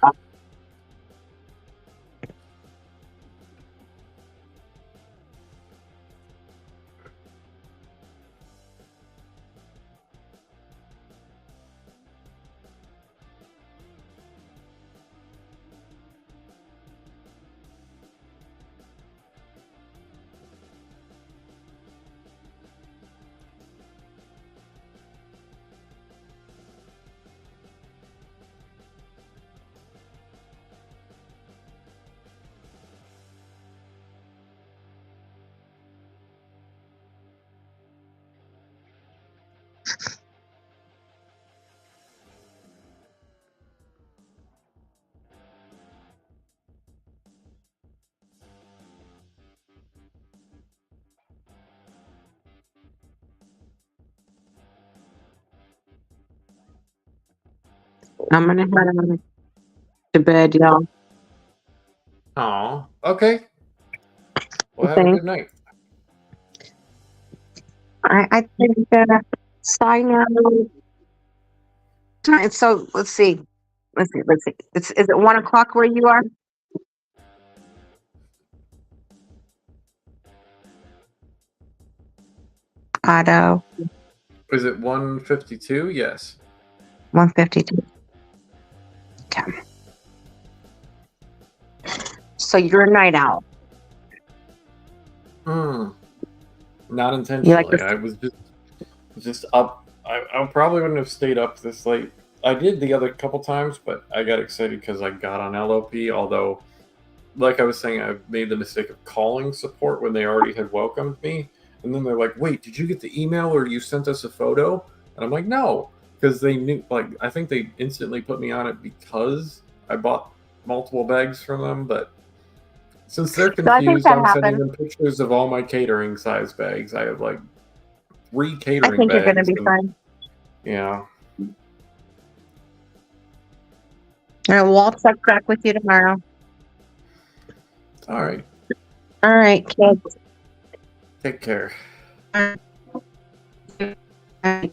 I'm gonna head on to bed, y'all. Oh, okay. Well, have a Okay. good night. I think sign out. So let's see. Let's see. Is it 1 o'clock where you are? Otto, Is it 1:52? Yes. 1:52. Okay. So you're a night owl. Not You like intentionally. to I was just up. I probably wouldn't have stayed up this late. I did the other couple times, but I got excited because I got on LOP. Although, like I was saying, I made the mistake of calling support when they already had welcomed me, and then they're like, "Wait, did you get the email or you sent us a photo?" And I'm like, "No," because they knew. Like, I think they instantly put me on it because I bought multiple bags from them, but. Since they're So I think confused, that I'm sending happened. them pictures of all my catering size bags. I have like 3 I catering think you're gonna bags. be And, fine. yeah. All right, well, I'll check back with you tomorrow. All right. All right, kids. Take care. All right.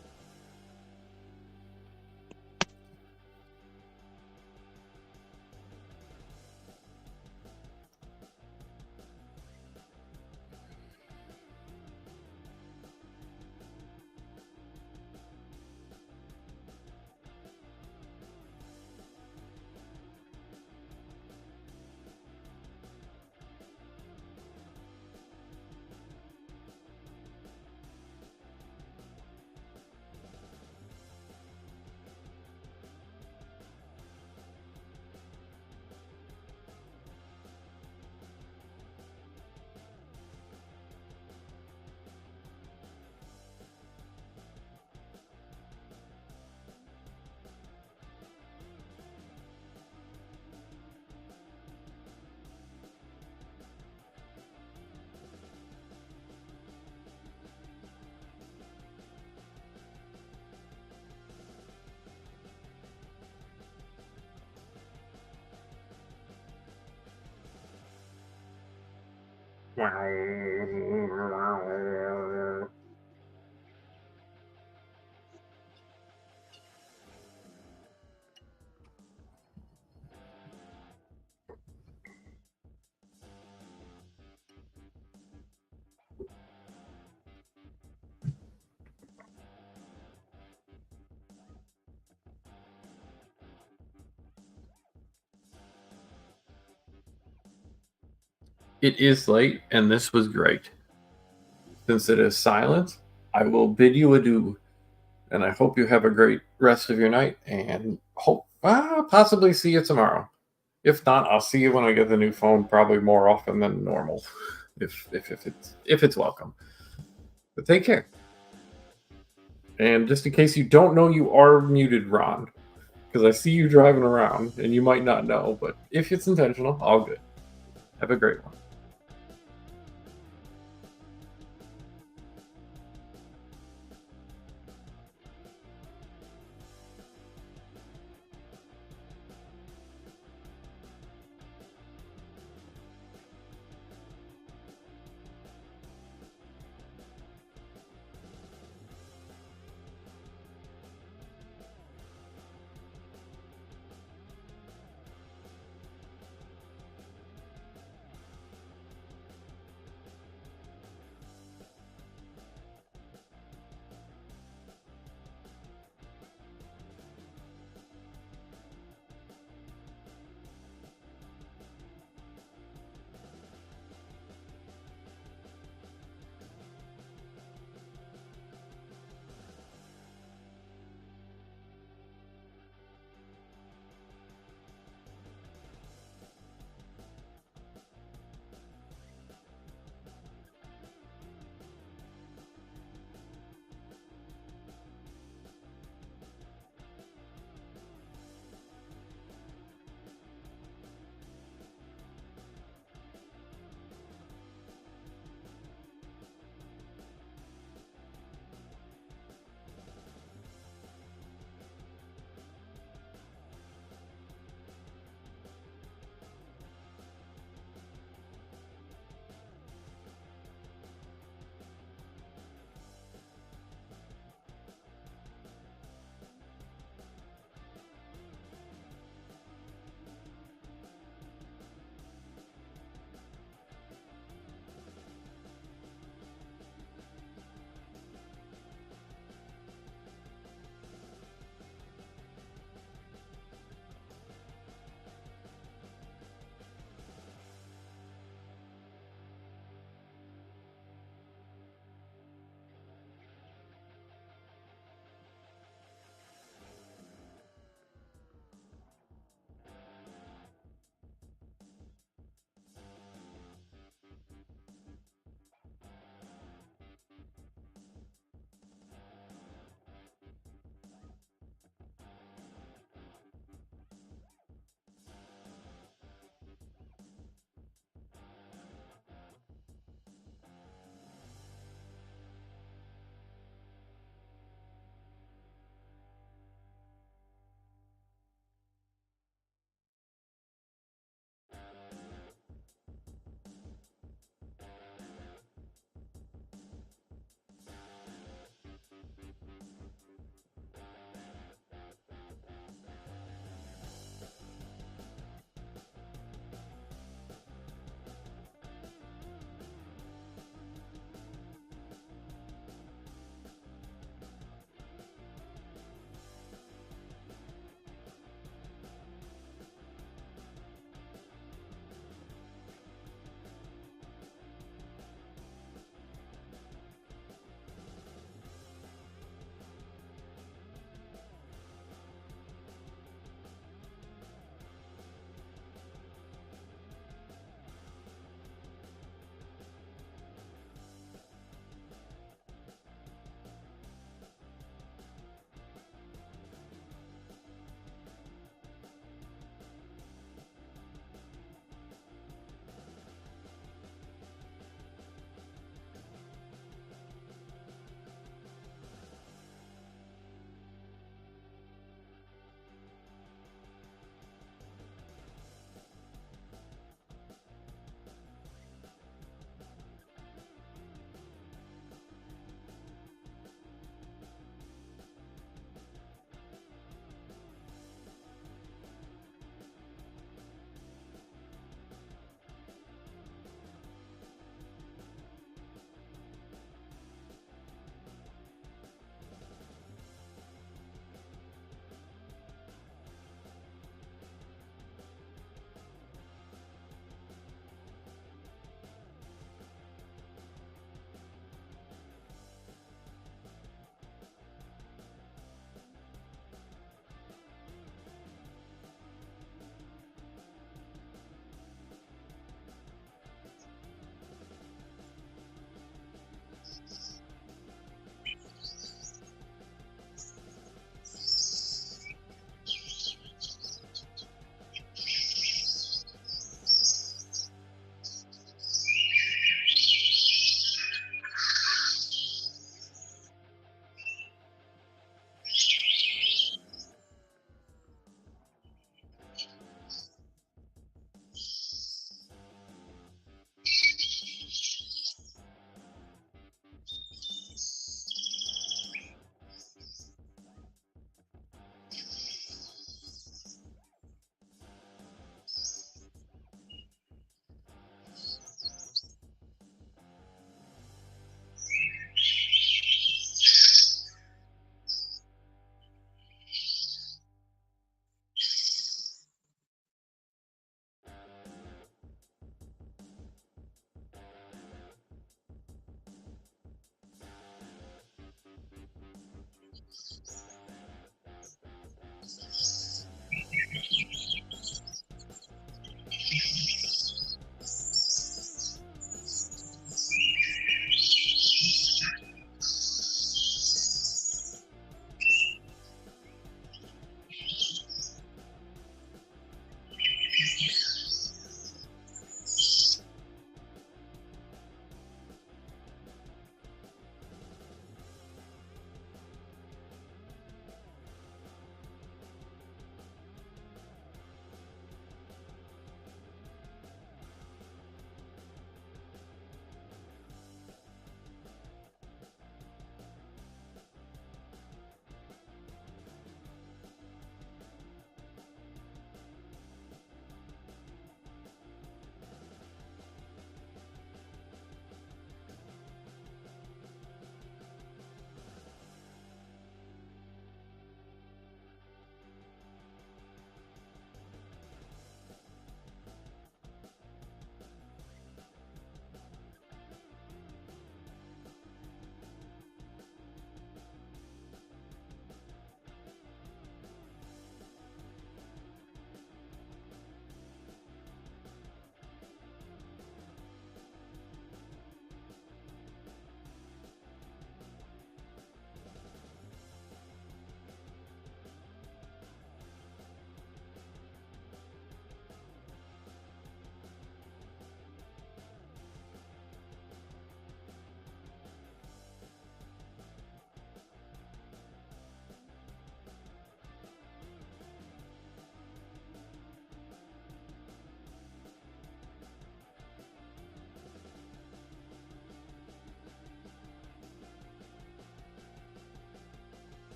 It is late, and this was great. Since it is silent, I will bid you adieu, and I hope you have a great rest of your night, and hope possibly see you tomorrow. If not, I'll see you when I get the new phone, probably more often than normal, if it's welcome. But take care. And just in case you don't know, you are muted, Ron, because I see you driving around, and you might not know. But if it's intentional, all good. Have a great one.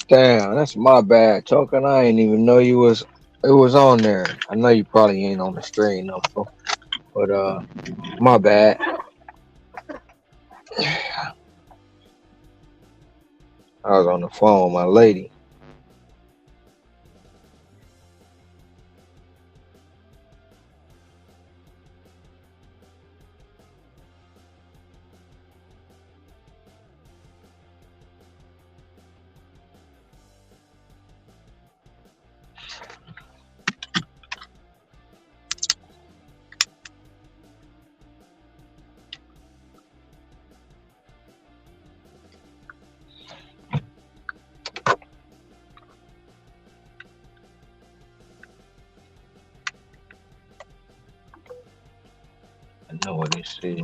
Damn, that's my bad. Token, I ain't even know you was it was on there. I know you probably ain't on the stream no more, but my bad. I was on the phone with my lady. I know what this is.